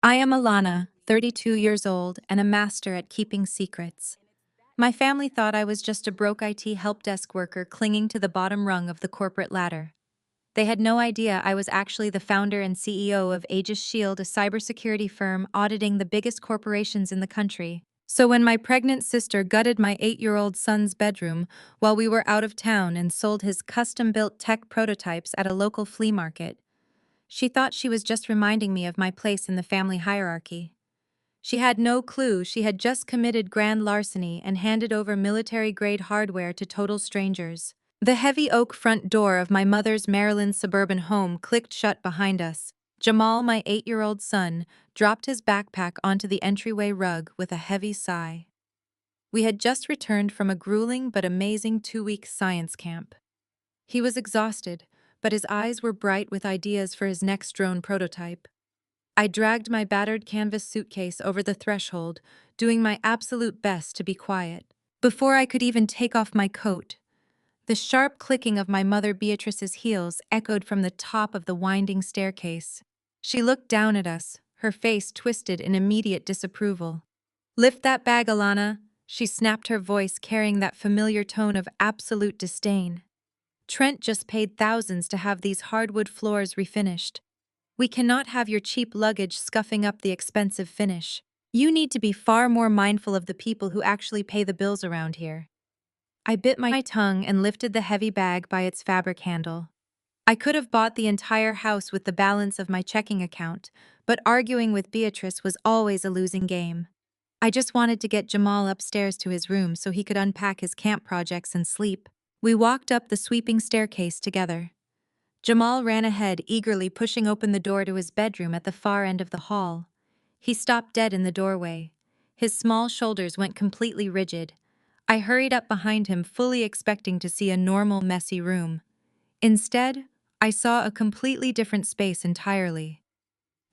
I am Alana, 32 years old, and a master at keeping secrets. My family thought I was just a broke IT help desk worker clinging to the bottom rung of the corporate ladder. They had no idea I was actually the founder and CEO of Aegis Shield, a cybersecurity firm auditing the biggest corporations in the country. So when my pregnant sister gutted my 8-year-old son's bedroom while we were out of town and sold his custom-built tech prototypes at a local flea market, she thought she was just reminding me of my place in the family hierarchy. She had no clue she had just committed grand larceny and handed over military-grade hardware to total strangers. The heavy oak front door of my mother's Maryland suburban home clicked shut behind us. Jamal, my 8-year-old son, dropped his backpack onto the entryway rug with a heavy sigh. We had just returned from a grueling but amazing 2-week science camp. He was exhausted, but his eyes were bright with ideas for his next drone prototype. I dragged my battered canvas suitcase over the threshold, doing my absolute best to be quiet. Before I could even take off my coat, the sharp clicking of my mother Beatrice's heels echoed from the top of the winding staircase. She looked down at us, her face twisted in immediate disapproval. "Lift that bag, Alana," she snapped, her voice carrying that familiar tone of absolute disdain. "Trent just paid thousands to have these hardwood floors refinished. We cannot have your cheap luggage scuffing up the expensive finish. You need to be far more mindful of the people who actually pay the bills around here." I bit my tongue and lifted the heavy bag by its fabric handle. I could have bought the entire house with the balance of my checking account, but arguing with Beatrice was always a losing game. I just wanted to get Jamal upstairs to his room so he could unpack his camp projects and sleep. We walked up the sweeping staircase together. Jamal ran ahead, eagerly pushing open the door to his bedroom at the far end of the hall. He stopped dead in the doorway. His small shoulders went completely rigid. I hurried up behind him, fully expecting to see a normal, messy room. Instead, I saw a completely different space entirely.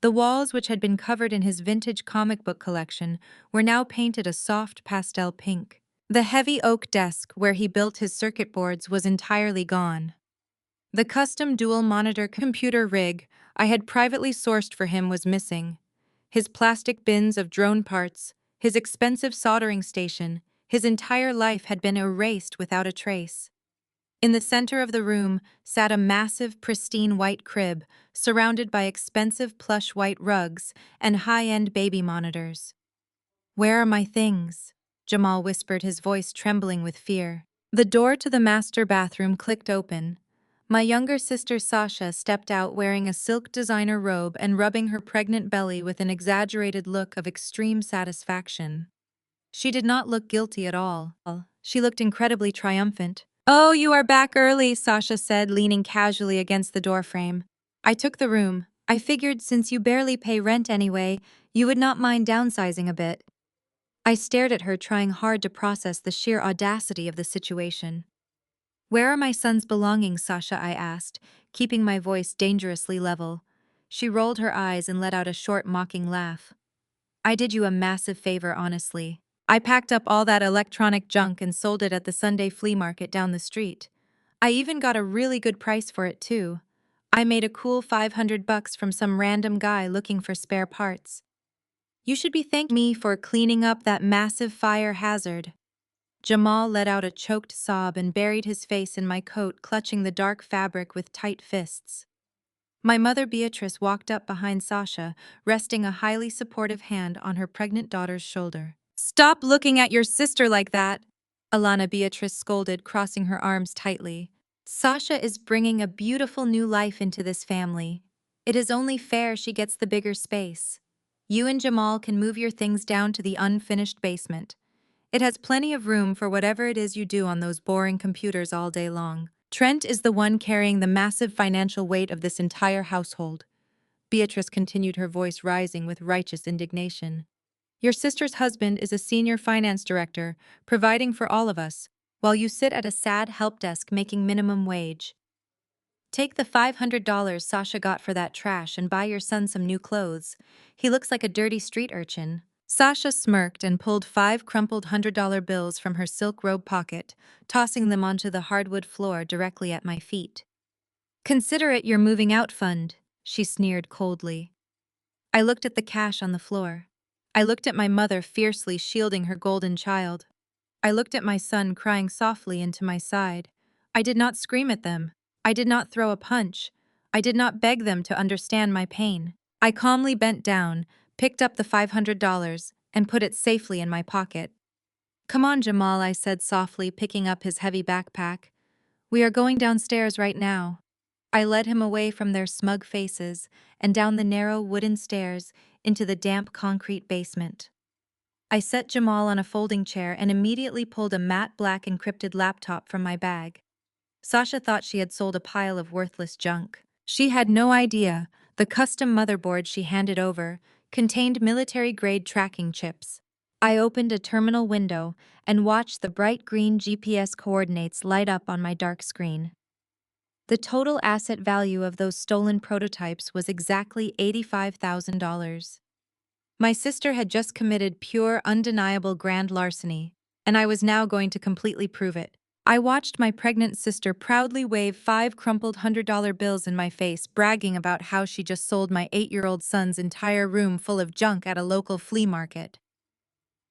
The walls, which had been covered in his vintage comic book collection, were now painted a soft pastel pink. The heavy oak desk where he built his circuit boards was entirely gone. The custom dual-monitor computer rig I had privately sourced for him was missing. His plastic bins of drone parts, his expensive soldering station, his entire life had been erased without a trace. In the center of the room sat a massive, pristine white crib, surrounded by expensive plush white rugs and high-end baby monitors. "Where are my things?" Jamal whispered, his voice trembling with fear. The door to the master bathroom clicked open. My younger sister Sasha stepped out wearing a silk designer robe and rubbing her pregnant belly with an exaggerated look of extreme satisfaction. She did not look guilty at all. She looked incredibly triumphant. "Oh, you are back early," Sasha said, leaning casually against the doorframe. "I took the room. I figured since you barely pay rent anyway, you would not mind downsizing a bit." I stared at her, trying hard to process the sheer audacity of the situation. "Where are my son's belongings, Sasha?" I asked, keeping my voice dangerously level. She rolled her eyes and let out a short, mocking laugh. "I did you a massive favor, honestly. I packed up all that electronic junk and sold it at the Sunday flea market down the street. I even got a really good price for it, too. I made a cool $500 from some random guy looking for spare parts. You should be thanking me for cleaning up that massive fire hazard." Jamal let out a choked sob and buried his face in my coat, clutching the dark fabric with tight fists. My mother Beatrice walked up behind Sasha, resting a highly supportive hand on her pregnant daughter's shoulder. "Stop looking at your sister like that," Alana Beatrice scolded, crossing her arms tightly. "Sasha is bringing a beautiful new life into this family. It is only fair she gets the bigger space. You and Jamal can move your things down to the unfinished basement. It has plenty of room for whatever it is you do on those boring computers all day long. Trent is the one carrying the massive financial weight of this entire household." Beatrice continued, her voice rising with righteous indignation. "Your sister's husband is a senior finance director, providing for all of us, while you sit at a sad help desk making minimum wage. Take the $500 Sasha got for that trash and buy your son some new clothes. He looks like a dirty street urchin." Sasha smirked and pulled 5 crumpled $100 bills from her silk robe pocket, tossing them onto the hardwood floor directly at my feet. "Consider it your moving out fund," she sneered coldly. I looked at the cash on the floor. I looked at my mother fiercely shielding her golden child. I looked at my son crying softly into my side. I did not scream at them. I did not throw a punch. I did not beg them to understand my pain. I calmly bent down, picked up the $500, and put it safely in my pocket. "Come on, Jamal," I said softly, picking up his heavy backpack. "We are going downstairs right now." I led him away from their smug faces and down the narrow wooden stairs into the damp concrete basement. I set Jamal on a folding chair and immediately pulled a matte black encrypted laptop from my bag. Sasha thought she had sold a pile of worthless junk. She had no idea the custom motherboard she handed over contained military-grade tracking chips. I opened a terminal window and watched the bright green GPS coordinates light up on my dark screen. The total asset value of those stolen prototypes was exactly $85,000. My sister had just committed pure, undeniable grand larceny, and I was now going to completely prove it. I watched my pregnant sister proudly wave 5 crumpled $100 bills in my face, bragging about how she just sold my 8-year-old son's entire room full of junk at a local flea market.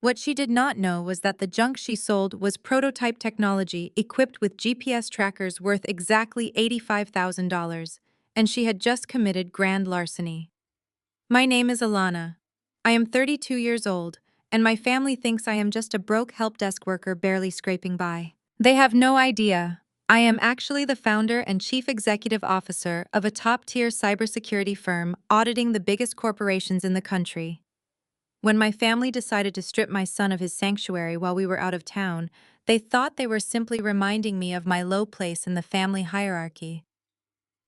What she did not know was that the junk she sold was prototype technology equipped with GPS trackers worth exactly $85,000, and she had just committed grand larceny. My name is Alana. I am 32 years old, and my family thinks I am just a broke help desk worker barely scraping by. They have no idea. I am actually the founder and chief executive officer of a top-tier cybersecurity firm auditing the biggest corporations in the country. When my family decided to strip my son of his sanctuary while we were out of town, they thought they were simply reminding me of my low place in the family hierarchy.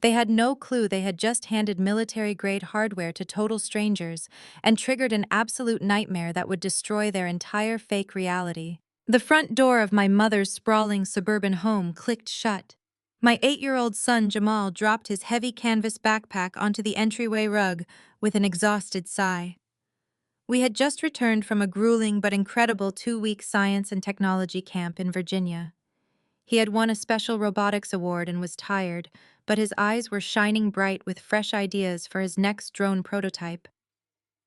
They had no clue they had just handed military-grade hardware to total strangers and triggered an absolute nightmare that would destroy their entire fake reality. The front door of my mother's sprawling suburban home clicked shut. My 8-year-old son Jamal dropped his heavy canvas backpack onto the entryway rug with an exhausted sigh. We had just returned from a grueling but incredible 2-week science and technology camp in Virginia. He had won a special robotics award and was tired, but his eyes were shining bright with fresh ideas for his next drone prototype.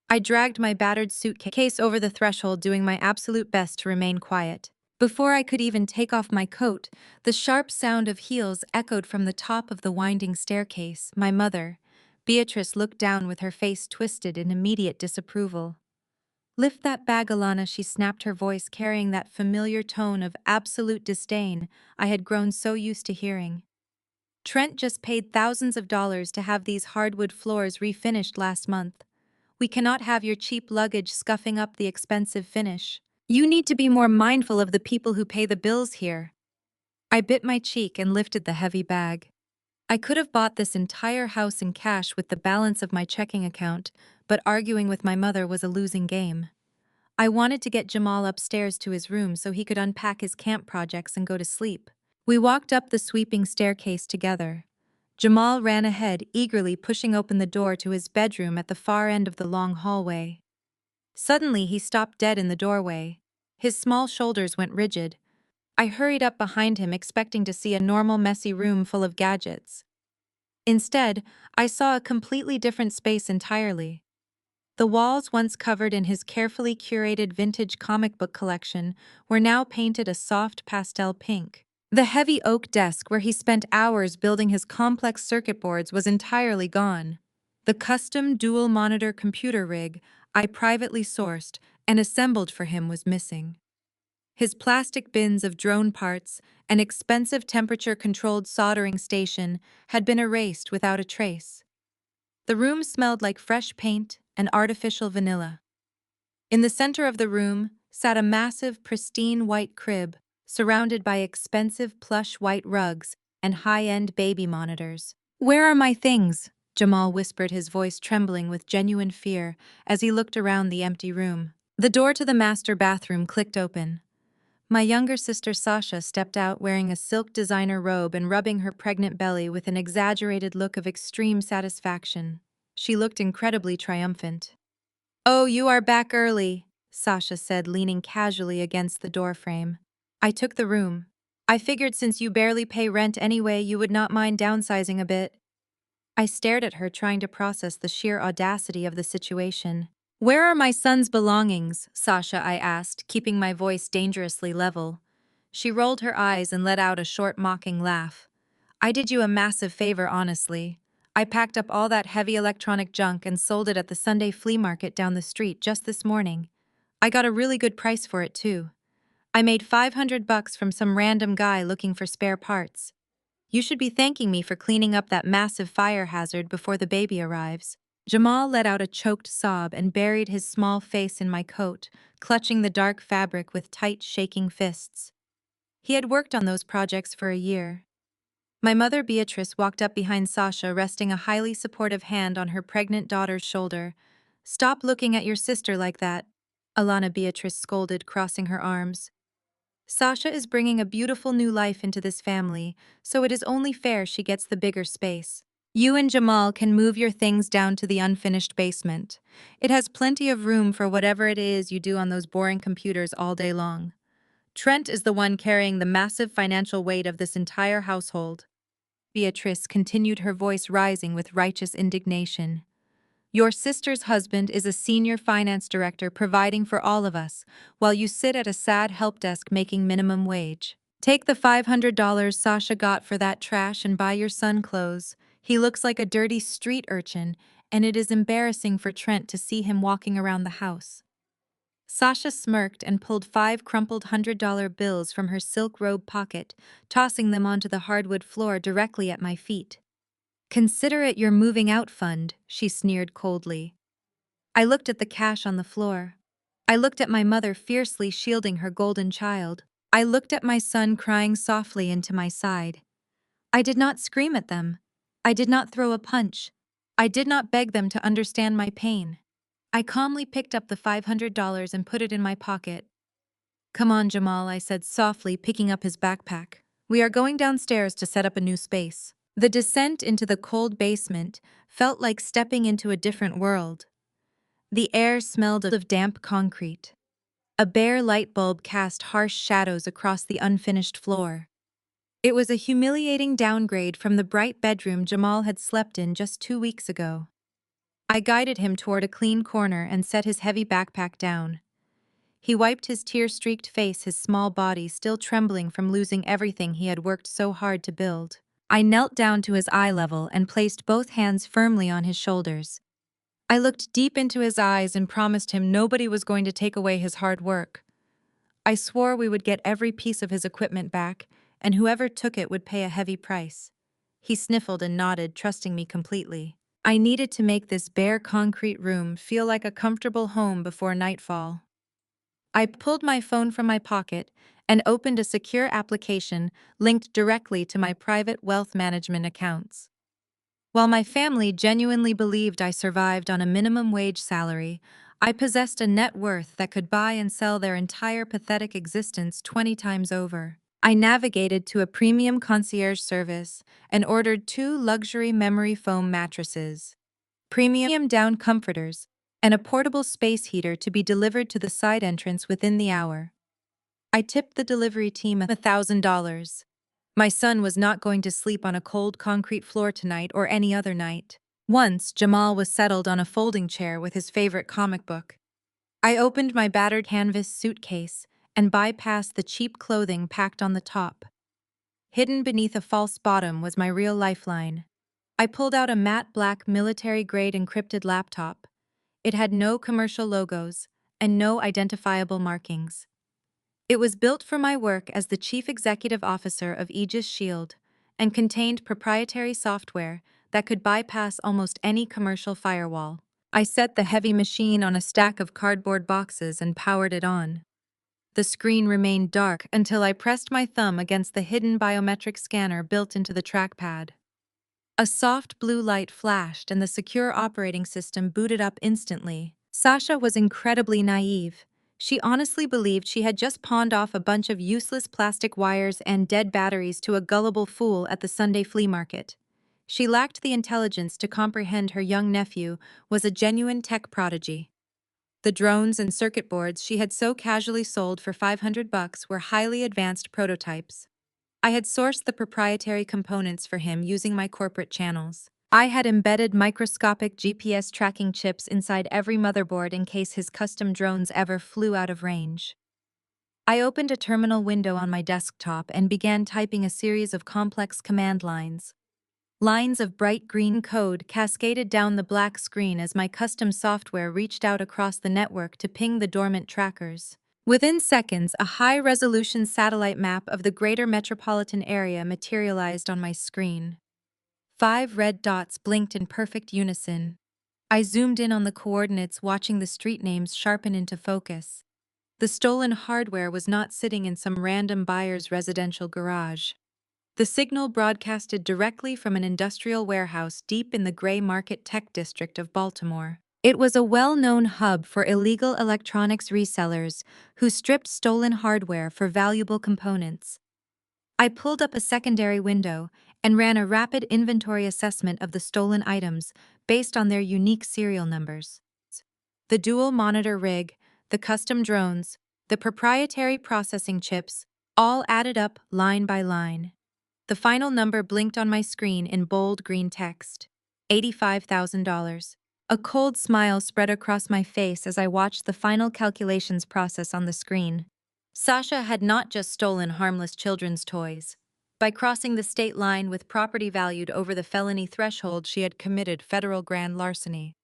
I dragged my battered suitcase over the threshold, doing my absolute best to remain quiet. Before I could even take off my coat, the sharp sound of heels echoed from the top of the winding staircase. My mother, Beatrice, looked down with her face twisted in immediate disapproval. "Lift that bag, Alana," she snapped, her voice carrying that familiar tone of absolute disdain I had grown so used to hearing. "Trent just paid thousands of dollars to have these hardwood floors refinished last month. We cannot have your cheap luggage scuffing up the expensive finish. You need to be more mindful of the people who pay the bills here." I bit my cheek and lifted the heavy bag. I could have bought this entire house in cash with the balance of my checking account, but arguing with my mother was a losing game. I wanted to get Jamal upstairs to his room so he could unpack his camp projects and go to sleep. We walked up the sweeping staircase together. Jamal ran ahead, eagerly pushing open the door to his bedroom at the far end of the long hallway. Suddenly, he stopped dead in the doorway. His small shoulders went rigid. I hurried up behind him, expecting to see a normal, messy room full of gadgets. Instead, I saw a completely different space entirely. The walls, once covered in his carefully curated vintage comic book collection, were now painted a soft pastel pink. The heavy oak desk where he spent hours building his complex circuit boards was entirely gone. The custom dual-monitor computer rig I privately sourced and assembled for him was missing. His plastic bins of drone parts and expensive temperature-controlled soldering station had been erased without a trace. The room smelled like fresh paint and artificial vanilla. In the center of the room sat a massive, pristine white crib surrounded by expensive plush white rugs and high-end baby monitors. "Where are my things?" Jamal whispered, his voice trembling with genuine fear as he looked around the empty room. The door to the master bathroom clicked open. My younger sister Sasha stepped out wearing a silk designer robe and rubbing her pregnant belly with an exaggerated look of extreme satisfaction. She looked incredibly triumphant. "Oh, you are back early," Sasha said, leaning casually against the doorframe. "I took the room. I figured since you barely pay rent anyway, you would not mind downsizing a bit." I stared at her, trying to process the sheer audacity of the situation. "Where are my son's belongings, Sasha?" I asked, keeping my voice dangerously level. She rolled her eyes and let out a short, mocking laugh. "I did you a massive favor, honestly. I packed up all that heavy electronic junk and sold it at the Sunday flea market down the street just this morning. I got a really good price for it, too. I made $500 from some random guy looking for spare parts. You should be thanking me for cleaning up that massive fire hazard before the baby arrives." Jamal let out a choked sob and buried his small face in my coat, clutching the dark fabric with tight, shaking fists. He had worked on those projects for a year. My mother Beatrice walked up behind Sasha, resting a highly supportive hand on her pregnant daughter's shoulder. "Stop looking at your sister like that," Alana Beatrice scolded, crossing her arms. "Sasha is bringing a beautiful new life into this family, so it is only fair she gets the bigger space. You and Jamal can move your things down to the unfinished basement. It has plenty of room for whatever it is you do on those boring computers all day long. Trent is the one carrying the massive financial weight of this entire household." Beatrice continued, her voice rising with righteous indignation. "Your sister's husband is a senior finance director providing for all of us, while you sit at a sad help desk making minimum wage. Take the $500 Sasha got for that trash and buy your son clothes. He looks like a dirty street urchin, and it is embarrassing for Trent to see him walking around the house." Sasha smirked and pulled 5 crumpled $100 bills from her silk robe pocket, tossing them onto the hardwood floor directly at my feet. "Consider it your moving out fund," she sneered coldly. I looked at the cash on the floor. I looked at my mother fiercely shielding her golden child. I looked at my son crying softly into my side. I did not scream at them. I did not throw a punch. I did not beg them to understand my pain. I calmly picked up the $500 and put it in my pocket. "Come on, Jamal," I said softly, picking up his backpack. "We are going downstairs to set up a new space." The descent into the cold basement felt like stepping into a different world. The air smelled of damp concrete. A bare light bulb cast harsh shadows across the unfinished floor. It was a humiliating downgrade from the bright bedroom Jamal had slept in just 2 weeks ago. I guided him toward a clean corner and set his heavy backpack down. He wiped his tear-streaked face, his small body still trembling from losing everything he had worked so hard to build. I knelt down to his eye level and placed both hands firmly on his shoulders. I looked deep into his eyes and promised him nobody was going to take away his hard work. I swore we would get every piece of his equipment back, and whoever took it would pay a heavy price. He sniffled and nodded, trusting me completely. I needed to make this bare concrete room feel like a comfortable home before nightfall. I pulled my phone from my pocket and opened a secure application linked directly to my private wealth management accounts. While my family genuinely believed I survived on a minimum wage salary, I possessed a net worth that could buy and sell their entire pathetic existence 20 times over. I navigated to a premium concierge service and ordered 2 luxury memory foam mattresses, premium down comforters, and a portable space heater to be delivered to the side entrance within the hour. I tipped the delivery team $1,000. My son was not going to sleep on a cold concrete floor tonight or any other night. Once, Jamal was settled on a folding chair with his favorite comic book. I opened my battered canvas suitcase and bypassed the cheap clothing packed on the top. Hidden beneath a false bottom was my real lifeline. I pulled out a matte black military-grade encrypted laptop. It had no commercial logos and no identifiable markings. It was built for my work as the Chief Executive Officer of Aegis Shield and contained proprietary software that could bypass almost any commercial firewall. I set the heavy machine on a stack of cardboard boxes and powered it on. The screen remained dark until I pressed my thumb against the hidden biometric scanner built into the trackpad. A soft blue light flashed and the secure operating system booted up instantly. Sasha was incredibly naive. She honestly believed she had just pawned off a bunch of useless plastic wires and dead batteries to a gullible fool at the Sunday flea market. She lacked the intelligence to comprehend her young nephew was a genuine tech prodigy. The drones and circuit boards she had so casually sold for $500 were highly advanced prototypes. I had sourced the proprietary components for him using my corporate channels. I had embedded microscopic GPS tracking chips inside every motherboard in case his custom drones ever flew out of range. I opened a terminal window on my desktop and began typing a series of complex command lines. Lines of bright green code cascaded down the black screen as my custom software reached out across the network to ping the dormant trackers. Within seconds, a high-resolution satellite map of the greater metropolitan area materialized on my screen. 5 red dots blinked in perfect unison. I zoomed in on the coordinates, watching the street names sharpen into focus. The stolen hardware was not sitting in some random buyer's residential garage. The signal broadcasted directly from an industrial warehouse deep in the gray market tech district of Baltimore. It was a well-known hub for illegal electronics resellers who stripped stolen hardware for valuable components. I pulled up a secondary window and ran a rapid inventory assessment of the stolen items based on their unique serial numbers. The dual monitor rig, the custom drones, the proprietary processing chips, all added up line by line. The final number blinked on my screen in bold green text: $85,000. A cold smile spread across my face as I watched the final calculations process on the screen. Sasha had not just stolen harmless children's toys. By crossing the state line with property valued over the felony threshold, she had committed federal grand larceny.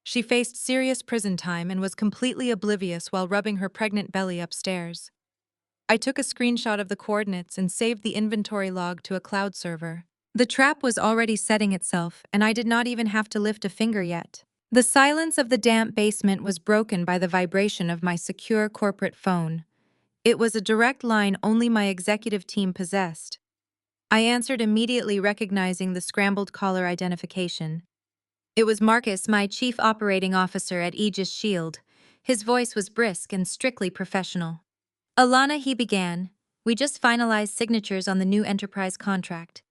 She faced serious prison time and was completely oblivious while rubbing her pregnant belly upstairs. I took a screenshot of the coordinates and saved the inventory log to a cloud server. The trap was already setting itself, and I did not even have to lift a finger yet. The silence of the damp basement was broken by the vibration of my secure corporate phone. It was a direct line only my executive team possessed. I answered immediately, recognizing the scrambled caller identification. It was Marcus, my chief operating officer at Aegis Shield. His voice was brisk and strictly professional. "Alana," he began, "we just finalized signatures on the new enterprise contract.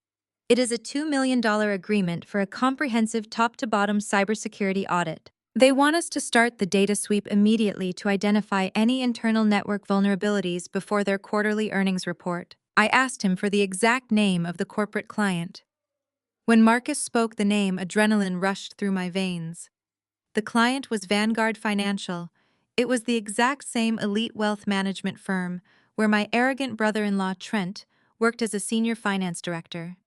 It is a $2 million agreement for a comprehensive top-to-bottom cybersecurity audit. They want us to start the data sweep immediately to identify any internal network vulnerabilities before their quarterly earnings report." I asked him for the exact name of the corporate client. When Marcus spoke the name, adrenaline rushed through my veins. The client was Vanguard Financial. It was the exact same elite wealth management firm where my arrogant brother-in-law, Trent, worked as a senior finance director.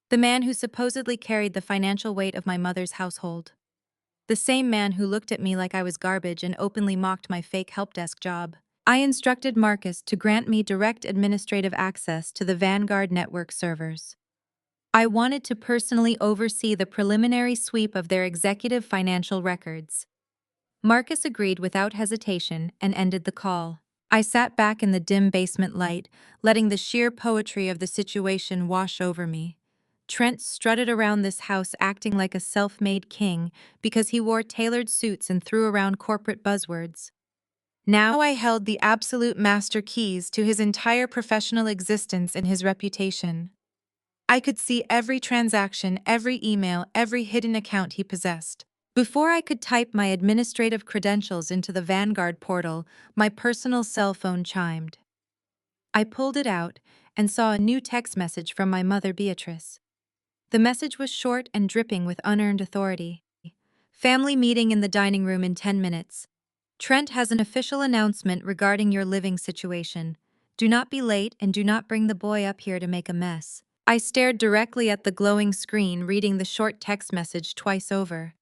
The man who supposedly carried the financial weight of my mother's household. The same man who looked at me like I was garbage and openly mocked my fake helpdesk job. I instructed Marcus to grant me direct administrative access to the Vanguard network servers. I wanted to personally oversee the preliminary sweep of their executive financial records. Marcus agreed without hesitation and ended the call. I sat back in the dim basement light, letting the sheer poetry of the situation wash over me. Trent strutted around this house acting like a self-made king because he wore tailored suits and threw around corporate buzzwords. Now I held the absolute master keys to his entire professional existence and his reputation. I could see every transaction, every email, every hidden account he possessed. Before I could type my administrative credentials into the Vanguard portal, my personal cell phone chimed. I pulled it out and saw a new text message from my mother, Beatrice. The message was short and dripping with unearned authority. "Family meeting in the dining room in 10 minutes. Trent has an official announcement regarding your living situation. Do not be late and do not bring the boy up here to make a mess." I stared directly at the glowing screen, reading the short text message twice over.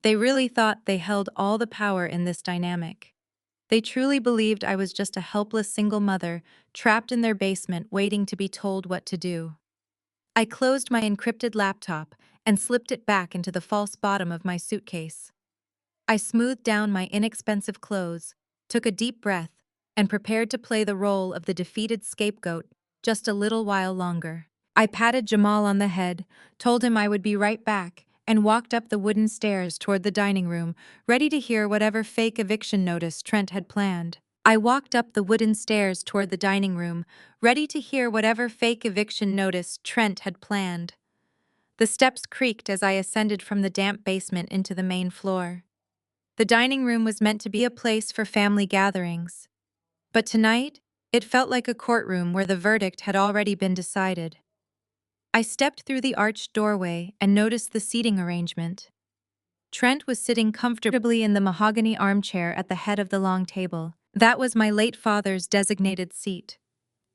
They really thought they held all the power in this dynamic. They truly believed I was just a helpless single mother, trapped in their basement waiting to be told what to do. I closed my encrypted laptop and slipped it back into the false bottom of my suitcase. I smoothed down my inexpensive clothes, took a deep breath, and prepared to play the role of the defeated scapegoat just a little while longer. I patted Jamal on the head, told him I would be right back, and walked up the wooden stairs toward the dining room, ready to hear whatever fake eviction notice Trent had planned. I walked up the wooden stairs toward the dining room, ready to hear whatever fake eviction notice Trent had planned. The steps creaked as I ascended from the damp basement into the main floor. The dining room was meant to be a place for family gatherings. But tonight, it felt like a courtroom where the verdict had already been decided. I stepped through the arched doorway and noticed the seating arrangement. Trent was sitting comfortably in the mahogany armchair at the head of the long table. That was my late father's designated seat.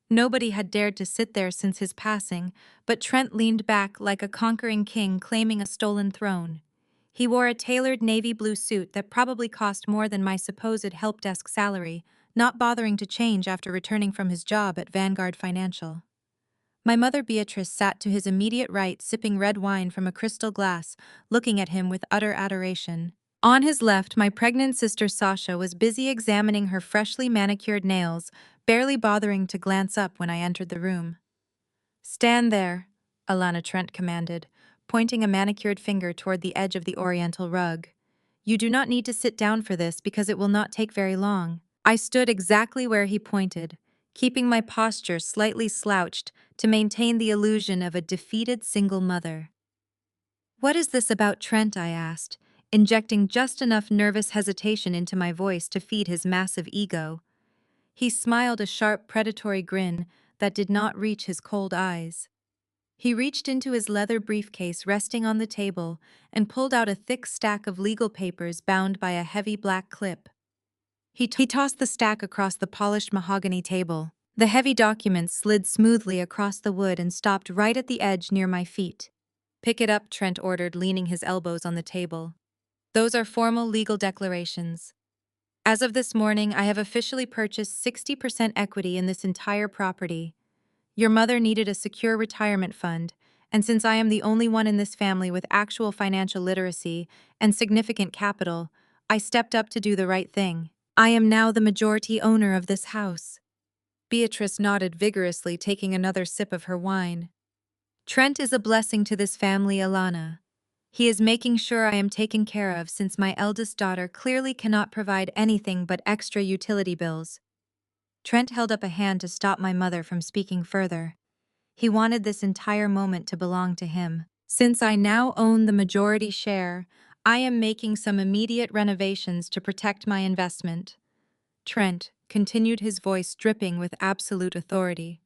Nobody had dared to sit there since his passing, but Trent leaned back like a conquering king claiming a stolen throne. He wore a tailored navy blue suit that probably cost more than my supposed help desk salary, not bothering to change after returning from his job at Vanguard Financial. My mother Beatrice sat to his immediate right, sipping red wine from a crystal glass, looking at him with utter adoration. On his left, my pregnant sister Sasha was busy examining her freshly manicured nails, barely bothering to glance up when I entered the room. "Stand there," Alana Trent commanded, pointing a manicured finger toward the edge of the oriental rug. "You do not need to sit down for this because it will not take very long." I stood exactly where he pointed, keeping my posture slightly slouched to maintain the illusion of a defeated single mother. "What is this about Trent?" I asked, injecting just enough nervous hesitation into my voice to feed his massive ego. He smiled a sharp, predatory grin that did not reach his cold eyes. He reached into his leather briefcase resting on the table and pulled out a thick stack of legal papers bound by a heavy black clip. He tossed the stack across the polished mahogany table. The heavy documents slid smoothly across the wood and stopped right at the edge near my feet. "Pick it up," Trent ordered, leaning his elbows on the table. "Those are formal legal declarations. As of this morning, I have officially purchased 60% equity in this entire property. Your mother needed a secure retirement fund, and since I am the only one in this family with actual financial literacy and significant capital, I stepped up to do the right thing. I am now the majority owner of this house." Beatrice nodded vigorously, taking another sip of her wine. "Trent is a blessing to this family, Alana. He is making sure I am taken care of since my eldest daughter clearly cannot provide anything but extra utility bills." Trent held up a hand to stop my mother from speaking further. He wanted this entire moment to belong to him. "Since I now own the majority share, I am making some immediate renovations to protect my investment." Trent continued, his voice dripping with absolute authority.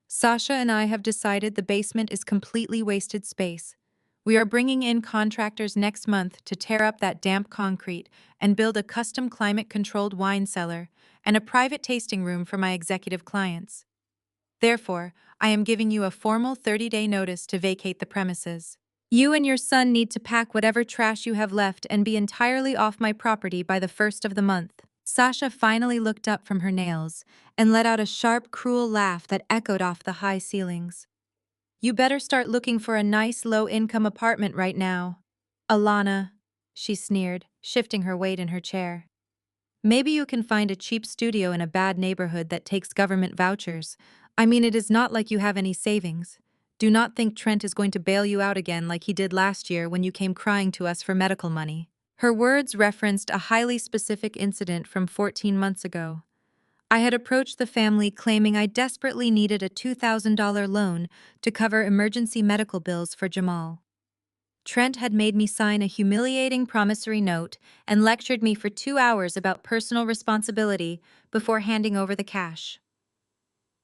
"Sasha and I have decided the basement is completely wasted space. We are bringing in contractors next month to tear up that damp concrete and build a custom climate-controlled wine cellar and a private tasting room for my executive clients. Therefore, I am giving you a formal 30-day notice to vacate the premises. You and your son need to pack whatever trash you have left and be entirely off my property by the first of the month." Sasha finally looked up from her nails and let out a sharp, cruel laugh that echoed off the high ceilings. "You better start looking for a nice, low-income apartment right now, Alana," she sneered, shifting her weight in her chair. "Maybe you can find a cheap studio in a bad neighborhood that takes government vouchers. I mean, it is not like you have any savings. Do not think Trent is going to bail you out again like he did last year when you came crying to us for medical money." Her words referenced a highly specific incident from 14 months ago. I had approached the family claiming I desperately needed a $2,000 loan to cover emergency medical bills for Jamal. Trent had made me sign a humiliating promissory note and lectured me for 2 hours about personal responsibility before handing over the cash.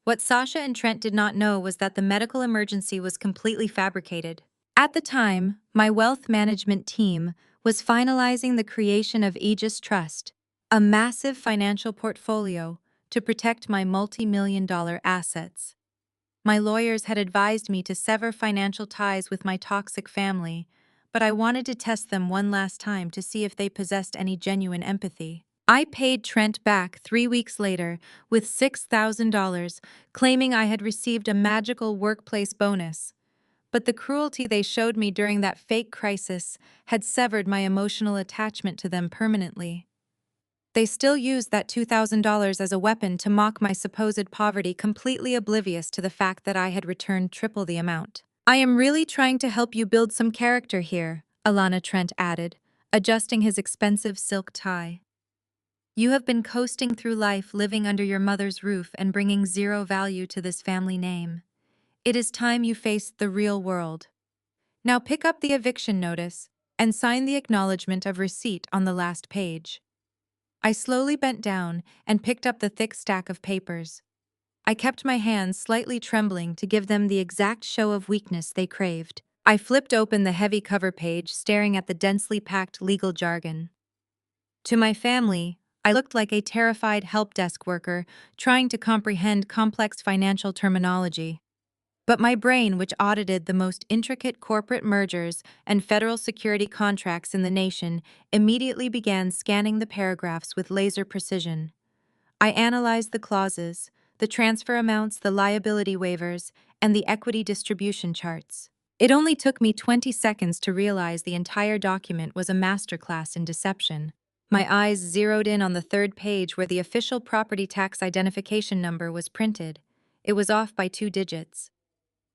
What Sasha and Trent did not know was that the medical emergency was completely fabricated. At the time, my wealth management team was finalizing the creation of Aegis Trust, a massive financial portfolio to protect my multi-million-dollar assets. My lawyers had advised me to sever financial ties with my toxic family, but I wanted to test them one last time to see if they possessed any genuine empathy. I paid Trent back 3 weeks later with $6,000, claiming I had received a magical workplace bonus. But the cruelty they showed me during that fake crisis had severed my emotional attachment to them permanently. They still used that $2,000 as a weapon to mock my supposed poverty, completely oblivious to the fact that I had returned triple the amount. "I am really trying to help you build some character here," Alana Trent added, adjusting his expensive silk tie. "You have been coasting through life living under your mother's roof and bringing zero value to this family name. It is time you faced the real world. Now pick up the eviction notice and sign the acknowledgement of receipt on the last page." I slowly bent down and picked up the thick stack of papers. I kept my hands slightly trembling to give them the exact show of weakness they craved. I flipped open the heavy cover page, staring at the densely packed legal jargon. To my family, I looked like a terrified help desk worker trying to comprehend complex financial terminology. But my brain, which audited the most intricate corporate mergers and federal security contracts in the nation, immediately began scanning the paragraphs with laser precision. I analyzed the clauses, the transfer amounts, the liability waivers, and the equity distribution charts. It only took me 20 seconds to realize the entire document was a masterclass in deception. My eyes zeroed in on the third page where the official property tax identification number was printed. It was off by 2 digits.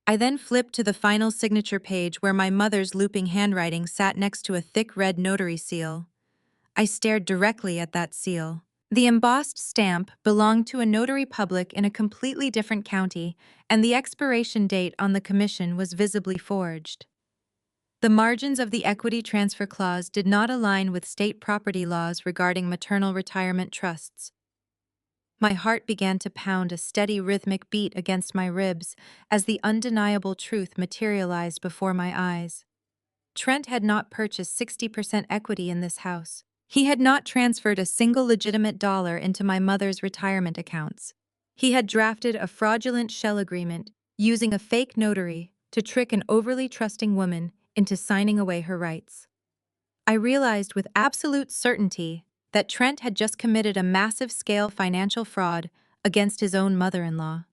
I then flipped to the final signature page where my mother's looping handwriting sat next to a thick red notary seal. I stared directly at that seal. The embossed stamp belonged to a notary public in a completely different county, and the expiration date on the commission was visibly forged. The margins of the equity transfer clause did not align with state property laws regarding maternal retirement trusts. My heart began to pound a steady rhythmic beat against my ribs as the undeniable truth materialized before my eyes. Trent had not purchased 60% equity in this house. He had not transferred a single legitimate dollar into my mother's retirement accounts. He had drafted a fraudulent shell agreement using a fake notary to trick an overly trusting woman into signing away her rights. I realized with absolute certainty that Trent had just committed a massive-scale financial fraud against his own mother-in-law.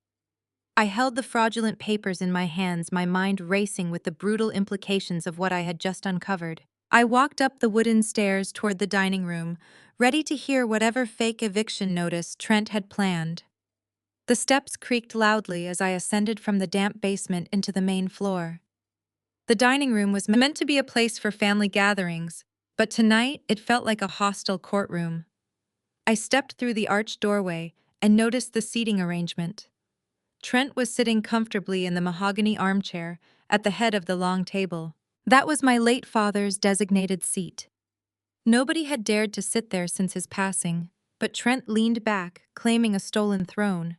I held the fraudulent papers in my hands, my mind racing with the brutal implications of what I had just uncovered. I walked up the wooden stairs toward the dining room, ready to hear whatever fake eviction notice Trent had planned. The steps creaked loudly as I ascended from the damp basement into the main floor. The dining room was meant to be a place for family gatherings, but tonight it felt like a hostile courtroom. I stepped through the arched doorway and noticed the seating arrangement. Trent was sitting comfortably in the mahogany armchair at the head of the long table. That was my late father's designated seat. Nobody had dared to sit there since his passing, but Trent leaned back, claiming a stolen throne.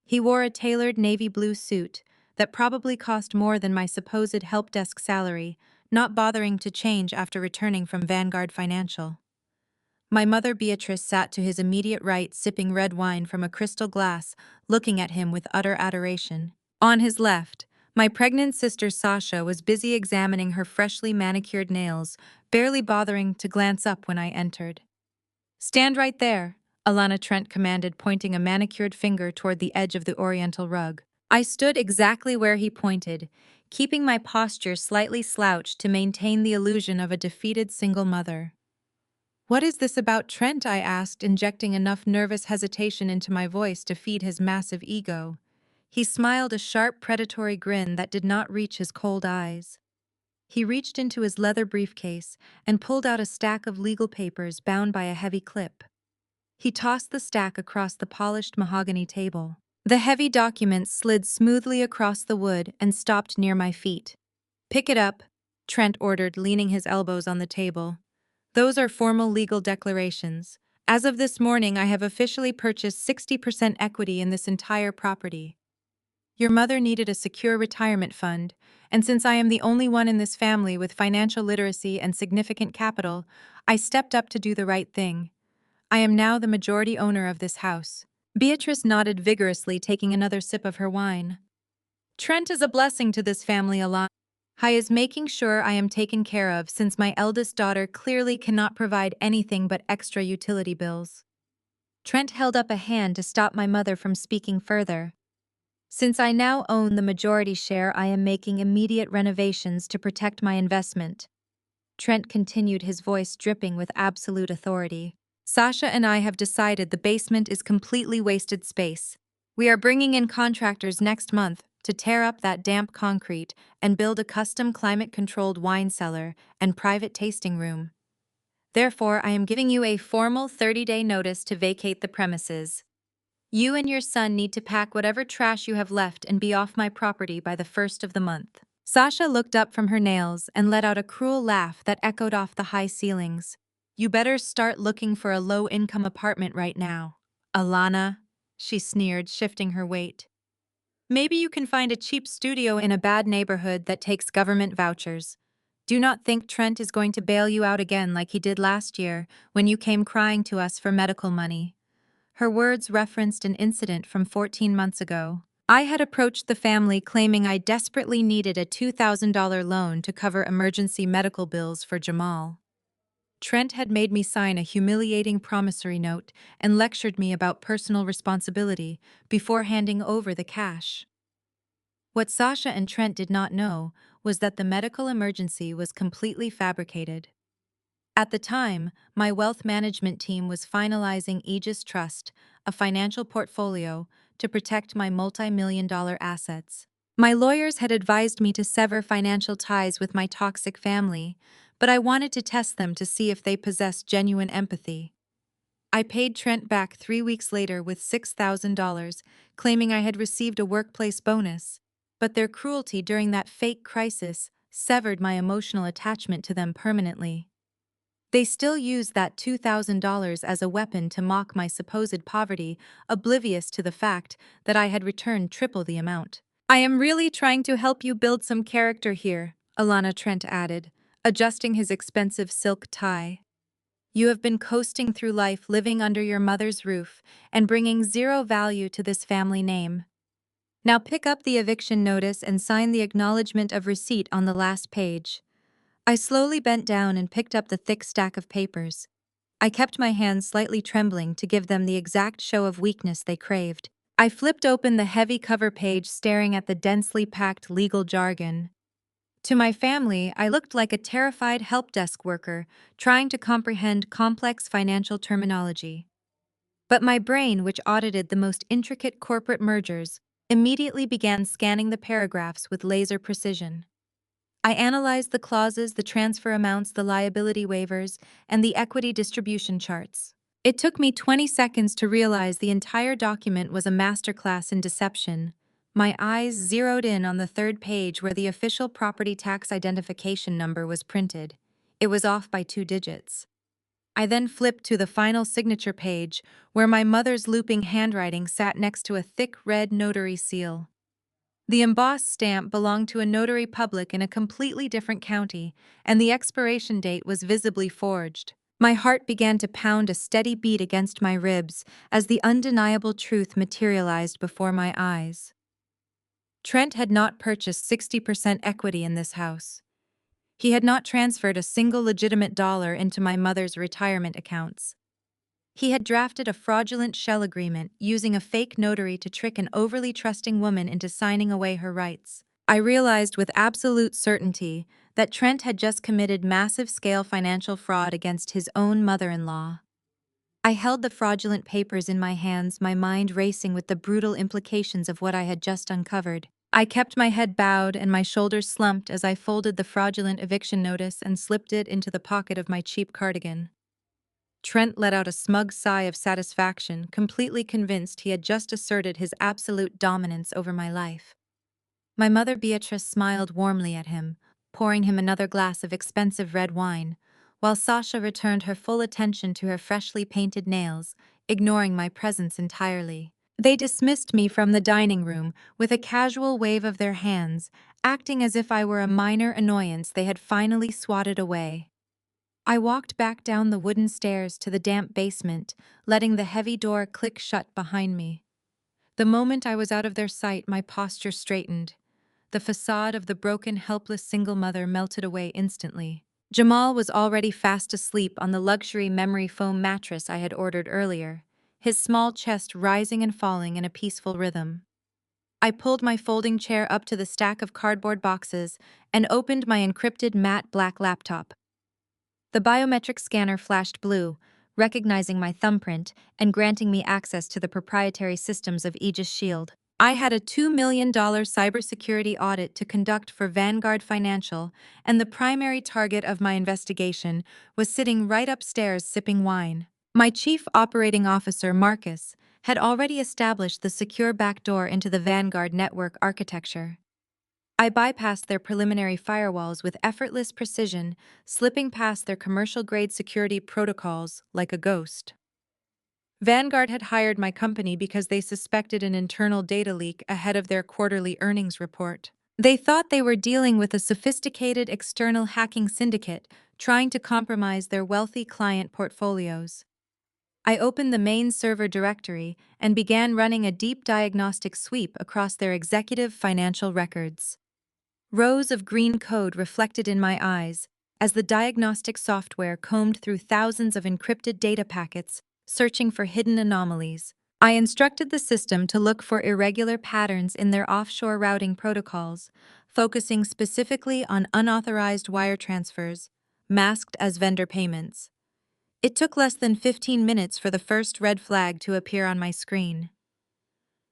He wore a tailored navy blue suit that probably cost more than my supposed help desk salary, not bothering to change after returning from Vanguard Financial. My mother Beatrice sat to his immediate right, sipping red wine from a crystal glass, looking at him with utter adoration. On his left, my pregnant sister Sasha was busy examining her freshly manicured nails, barely bothering to glance up when I entered. "Stand right there," Alana Trent commanded, pointing a manicured finger toward the edge of the oriental rug. I stood exactly where he pointed, keeping my posture slightly slouched to maintain the illusion of a defeated single mother. "What is this about Trent?" I asked, injecting enough nervous hesitation into my voice to feed his massive ego. He smiled a sharp, predatory grin that did not reach his cold eyes. He reached into his leather briefcase and pulled out a stack of legal papers bound by a heavy clip. He tossed the stack across the polished mahogany table. The heavy documents slid smoothly across the wood and stopped near my feet. "Pick it up," Trent ordered, leaning his elbows on the table. "Those are formal legal declarations. As of this morning, I have officially purchased 60% equity in this entire property. Your mother needed a secure retirement fund, and since I am the only one in this family with financial literacy and significant capital, I stepped up to do the right thing. I am now the majority owner of this house." Beatrice nodded vigorously, taking another sip of her wine. "Trent is a blessing to this family, Alana. He is making sure I am taken care of since my eldest daughter clearly cannot provide anything but extra utility bills." Trent held up a hand to stop my mother from speaking further. "Since I now own the majority share, I am making immediate renovations to protect my investment." Trent continued, his voice dripping with absolute authority. "Sasha and I have decided the basement is completely wasted space. We are bringing in contractors next month to tear up that damp concrete and build a custom climate-controlled wine cellar and private tasting room. Therefore, I am giving you a formal 30-day notice to vacate the premises. You and your son need to pack whatever trash you have left and be off my property by the 1st of the month." Sasha looked up from her nails and let out a cruel laugh that echoed off the high ceilings. "You better start looking for a low-income apartment right now, Alana," she sneered, shifting her weight. Maybe you can find a cheap studio in a bad neighborhood that takes government vouchers. Do not think Trent is going to bail you out again like he did last year when you came crying to us for medical money. Her words referenced an incident from 14 months ago. I had approached the family claiming I desperately needed a $2,000 loan to cover emergency medical bills for Jamal. Trent had made me sign a humiliating promissory note and lectured me about personal responsibility before handing over the cash. What Sasha and Trent did not know was that the medical emergency was completely fabricated. At the time, my wealth management team was finalizing Aegis Trust, a financial portfolio, to protect my multi-million-dollar assets. My lawyers had advised me to sever financial ties with my toxic family, but I wanted to test them to see if they possessed genuine empathy. I paid Trent back 3 weeks later with $6,000, claiming I had received a workplace bonus, but their cruelty during that fake crisis severed my emotional attachment to them permanently. They still used that $2,000 as a weapon to mock my supposed poverty, oblivious to the fact that I had returned triple the amount. I am really trying to help you build some character here, Alana, Trent added, adjusting his expensive silk tie. You have been coasting through life living under your mother's roof and bringing zero value to this family name. Now pick up the eviction notice and sign the acknowledgement of receipt on the last page. I slowly bent down and picked up the thick stack of papers. I kept my hands slightly trembling to give them the exact show of weakness they craved. I flipped open the heavy cover page, staring at the densely packed legal jargon. To my family, I looked like a terrified help desk worker trying to comprehend complex financial terminology. But my brain, which audited the most intricate corporate mergers, immediately began scanning the paragraphs with laser precision. I analyzed the clauses, the transfer amounts, the liability waivers, and the equity distribution charts. It took me 20 seconds to realize the entire document was a masterclass in deception. My eyes zeroed in on the third page where the official property tax identification number was printed. It was off by 2 digits. I then flipped to the final signature page, where my mother's looping handwriting sat next to a thick red notary seal. The embossed stamp belonged to a notary public in a completely different county, and the expiration date was visibly forged. My heart began to pound a steady beat against my ribs as the undeniable truth materialized before my eyes. Trent had not purchased 60% equity in this house. He had not transferred a single legitimate dollar into my mother's retirement accounts. He had drafted a fraudulent shell agreement using a fake notary to trick an overly trusting woman into signing away her rights. I realized with absolute certainty that Trent had just committed massive-scale financial fraud against his own mother-in-law. I held the fraudulent papers in my hands, my mind racing with the brutal implications of what I had just uncovered. I kept my head bowed and my shoulders slumped as I folded the fraudulent eviction notice and slipped it into the pocket of my cheap cardigan. Trent let out a smug sigh of satisfaction, completely convinced he had just asserted his absolute dominance over my life. My mother Beatrice smiled warmly at him, pouring him another glass of expensive red wine, while Sasha returned her full attention to her freshly painted nails, ignoring my presence entirely. They dismissed me from the dining room with a casual wave of their hands, acting as if I were a minor annoyance they had finally swatted away. I walked back down the wooden stairs to the damp basement, letting the heavy door click shut behind me. The moment I was out of their sight, my posture straightened. The facade of the broken, helpless single mother melted away instantly. Jamal was already fast asleep on the luxury memory foam mattress I had ordered earlier, his small chest rising and falling in a peaceful rhythm. I pulled my folding chair up to the stack of cardboard boxes and opened my encrypted matte black laptop. The biometric scanner flashed blue, recognizing my thumbprint and granting me access to the proprietary systems of Aegis Shield. I had a $2 million cybersecurity audit to conduct for Vanguard Financial, and the primary target of my investigation was sitting right upstairs sipping wine. My chief operating officer, Marcus, had already established the secure backdoor into the Vanguard network architecture. I bypassed their preliminary firewalls with effortless precision, slipping past their commercial-grade security protocols like a ghost. Vanguard had hired my company because they suspected an internal data leak ahead of their quarterly earnings report. They thought they were dealing with a sophisticated external hacking syndicate trying to compromise their wealthy client portfolios. I opened the main server directory and began running a deep diagnostic sweep across their executive financial records. Rows of green code reflected in my eyes as the diagnostic software combed through thousands of encrypted data packets, searching for hidden anomalies. I instructed the system to look for irregular patterns in their offshore routing protocols, focusing specifically on unauthorized wire transfers, masked as vendor payments. It took less than 15 minutes for the first red flag to appear on my screen.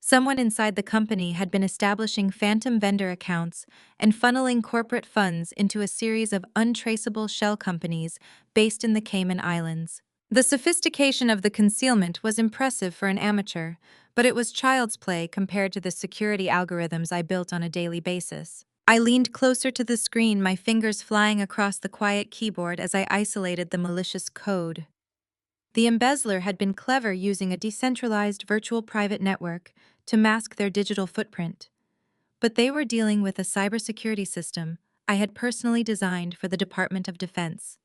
Someone inside the company had been establishing phantom vendor accounts and funneling corporate funds into a series of untraceable shell companies based in the Cayman Islands. The sophistication of the concealment was impressive for an amateur, but it was child's play compared to the security algorithms I built on a daily basis. I leaned closer to the screen, my fingers flying across the quiet keyboard as I isolated the malicious code. The embezzler had been clever using a decentralized virtual private network to mask their digital footprint. But they were dealing with a cybersecurity system I had personally designed for the Department of Defense.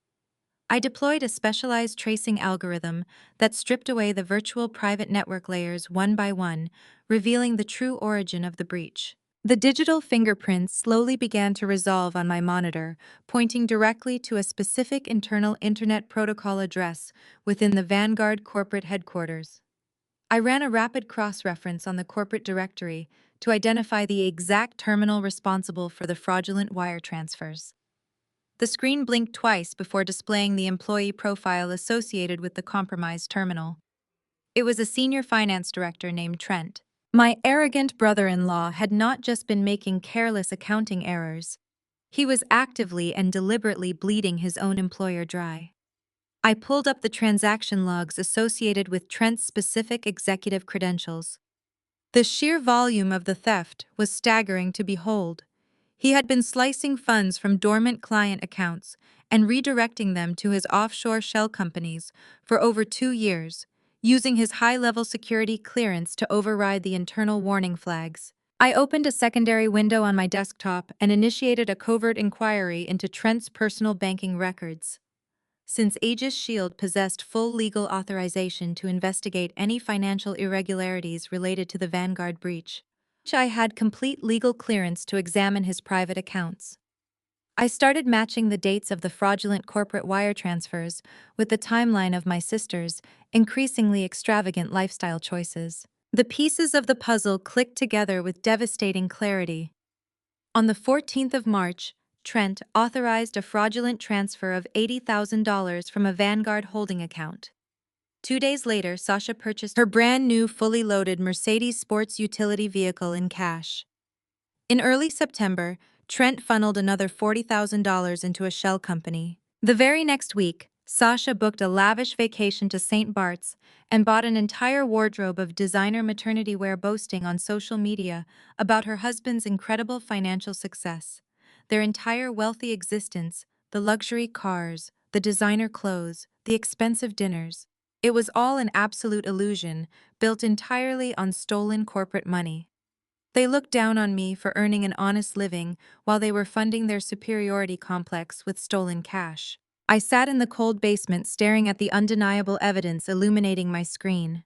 I deployed a specialized tracing algorithm that stripped away the virtual private network layers one by one, revealing the true origin of the breach. The digital fingerprints slowly began to resolve on my monitor, pointing directly to a specific internal Internet Protocol address within the Vanguard corporate headquarters. I ran a rapid cross-reference on the corporate directory to identify the exact terminal responsible for the fraudulent wire transfers. The screen blinked twice before displaying the employee profile associated with the compromised terminal. It was a senior finance director named Trent. My arrogant brother-in-law had not just been making careless accounting errors. He was actively and deliberately bleeding his own employer dry. I pulled up the transaction logs associated with Trent's specific executive credentials. The sheer volume of the theft was staggering to behold. He had been slicing funds from dormant client accounts and redirecting them to his offshore shell companies for over 2 years, using his high-level security clearance to override the internal warning flags. I opened a secondary window on my desktop and initiated a covert inquiry into Trent's personal banking records. Since Aegis Shield possessed full legal authorization to investigate any financial irregularities related to the Vanguard breach, I had complete legal clearance to examine his private accounts. I started matching the dates of the fraudulent corporate wire transfers with the timeline of my sister's increasingly extravagant lifestyle choices. The pieces of the puzzle clicked together with devastating clarity. On the 14th of March, Trent authorized a fraudulent transfer of $80,000 from a Vanguard holding account. 2 days later, Sasha purchased her brand new fully loaded Mercedes sports utility vehicle in cash. In early September, Trent funneled another $40,000 into a shell company. The very next week, Sasha booked a lavish vacation to St. Bart's and bought an entire wardrobe of designer maternity wear, boasting on social media about her husband's incredible financial success. Their entire wealthy existence, the luxury cars, the designer clothes, the expensive dinners. It was all an absolute illusion, built entirely on stolen corporate money. They looked down on me for earning an honest living while they were funding their superiority complex with stolen cash. I sat in the cold basement staring at the undeniable evidence illuminating my screen.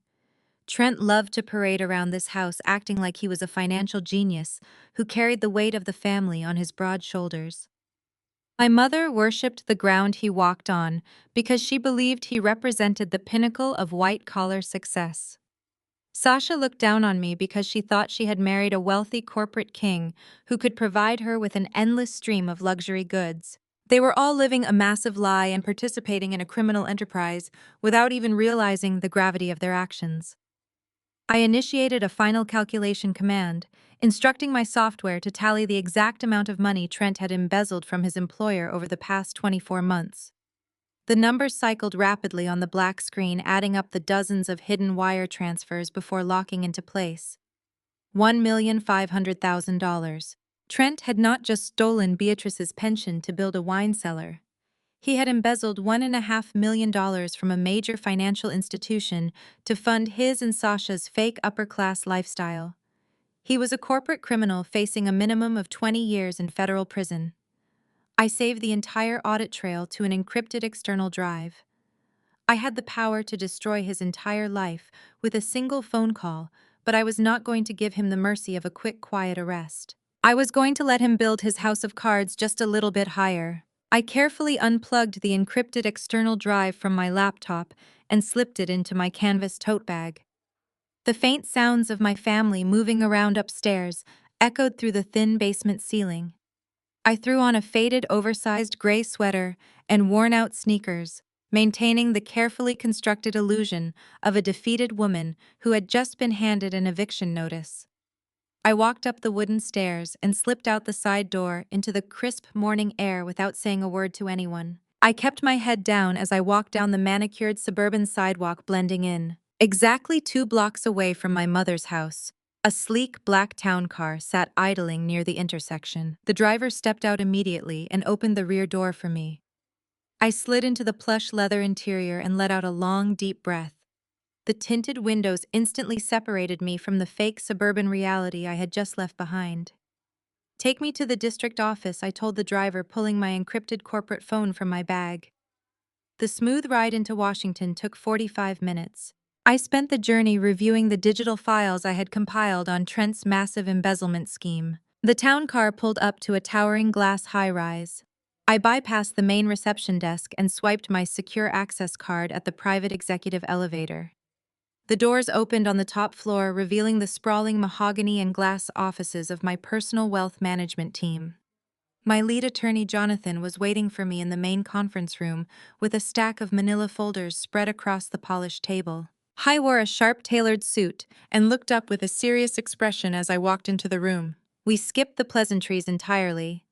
Trent loved to parade around this house acting like he was a financial genius who carried the weight of the family on his broad shoulders. My mother worshipped the ground he walked on because she believed he represented the pinnacle of white-collar success. Sasha looked down on me because she thought she had married a wealthy corporate king who could provide her with an endless stream of luxury goods. They were all living a massive lie and participating in a criminal enterprise without even realizing the gravity of their actions. I initiated a final calculation command, instructing my software to tally the exact amount of money Trent had embezzled from his employer over the past 24 months. The numbers cycled rapidly on the black screen, adding up the dozens of hidden wire transfers before locking into place. $1,500,000. Trent had not just stolen Beatrice's pension to build a wine cellar. He had embezzled $1.5 million from a major financial institution to fund his and Sasha's fake upper-class lifestyle. He was a corporate criminal facing a minimum of 20 years in federal prison. I saved the entire audit trail to an encrypted external drive. I had the power to destroy his entire life with a single phone call, but I was not going to give him the mercy of a quick, quiet arrest. I was going to let him build his house of cards just a little bit higher. I carefully unplugged the encrypted external drive from my laptop and slipped it into my canvas tote bag. The faint sounds of my family moving around upstairs echoed through the thin basement ceiling. I threw on a faded, oversized gray sweater and worn-out sneakers, maintaining the carefully constructed illusion of a defeated woman who had just been handed an eviction notice. I walked up the wooden stairs and slipped out the side door into the crisp morning air without saying a word to anyone. I kept my head down as I walked down the manicured suburban sidewalk, blending in. Exactly 2 blocks away from my mother's house, a sleek black town car sat idling near the intersection. The driver stepped out immediately and opened the rear door for me. I slid into the plush leather interior and let out a long, deep breath. The tinted windows instantly separated me from the fake suburban reality I had just left behind. "Take me to the district office," I told the driver, pulling my encrypted corporate phone from my bag. The smooth ride into Washington took 45 minutes. I spent the journey reviewing the digital files I had compiled on Trent's massive embezzlement scheme. The town car pulled up to a towering glass high-rise. I bypassed the main reception desk and swiped my secure access card at the private executive elevator. The doors opened on the top floor, revealing the sprawling mahogany and glass offices of my personal wealth management team. My lead attorney, Jonathan, was waiting for me in the main conference room with a stack of manila folders spread across the polished table. I wore a sharp-tailored suit and looked up with a serious expression as I walked into the room. We skipped the pleasantries entirely.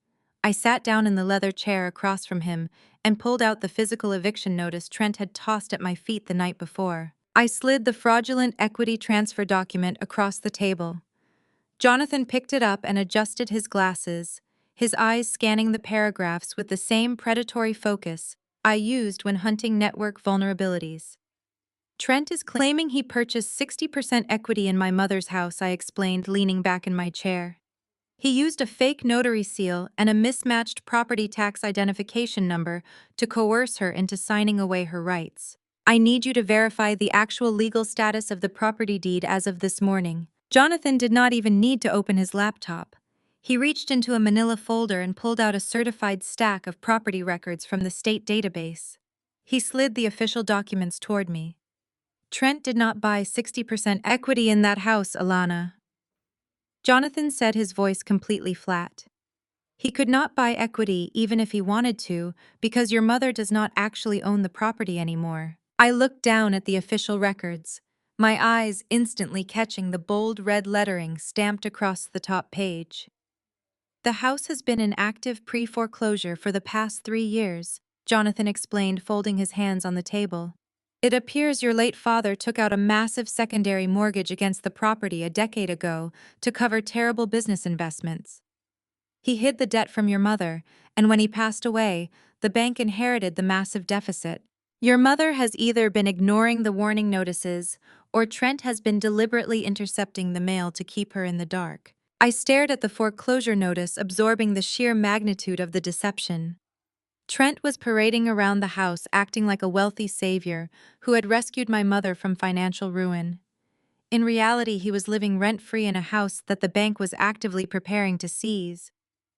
I sat down in the leather chair across from him and pulled out the physical eviction notice Trent had tossed at my feet the night before. I slid the fraudulent equity transfer document across the table. Jonathan picked it up and adjusted his glasses, his eyes scanning the paragraphs with the same predatory focus I used when hunting network vulnerabilities. "Trent is claiming he purchased 60% equity in my mother's house," I explained, leaning back in my chair. "He used a fake notary seal and a mismatched property tax identification number to coerce her into signing away her rights. I need you to verify the actual legal status of the property deed as of this morning." Jonathan did not even need to open his laptop. He reached into a manila folder and pulled out a certified stack of property records from the state database. He slid the official documents toward me. "Trent did not buy 60% equity in that house, Alana." Jonathan said, his voice completely flat. "He could not buy equity even if he wanted to, because your mother does not actually own the property anymore." I looked down at the official records, my eyes instantly catching the bold red lettering stamped across the top page. "The house has been in active pre-foreclosure for the past 3 years," Jonathan explained, folding his hands on the table. "It appears your late father took out a massive secondary mortgage against the property a decade ago to cover terrible business investments. He hid the debt from your mother, and when he passed away, the bank inherited the massive deficit. Your mother has either been ignoring the warning notices, or Trent has been deliberately intercepting the mail to keep her in the dark." I stared at the foreclosure notice, absorbing the sheer magnitude of the deception. Trent was parading around the house acting like a wealthy savior who had rescued my mother from financial ruin. In reality, he was living rent-free in a house that the bank was actively preparing to seize.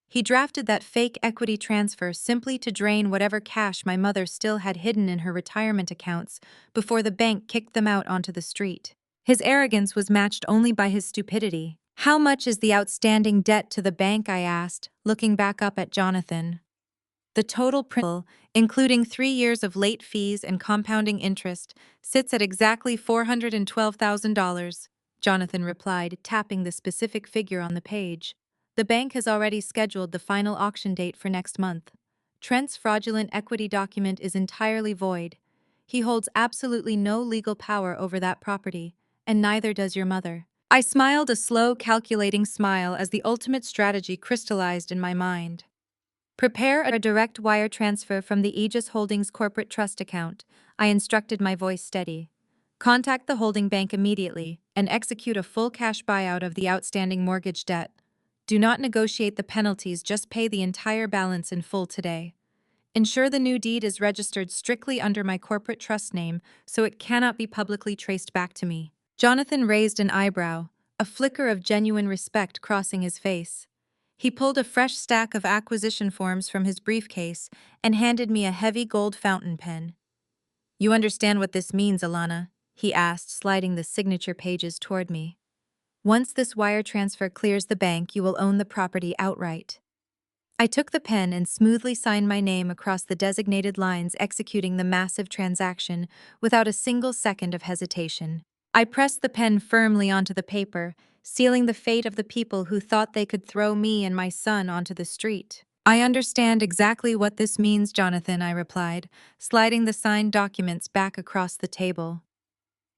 He drafted that fake equity transfer simply to drain whatever cash my mother still had hidden in her retirement accounts before the bank kicked them out onto the street. His arrogance was matched only by his stupidity. "How much is the outstanding debt to the bank?" I asked, looking back up at Jonathan. "The total principal, including 3 years of late fees and compounding interest, sits at exactly $412,000, Jonathan replied, tapping the specific figure on the page. "The bank has already scheduled the final auction date for next month. Trent's fraudulent equity document is entirely void. He holds absolutely no legal power over that property, and neither does your mother." I smiled, a slow, calculating smile, as the ultimate strategy crystallized in my mind. Prepare a direct wire transfer from the Aegis Holdings corporate trust account. I instructed, my voice steady. Contact the holding bank immediately and execute a full cash buyout of the outstanding mortgage debt. Do not negotiate the penalties, just pay the entire balance in full today. Ensure the new deed is registered strictly under my corporate trust name so it cannot be publicly traced back to me. Jonathan raised an eyebrow, a flicker of genuine respect crossing his face. He pulled a fresh stack of acquisition forms from his briefcase and handed me a heavy gold fountain pen. You understand what this means, Alana? He asked, sliding the signature pages toward me. Once this wire transfer clears the bank, you will own the property outright. I took the pen and smoothly signed my name across the designated lines, executing the massive transaction without a single second of hesitation. I pressed the pen firmly onto the paper, sealing the fate of the people who thought they could throw me and my son onto the street. I understand exactly what this means, Jonathan, I replied, sliding the signed documents back across the table.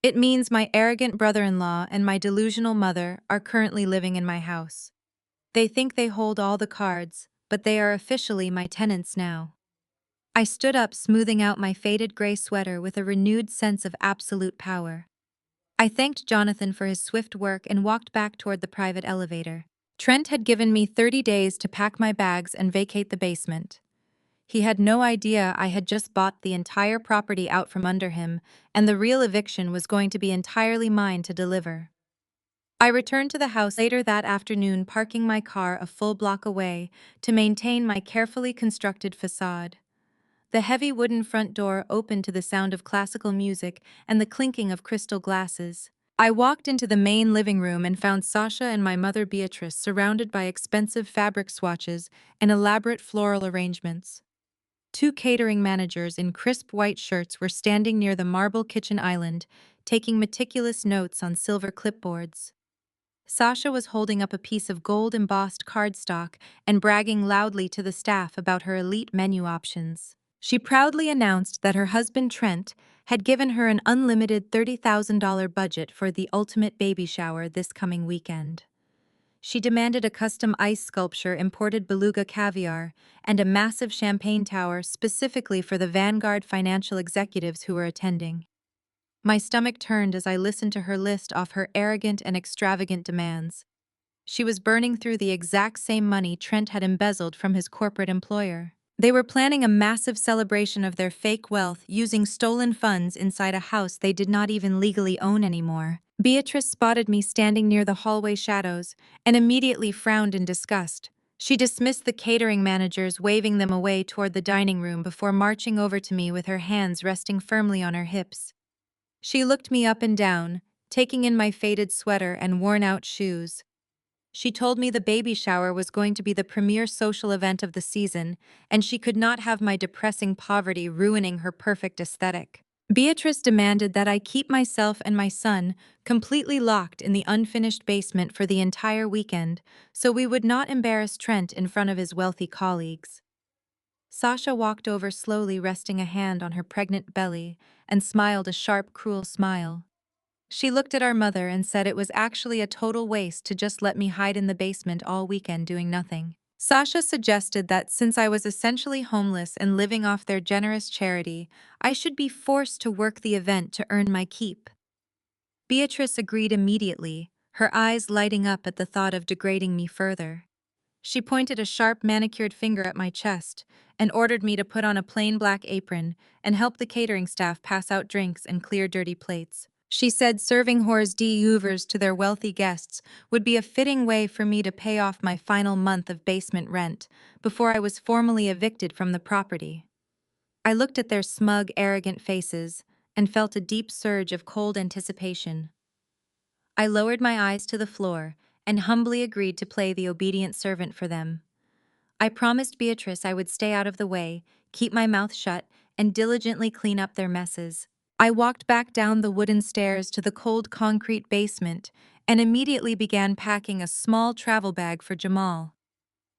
It means my arrogant brother-in-law and my delusional mother are currently living in my house. They think they hold all the cards, but they are officially my tenants now. I stood up, smoothing out my faded gray sweater with a renewed sense of absolute power. I thanked Jonathan for his swift work and walked back toward the private elevator. Trent had given me 30 days to pack my bags and vacate the basement. He had no idea I had just bought the entire property out from under him, and the real eviction was going to be entirely mine to deliver. I returned to the house later that afternoon, parking my car a full block away to maintain my carefully constructed facade. The heavy wooden front door opened to the sound of classical music and the clinking of crystal glasses. I walked into the main living room and found Sasha and my mother Beatrice surrounded by expensive fabric swatches and elaborate floral arrangements. Two catering managers in crisp white shirts were standing near the marble kitchen island, taking meticulous notes on silver clipboards. Sasha was holding up a piece of gold-embossed cardstock and bragging loudly to the staff about her elite menu options. She proudly announced that her husband Trent had given her an unlimited $30,000 budget for the ultimate baby shower this coming weekend. She demanded a custom ice sculpture, imported beluga caviar, and a massive champagne tower specifically for the Vanguard financial executives who were attending. My stomach turned as I listened to her list off her arrogant and extravagant demands. She was burning through the exact same money Trent had embezzled from his corporate employer. They were planning a massive celebration of their fake wealth using stolen funds inside a house they did not even legally own anymore. Beatrice spotted me standing near the hallway shadows and immediately frowned in disgust. She dismissed the catering managers, waving them away toward the dining room before marching over to me with her hands resting firmly on her hips. She looked me up and down, taking in my faded sweater and worn-out shoes. She told me the baby shower was going to be the premier social event of the season, and she could not have my depressing poverty ruining her perfect aesthetic. Beatrice demanded that I keep myself and my son completely locked in the unfinished basement for the entire weekend, so we would not embarrass Trent in front of his wealthy colleagues. Sasha walked over slowly, resting a hand on her pregnant belly, and smiled a sharp, cruel smile. She looked at our mother and said it was actually a total waste to just let me hide in the basement all weekend doing nothing. Sasha suggested that since I was essentially homeless and living off their generous charity, I should be forced to work the event to earn my keep. Beatrice agreed immediately, her eyes lighting up at the thought of degrading me further. She pointed a sharp manicured finger at my chest and ordered me to put on a plain black apron and help the catering staff pass out drinks and clear dirty plates. She said serving hors d'oeuvres to their wealthy guests would be a fitting way for me to pay off my final month of basement rent before I was formally evicted from the property. I looked at their smug, arrogant faces and felt a deep surge of cold anticipation. I lowered my eyes to the floor and humbly agreed to play the obedient servant for them. I promised Beatrice I would stay out of the way, keep my mouth shut, and diligently clean up their messes. I walked back down the wooden stairs to the cold concrete basement and immediately began packing a small travel bag for Jamal.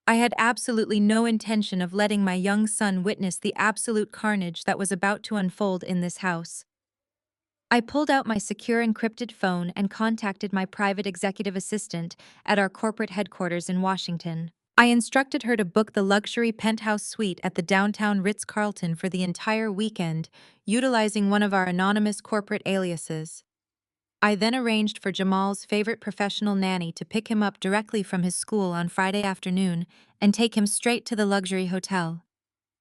I had absolutely no intention of letting my young son witness the absolute carnage that was about to unfold in this house. I pulled out my secure encrypted phone and contacted my private executive assistant at our corporate headquarters in Washington. I instructed her to book the luxury penthouse suite at the downtown Ritz-Carlton for the entire weekend, utilizing one of our anonymous corporate aliases. I then arranged for Jamal's favorite professional nanny to pick him up directly from his school on Friday afternoon and take him straight to the luxury hotel.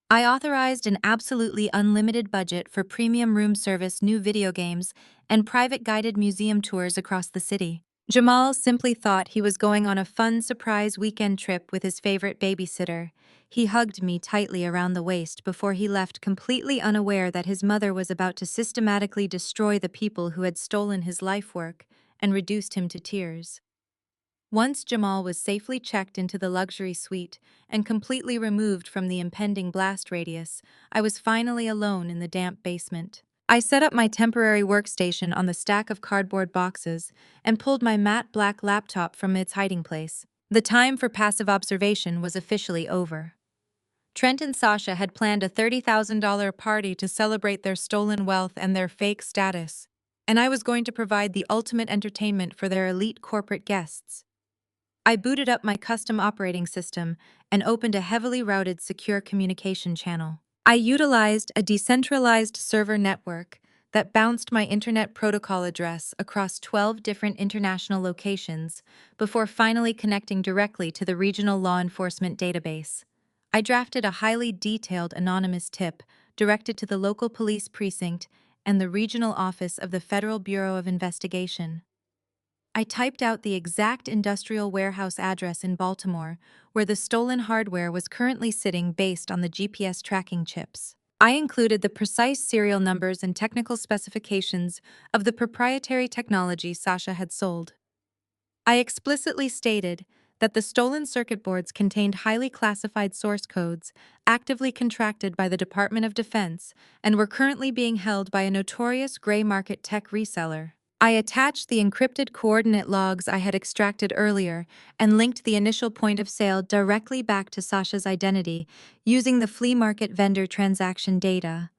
I authorized an absolutely unlimited budget for premium room service, new video games, and private guided museum tours across the city. Jamal simply thought he was going on a fun surprise weekend trip with his favorite babysitter. He hugged me tightly around the waist before he left, completely unaware that his mother was about to systematically destroy the people who had stolen his life work and reduced him to tears. Once Jamal was safely checked into the luxury suite and completely removed from the impending blast radius, I was finally alone in the damp basement. I set up my temporary workstation on the stack of cardboard boxes and pulled my matte black laptop from its hiding place. The time for passive observation was officially over. Trent and Sasha had planned a $30,000 party to celebrate their stolen wealth and their fake status, and I was going to provide the ultimate entertainment for their elite corporate guests. I booted up my custom operating system and opened a heavily routed secure communication channel. I utilized a decentralized server network that bounced my internet protocol address across 12 different international locations before finally connecting directly to the regional law enforcement database. I drafted a highly detailed anonymous tip directed to the local police precinct and the regional office of the Federal Bureau of Investigation. I typed out the exact industrial warehouse address in Baltimore where the stolen hardware was currently sitting based on the GPS tracking chips. I included the precise serial numbers and technical specifications of the proprietary technology Sasha had sold. I explicitly stated that the stolen circuit boards contained highly classified source codes actively contracted by the Department of Defense and were currently being held by a notorious gray market tech reseller. I attached the encrypted coordinate logs I had extracted earlier and linked the initial point of sale directly back to Sasha's identity using the flea market vendor transaction data.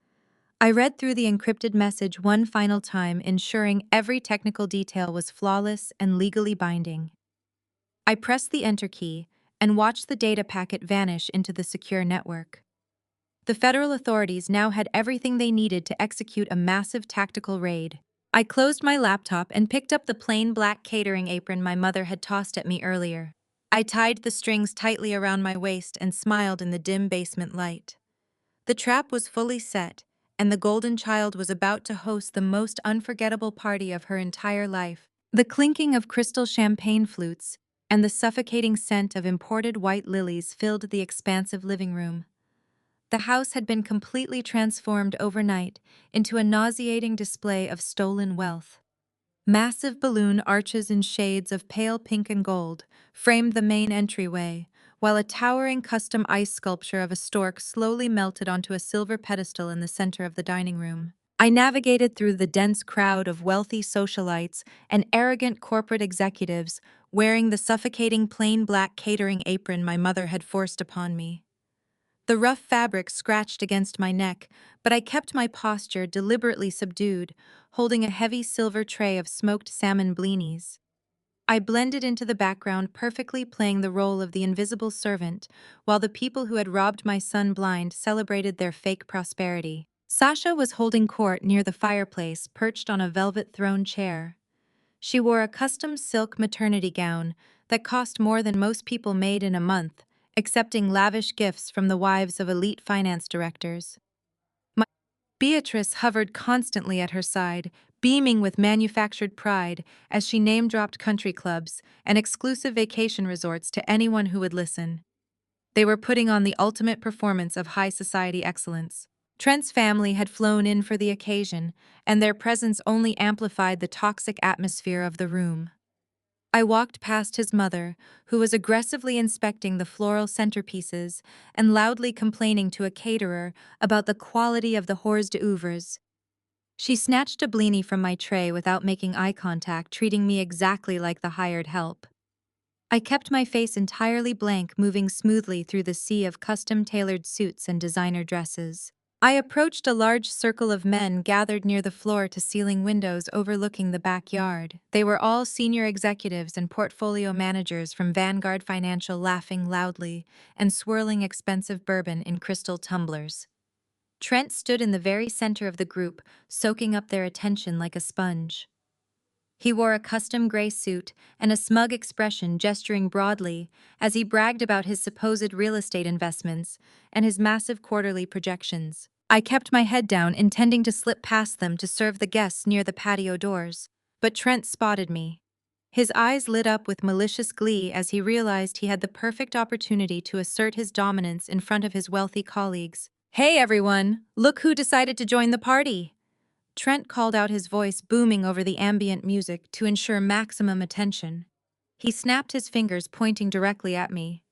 I read through the encrypted message one final time, ensuring every technical detail was flawless and legally binding. I pressed the enter key and watched the data packet vanish into the secure network. The federal authorities now had everything they needed to execute a massive tactical raid. I closed my laptop and picked up the plain black catering apron my mother had tossed at me earlier. I tied the strings tightly around my waist and smiled in the dim basement light. The trap was fully set, and the golden child was about to host the most unforgettable party of her entire life. The clinking of crystal champagne flutes and the suffocating scent of imported white lilies filled the expansive living room. The house had been completely transformed overnight into a nauseating display of stolen wealth. Massive balloon arches in shades of pale pink and gold framed the main entryway, while a towering custom ice sculpture of a stork slowly melted onto a silver pedestal in the center of the dining room. I navigated through the dense crowd of wealthy socialites and arrogant corporate executives wearing the suffocating plain black catering apron my mother had forced upon me. The rough fabric scratched against my neck, but I kept my posture deliberately subdued, holding a heavy silver tray of smoked salmon blinis. I blended into the background, perfectly playing the role of the invisible servant, while the people who had robbed my son blind celebrated their fake prosperity. Sasha was holding court near the fireplace, perched on a velvet throne chair. She wore a custom silk maternity gown that cost more than most people made in a month, accepting lavish gifts from the wives of elite finance directors. Beatrice hovered constantly at her side, beaming with manufactured pride as she name-dropped country clubs and exclusive vacation resorts to anyone who would listen. They were putting on the ultimate performance of high society excellence. Trent's family had flown in for the occasion, and their presence only amplified the toxic atmosphere of the room. I walked past his mother, who was aggressively inspecting the floral centerpieces and loudly complaining to a caterer about the quality of the hors d'oeuvres. She snatched a blini from my tray without making eye contact, treating me exactly like the hired help. I kept my face entirely blank, moving smoothly through the sea of custom-tailored suits and designer dresses. I approached a large circle of men gathered near the floor-to-ceiling windows overlooking the backyard. They were all senior executives and portfolio managers from Vanguard Financial, laughing loudly and swirling expensive bourbon in crystal tumblers. Trent stood in the very center of the group, soaking up their attention like a sponge. He wore a custom gray suit and a smug expression, gesturing broadly as he bragged about his supposed real estate investments and his massive quarterly projections. I kept my head down, intending to slip past them to serve the guests near the patio doors, but Trent spotted me. His eyes lit up with malicious glee as he realized he had the perfect opportunity to assert his dominance in front of his wealthy colleagues. "Hey everyone, look who decided to join the party!" Trent called out, his voice booming over the ambient music to ensure maximum attention. He snapped his fingers, pointing directly at me.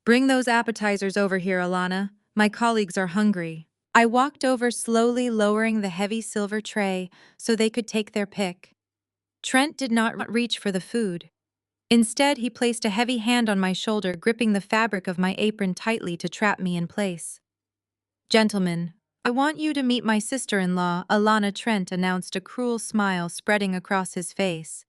"Bring those appetizers over here, Alana. My colleagues are hungry." I walked over slowly, lowering the heavy silver tray so they could take their pick. Trent did not reach for the food. Instead, he placed a heavy hand on my shoulder, gripping the fabric of my apron tightly to trap me in place. "Gentlemen, I want you to meet my sister-in-law," Alana. Trent announced, a cruel smile spreading across his face.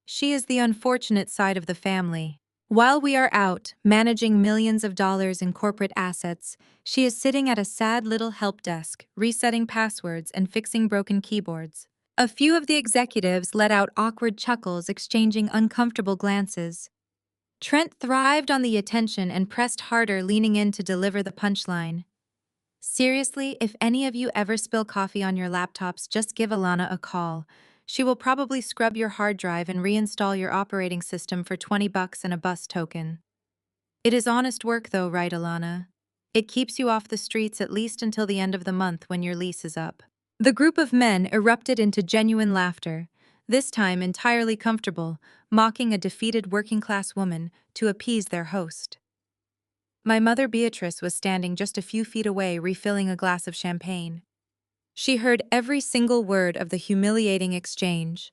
"She is the unfortunate side of the family. While we are out, managing millions of dollars in corporate assets, she is sitting at a sad little help desk, resetting passwords and fixing broken keyboards." A few of the executives let out awkward chuckles, exchanging uncomfortable glances. Trent thrived on the attention and pressed harder, leaning in to deliver the punchline. "Seriously, if any of you ever spill coffee on your laptops, just give Alana a call. She will probably scrub your hard drive and reinstall your operating system for $20 and a bus token." "It is honest work though, right, Alana? It keeps you off the streets at least until the end of the month when your lease is up." The group of men erupted into genuine laughter, this time entirely comfortable, mocking a defeated working-class woman to appease their host. My mother Beatrice was standing just a few feet away, refilling a glass of champagne. She heard every single word of the humiliating exchange.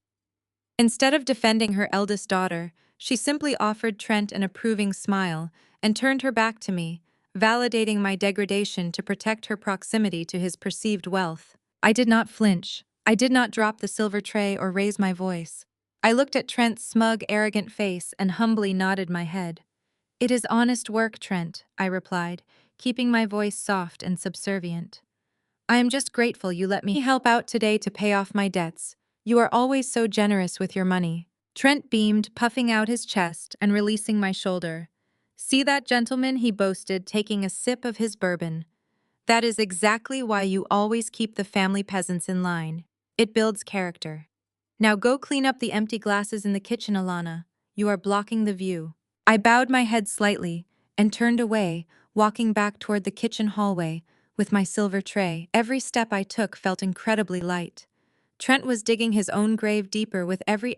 Instead of defending her eldest daughter, she simply offered Trent an approving smile and turned her back to me, validating my degradation to protect her proximity to his perceived wealth. I did not flinch. I did not drop the silver tray or raise my voice. I looked at Trent's smug, arrogant face and humbly nodded my head. "It is honest work, Trent," I replied, keeping my voice soft and subservient. "I am just grateful you let me help out today to pay off my debts. You are always so generous with your money." Trent beamed, puffing out his chest and releasing my shoulder. "See that gentleman?" he boasted, taking a sip of his bourbon. "That is exactly why you always keep the family peasants in line. It builds character. Now go clean up the empty glasses in the kitchen, Alana. You are blocking the view." I bowed my head slightly and turned away, walking back toward the kitchen hallway with my silver tray. Every step I took felt incredibly light. Trent was digging his own grave deeper with every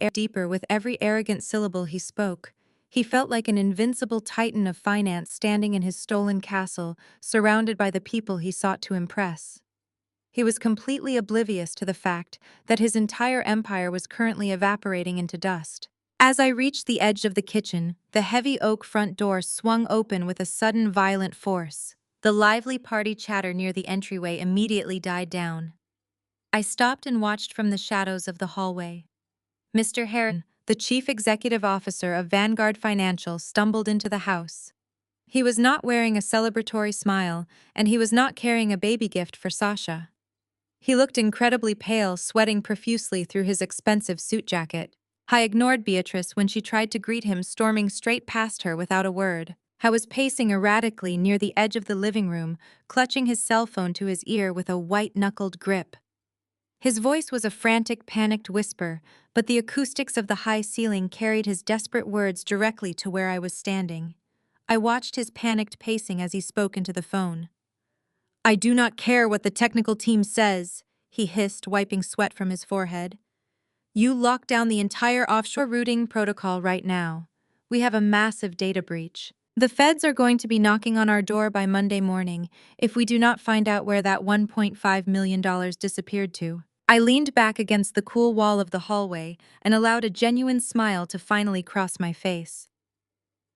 arrogant syllable he spoke. He felt like an invincible titan of finance standing in his stolen castle, surrounded by the people he sought to impress. He was completely oblivious to the fact that his entire empire was currently evaporating into dust. As I reached the edge of the kitchen, the heavy oak front door swung open with a sudden violent force. The lively party chatter near the entryway immediately died down. I stopped and watched from the shadows of the hallway. Mr. Harrison, the chief executive officer of Vanguard Financial, stumbled into the house. He was not wearing a celebratory smile, and he was not carrying a baby gift for Sasha. He looked incredibly pale, sweating profusely through his expensive suit jacket. I ignored Beatrice when she tried to greet him, storming straight past her without a word. I was pacing erratically near the edge of the living room, clutching his cell phone to his ear with a white-knuckled grip. His voice was a frantic, panicked whisper, but the acoustics of the high ceiling carried his desperate words directly to where I was standing. I watched his panicked pacing as he spoke into the phone. "I do not care what the technical team says," he hissed, wiping sweat from his forehead. "You lock down the entire offshore routing protocol right now. We have a massive data breach. The feds are going to be knocking on our door by Monday morning if we do not find out where that $1.5 million disappeared to." I leaned back against the cool wall of the hallway and allowed a genuine smile to finally cross my face.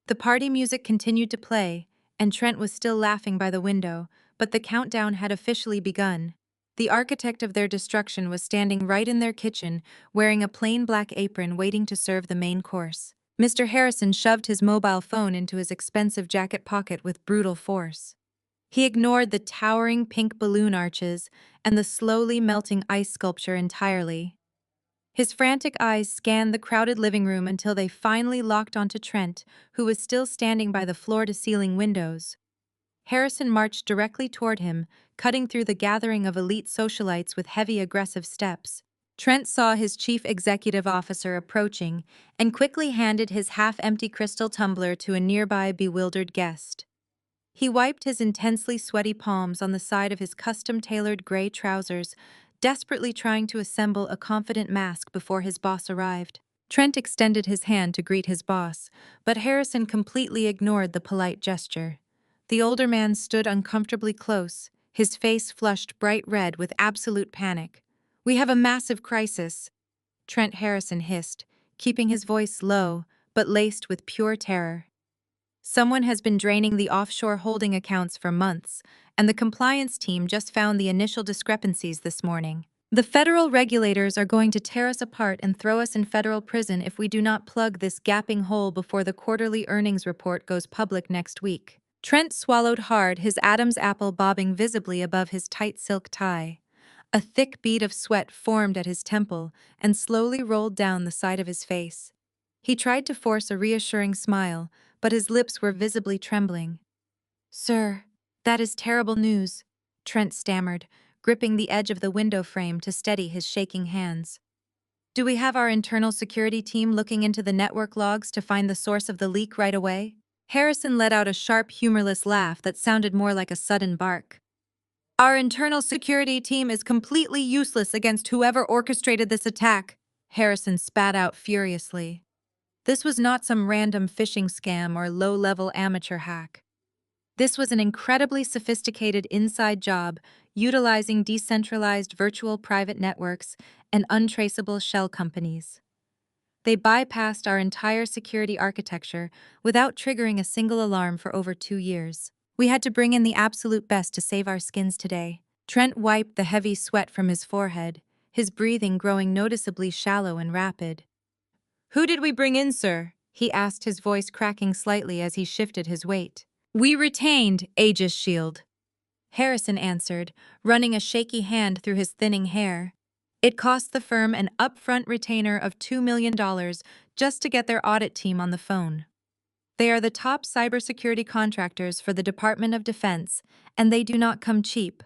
The party music continued to play, and Trent was still laughing by the window, but the countdown had officially begun. The architect of their destruction was standing right in their kitchen, wearing a plain black apron waiting to serve the main course. Mr. Harrison shoved his mobile phone into his expensive jacket pocket with brutal force. He ignored the towering pink balloon arches and the slowly melting ice sculpture entirely. His frantic eyes scanned the crowded living room until they finally locked onto Trent, who was still standing by the floor-to-ceiling windows. Harrison marched directly toward him, cutting through the gathering of elite socialites with heavy, aggressive steps. Trent saw his chief executive officer approaching and quickly handed his half-empty crystal tumbler to a nearby bewildered guest. He wiped his intensely sweaty palms on the side of his custom-tailored gray trousers, desperately trying to assemble a confident mask before his boss arrived. Trent extended his hand to greet his boss, but Harrison completely ignored the polite gesture. The older man stood uncomfortably close, his face flushed bright red with absolute panic. "We have a massive crisis," Trent Harrison hissed, keeping his voice low, but laced with pure terror. "Someone has been draining the offshore holding accounts for months, and the compliance team just found the initial discrepancies this morning. The federal regulators are going to tear us apart and throw us in federal prison if we do not plug this gaping hole before the quarterly earnings report goes public next week." Trent swallowed hard, his Adam's apple bobbing visibly above his tight silk tie. A thick bead of sweat formed at his temple and slowly rolled down the side of his face. He tried to force a reassuring smile, but his lips were visibly trembling. "Sir, that is terrible news," Trent stammered, gripping the edge of the window frame to steady his shaking hands. "Do we have our internal security team looking into the network logs to find the source of the leak right away?" Harrison let out a sharp, humorless laugh that sounded more like a sudden bark. "Our internal security team is completely useless against whoever orchestrated this attack," Harrison spat out furiously. This was not some random phishing scam or low-level amateur hack. This was an incredibly sophisticated inside job utilizing decentralized virtual private networks and untraceable shell companies. They bypassed our entire security architecture without triggering a single alarm for over 2 years. We had to bring in the absolute best to save our skins today. Trent wiped the heavy sweat from his forehead, his breathing growing noticeably shallow and rapid. "Who did we bring in, sir?" he asked, his voice cracking slightly as he shifted his weight. "We retained Aegis Shield," Harrison answered, running a shaky hand through his thinning hair. It cost the firm an upfront retainer of $2 million just to get their audit team on the phone. They are the top cybersecurity contractors for the Department of Defense, and they do not come cheap.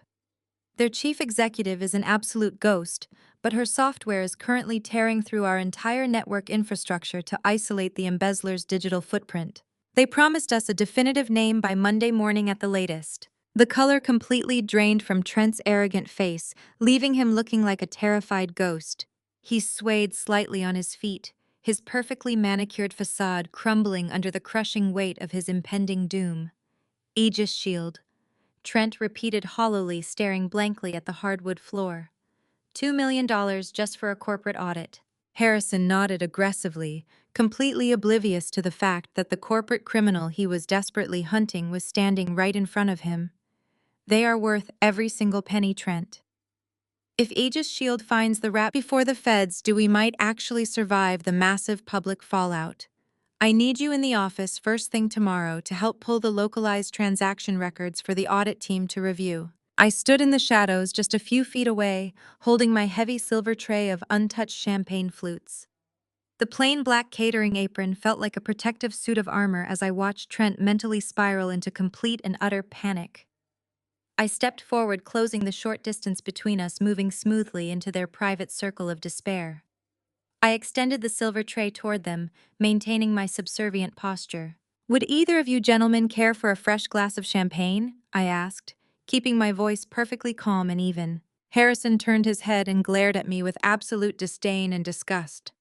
Their chief executive is an absolute ghost, but her software is currently tearing through our entire network infrastructure to isolate the embezzler's digital footprint. They promised us a definitive name by Monday morning at the latest. The color completely drained from Trent's arrogant face, leaving him looking like a terrified ghost. He swayed slightly on his feet, his perfectly manicured facade crumbling under the crushing weight of his impending doom. "Aegis Shield," Trent repeated hollowly, staring blankly at the hardwood floor. $2 million just for a corporate audit." Harrison nodded aggressively, completely oblivious to the fact that the corporate criminal he was desperately hunting was standing right in front of him. "They are worth every single penny, Trent. If Aegis Shield finds the rat before the feds, we might actually survive the massive public fallout. I need you in the office first thing tomorrow to help pull the localized transaction records for the audit team to review." I stood in the shadows just a few feet away, holding my heavy silver tray of untouched champagne flutes. The plain black catering apron felt like a protective suit of armor as I watched Trent mentally spiral into complete and utter panic. I stepped forward, closing the short distance between us, moving smoothly into their private circle of despair. I extended the silver tray toward them, maintaining my subservient posture. "Would either of you gentlemen care for a fresh glass of champagne?" I asked, keeping my voice perfectly calm and even. Harrison turned his head and glared at me with absolute disdain and disgust.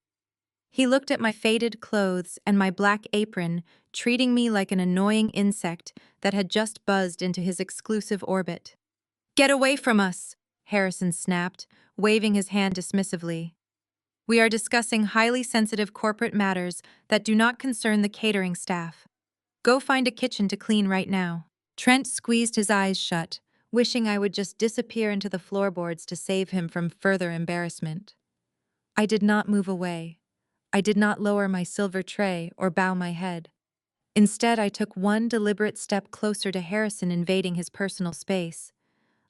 He looked at my faded clothes and my black apron, treating me like an annoying insect that had just buzzed into his exclusive orbit. "Get away from us," Harrison snapped, waving his hand dismissively. "We are discussing highly sensitive corporate matters that do not concern the catering staff. Go find a kitchen to clean right now." Trent squeezed his eyes shut, wishing I would just disappear into the floorboards to save him from further embarrassment. I did not move away. I did not lower my silver tray or bow my head. Instead, I took one deliberate step closer to Harrison invading his personal space.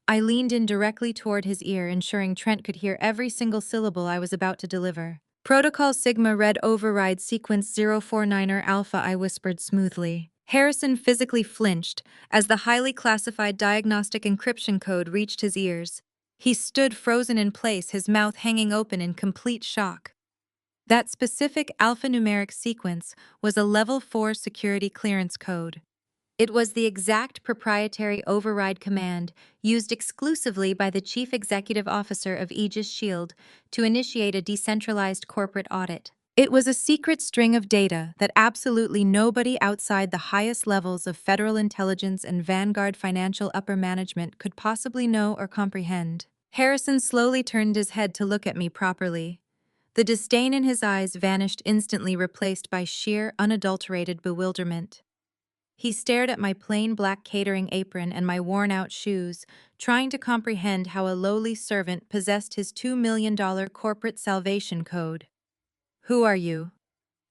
I leaned in directly toward his ear, ensuring Trent could hear every single syllable I was about to deliver. Protocol Sigma Red Override Sequence 049er Alpha, I whispered smoothly. Harrison physically flinched as the highly classified diagnostic encryption code reached his ears. He stood frozen in place, his mouth hanging open in complete shock. That specific alphanumeric sequence was a Level 4 security clearance code. It was the exact proprietary override command used exclusively by the Chief Executive Officer of Aegis Shield to initiate a decentralized corporate audit. It was a secret string of data that absolutely nobody outside the highest levels of federal intelligence and Vanguard financial upper management could possibly know or comprehend. Harrison slowly turned his head to look at me properly. The disdain in his eyes vanished instantly, replaced by sheer, unadulterated bewilderment. He stared at my plain black catering apron and my worn-out shoes, trying to comprehend how a lowly servant possessed his $2 million corporate salvation code. "Who are you?"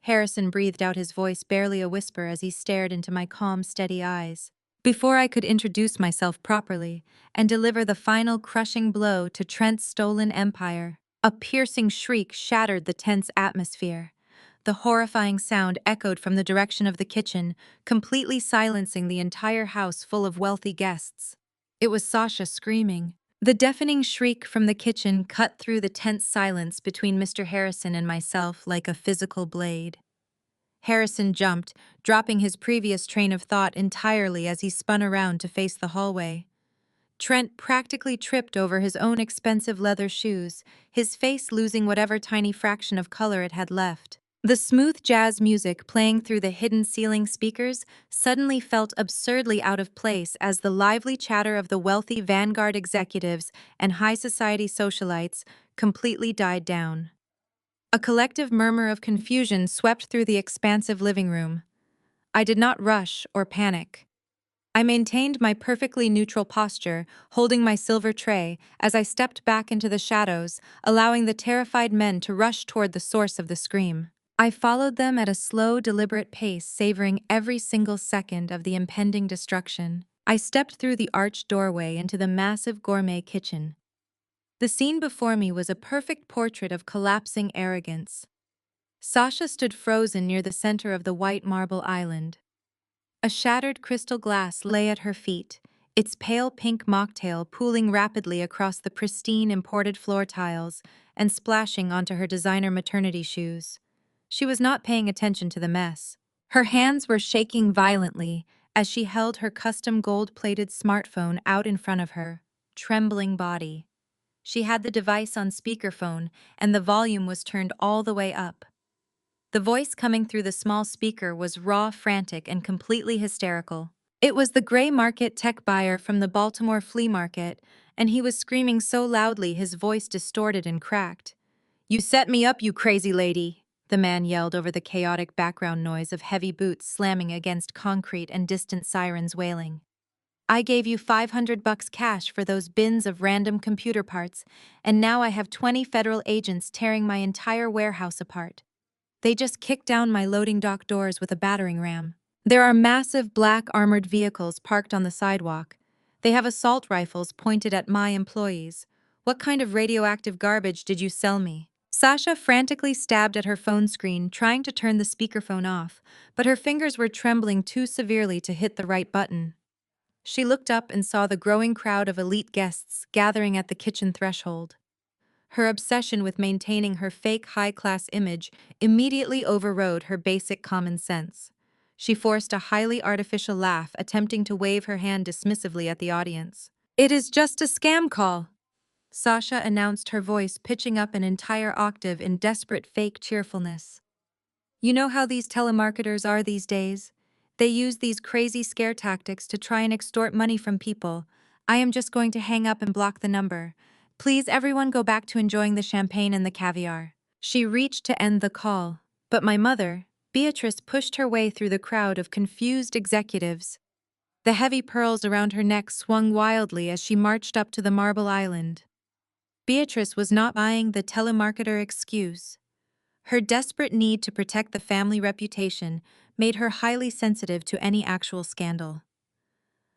Harrison breathed out, his voice barely a whisper as he stared into my calm, steady eyes. Before I could introduce myself properly and deliver the final crushing blow to Trent's stolen empire, a piercing shriek shattered the tense atmosphere. The horrifying sound echoed from the direction of the kitchen, completely silencing the entire house full of wealthy guests. It was Sasha screaming. The deafening shriek from the kitchen cut through the tense silence between Mr. Harrison and myself like a physical blade. Harrison jumped, dropping his previous train of thought entirely as he spun around to face the hallway. Trent practically tripped over his own expensive leather shoes, his face losing whatever tiny fraction of color it had left. The smooth jazz music playing through the hidden ceiling speakers suddenly felt absurdly out of place as the lively chatter of the wealthy Vanguard executives and high society socialites completely died down. A collective murmur of confusion swept through the expansive living room. I did not rush or panic. I maintained my perfectly neutral posture, holding my silver tray as I stepped back into the shadows, allowing the terrified men to rush toward the source of the scream. I followed them at a slow, deliberate pace, savoring every single second of the impending destruction. I stepped through the arched doorway into the massive gourmet kitchen. The scene before me was a perfect portrait of collapsing arrogance. Sasha stood frozen near the center of the white marble island. A shattered crystal glass lay at her feet, its pale pink mocktail pooling rapidly across the pristine imported floor tiles and splashing onto her designer maternity shoes. She was not paying attention to the mess. Her hands were shaking violently as she held her custom gold-plated smartphone out in front of her, trembling body. She had the device on speakerphone, and the volume was turned all the way up. The voice coming through the small speaker was raw, frantic, and completely hysterical. It was the gray market tech buyer from the Baltimore flea market, and he was screaming so loudly his voice distorted and cracked. "You set me up, you crazy lady!" the man yelled over the chaotic background noise of heavy boots slamming against concrete and distant sirens wailing. "I gave you $500 cash for those bins of random computer parts, and now I have 20 federal agents tearing my entire warehouse apart. They just kicked down my loading dock doors with a battering ram. There are massive black armored vehicles parked on the sidewalk. They have assault rifles pointed at my employees. What kind of radioactive garbage did you sell me?" Sasha frantically stabbed at her phone screen, trying to turn the speakerphone off, but her fingers were trembling too severely to hit the right button. She looked up and saw the growing crowd of elite guests gathering at the kitchen threshold. Her obsession with maintaining her fake high-class image immediately overrode her basic common sense. She forced a highly artificial laugh, attempting to wave her hand dismissively at the audience. "It is just a scam call," Sasha announced, her voice pitching up an entire octave in desperate fake cheerfulness. "You know how these telemarketers are these days? They use these crazy scare tactics to try and extort money from people. I am just going to hang up and block the number. Please, everyone, go back to enjoying the champagne and the caviar." She reached to end the call, but my mother, Beatrice, pushed her way through the crowd of confused executives. The heavy pearls around her neck swung wildly as she marched up to the marble island. Beatrice was not buying the telemarketer excuse. Her desperate need to protect the family reputation made her highly sensitive to any actual scandal.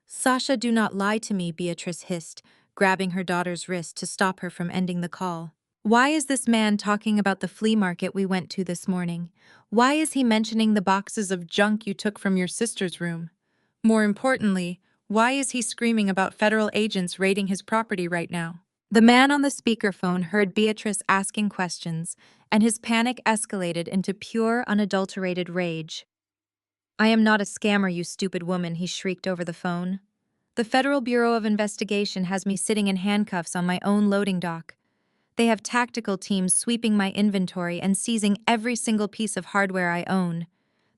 "Sasha, do not lie to me," Beatrice hissed, grabbing her daughter's wrist to stop her from ending the call. "Why is this man talking about the flea market we went to this morning? Why is he mentioning the boxes of junk you took from your sister's room? More importantly, why is he screaming about federal agents raiding his property right now?" The man on the speakerphone heard Beatrice asking questions, and his panic escalated into pure, unadulterated rage. "I am not a scammer, you stupid woman," he shrieked over the phone. "The Federal Bureau of Investigation has me sitting in handcuffs on my own loading dock. They have tactical teams sweeping my inventory and seizing every single piece of hardware I own.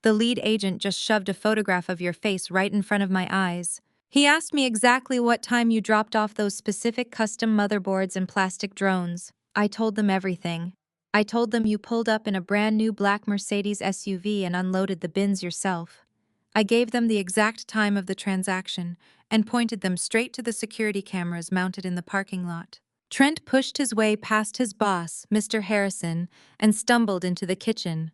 The lead agent just shoved a photograph of your face right in front of my eyes. He asked me exactly what time you dropped off those specific custom motherboards and plastic drones. I told them everything. I told them you pulled up in a brand new black Mercedes SUV and unloaded the bins yourself. I gave them the exact time of the transaction and pointed them straight to the security cameras mounted in the parking lot." Trent pushed his way past his boss, Mr. Harrison, and stumbled into the kitchen.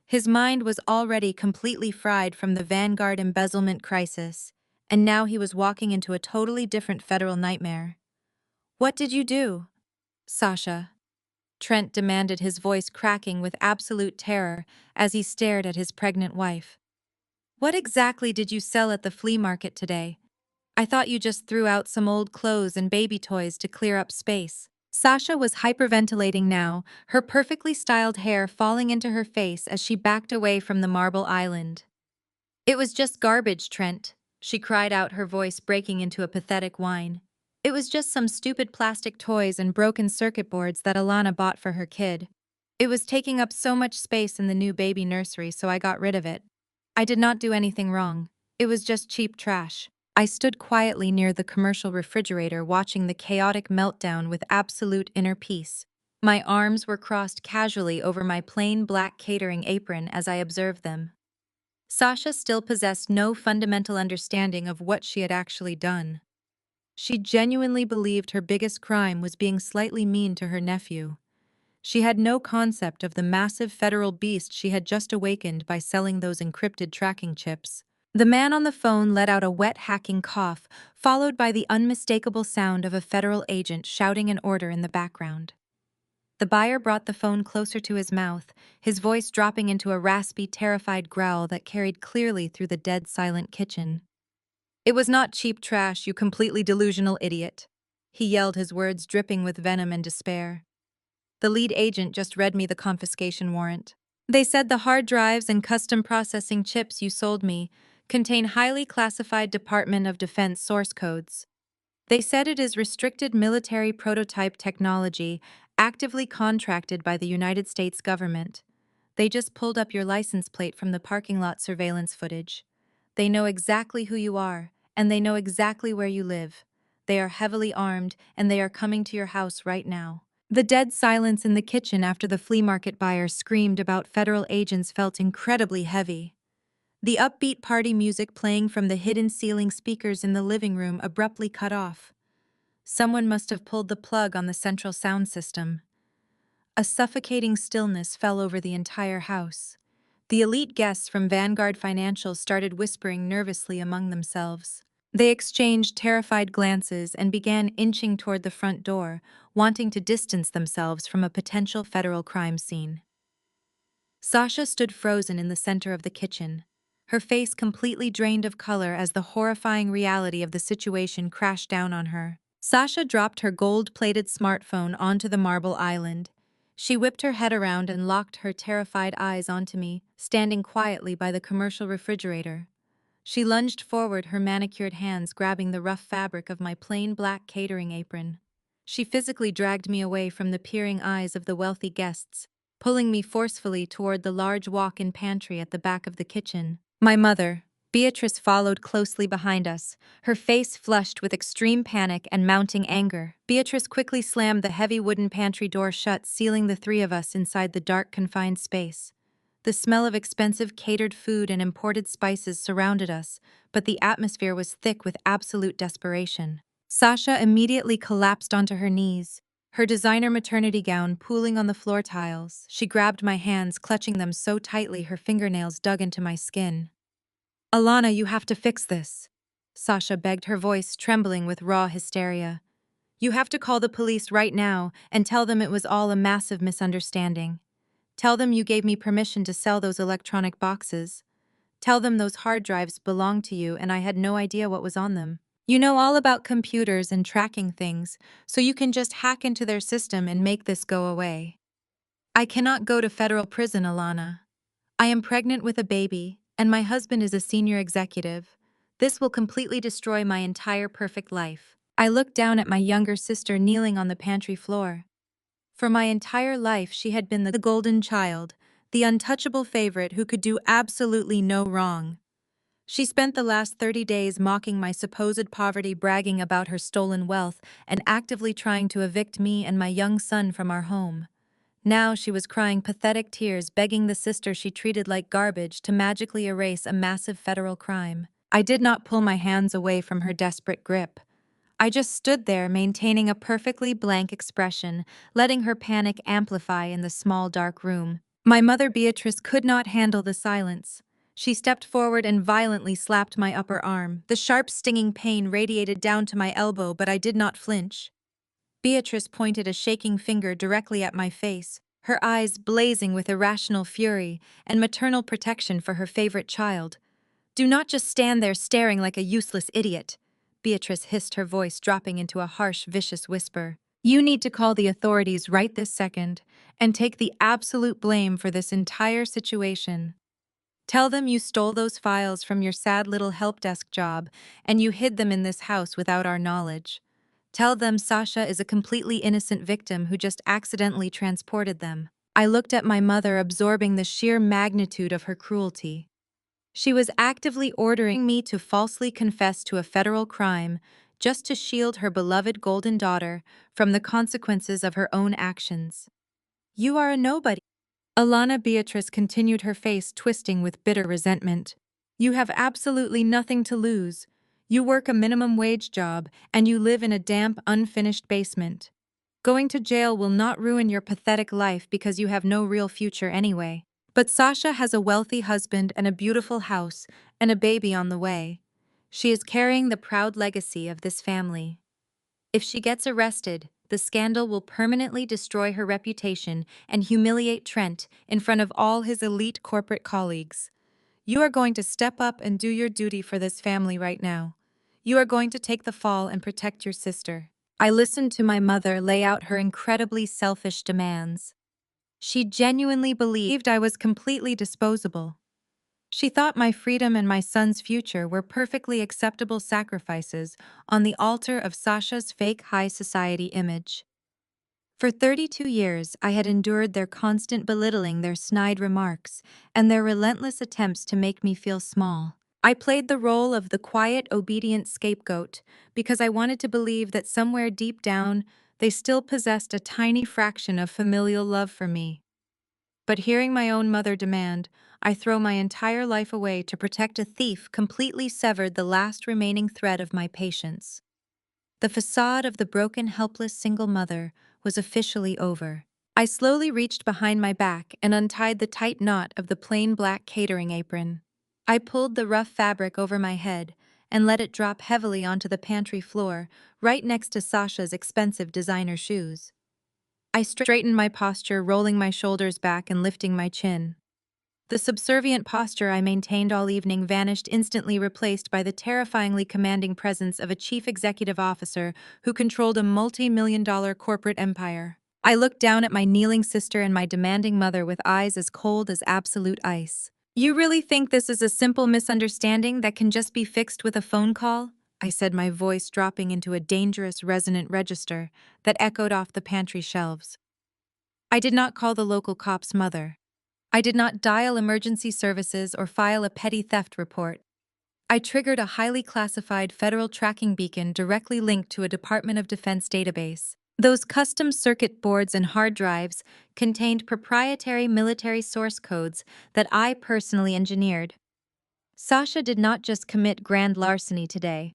His mind was already completely fried from the Vanguard embezzlement crisis, and now he was walking into a totally different federal nightmare. "What did you do, Sasha?" Trent demanded, his voice cracking with absolute terror as he stared at his pregnant wife. "What exactly did you sell at the flea market today? I thought you just threw out some old clothes and baby toys to clear up space." Sasha was hyperventilating now, her perfectly styled hair falling into her face as she backed away from the marble island. "It was just garbage, Trent," she cried out, her voice breaking into a pathetic whine. "It was just some stupid plastic toys and broken circuit boards that Alana bought for her kid. It was taking up so much space in the new baby nursery, so I got rid of it. I did not do anything wrong. It was just cheap trash." I stood quietly near the commercial refrigerator, watching the chaotic meltdown with absolute inner peace. My arms were crossed casually over my plain black catering apron as I observed them. Sasha still possessed no fundamental understanding of what she had actually done. She genuinely believed her biggest crime was being slightly mean to her nephew. She had no concept of the massive federal beast she had just awakened by selling those encrypted tracking chips. The man on the phone let out a wet, hacking cough, followed by the unmistakable sound of a federal agent shouting an order in the background. The buyer brought the phone closer to his mouth, his voice dropping into a raspy, terrified growl that carried clearly through the dead silent kitchen. "It was not cheap trash, you completely delusional idiot," he yelled, his words dripping with venom and despair. "The lead agent just read me the confiscation warrant. They said the hard drives and custom processing chips you sold me contain highly classified Department of Defense source codes. They said it is restricted military prototype technology actively contracted by the United States government. They just pulled up your license plate from the parking lot surveillance footage. They know exactly who you are, and they know exactly where you live. They are heavily armed, and they are coming to your house right now." The dead silence in the kitchen after the flea market buyer screamed about federal agents felt incredibly heavy. The upbeat party music playing from the hidden ceiling speakers in the living room abruptly cut off. Someone must have pulled the plug on the central sound system. A suffocating stillness fell over the entire house. The elite guests from Vanguard Financial started whispering nervously among themselves. They exchanged terrified glances and began inching toward the front door, wanting to distance themselves from a potential federal crime scene. Sasha stood frozen in the center of the kitchen, her face completely drained of color as the horrifying reality of the situation crashed down on her. Sasha dropped her gold-plated smartphone onto the marble island. She whipped her head around and locked her terrified eyes onto me, standing quietly by the commercial refrigerator. She lunged forward, her manicured hands grabbing the rough fabric of my plain black catering apron. She physically dragged me away from the peering eyes of the wealthy guests, pulling me forcefully toward the large walk-in pantry at the back of the kitchen. My mother, Beatrice, followed closely behind us, her face flushed with extreme panic and mounting anger. Beatrice quickly slammed the heavy wooden pantry door shut, sealing the three of us inside the dark, confined space. The smell of expensive catered food and imported spices surrounded us, but the atmosphere was thick with absolute desperation. Sasha immediately collapsed onto her knees, her designer maternity gown pooling on the floor tiles. She grabbed my hands, clutching them so tightly her fingernails dug into my skin. "Alana, you have to fix this," Sasha begged, her voice trembling with raw hysteria. "You have to call the police right now and tell them it was all a massive misunderstanding. Tell them you gave me permission to sell those electronic boxes. Tell them those hard drives belonged to you and I had no idea what was on them. You know all about computers and tracking things, so you can just hack into their system and make this go away." "I cannot go to federal prison, Alana. I am pregnant with a baby, and my husband is a senior executive. This will completely destroy my entire perfect life." I looked down at my younger sister kneeling on the pantry floor. For my entire life, she had been the golden child, the untouchable favorite who could do absolutely no wrong. She spent the last 30 days mocking my supposed poverty, bragging about her stolen wealth, and actively trying to evict me and my young son from our home. Now she was crying pathetic tears, begging the sister she treated like garbage to magically erase a massive federal crime. I did not pull my hands away from her desperate grip. I just stood there, maintaining a perfectly blank expression, letting her panic amplify in the small, dark room. My mother, Beatrice, could not handle the silence. She stepped forward and violently slapped my upper arm. The sharp, stinging pain radiated down to my elbow, but I did not flinch. Beatrice pointed a shaking finger directly at my face, her eyes blazing with irrational fury and maternal protection for her favorite child. "Do not just stand there staring like a useless idiot," Beatrice hissed, her voice dropping into a harsh, vicious whisper. "You need to call the authorities right this second and take the absolute blame for this entire situation. Tell them you stole those files from your sad little help desk job and you hid them in this house without our knowledge. Tell them Sasha is a completely innocent victim who just accidentally transported them." I looked at my mother, absorbing the sheer magnitude of her cruelty. She was actively ordering me to falsely confess to a federal crime just to shield her beloved golden daughter from the consequences of her own actions. "You are a nobody." Alana, Beatrice continued, her face twisting with bitter resentment. "You have absolutely nothing to lose. You work a minimum wage job, and you live in a damp, unfinished basement. Going to jail will not ruin your pathetic life because you have no real future anyway. But Sasha has a wealthy husband and a beautiful house and a baby on the way. She is carrying the proud legacy of this family. If she gets arrested, the scandal will permanently destroy her reputation and humiliate Trent in front of all his elite corporate colleagues. You are going to step up and do your duty for this family right now. You are going to take the fall and protect your sister." I listened to my mother lay out her incredibly selfish demands. She genuinely believed I was completely disposable. She thought my freedom and my son's future were perfectly acceptable sacrifices on the altar of Sasha's fake high society image. For 32 years, I had endured their constant belittling, their snide remarks, and their relentless attempts to make me feel small. I played the role of the quiet, obedient scapegoat because I wanted to believe that somewhere deep down, they still possessed a tiny fraction of familial love for me. But hearing my own mother demand I throw my entire life away to protect a thief completely severed the last remaining thread of my patience. The facade of the broken, helpless single mother was officially over. I slowly reached behind my back and untied the tight knot of the plain black catering apron. I pulled the rough fabric over my head and let it drop heavily onto the pantry floor, right next to Sasha's expensive designer shoes. I straightened my posture, rolling my shoulders back and lifting my chin. The subservient posture I maintained all evening vanished, instantly replaced by the terrifyingly commanding presence of a chief executive officer who controlled a multi-million-dollar corporate empire. I looked down at my kneeling sister and my demanding mother with eyes as cold as absolute ice. "You really think this is a simple misunderstanding that can just be fixed with a phone call?" I said, my voice dropping into a dangerous resonant register that echoed off the pantry shelves. I did not call the local cop's mother. I did not dial emergency services or file a petty theft report. I triggered a highly classified federal tracking beacon directly linked to a Department of Defense database. Those custom circuit boards and hard drives contained proprietary military source codes that I personally engineered. Sasha did not just commit grand larceny today.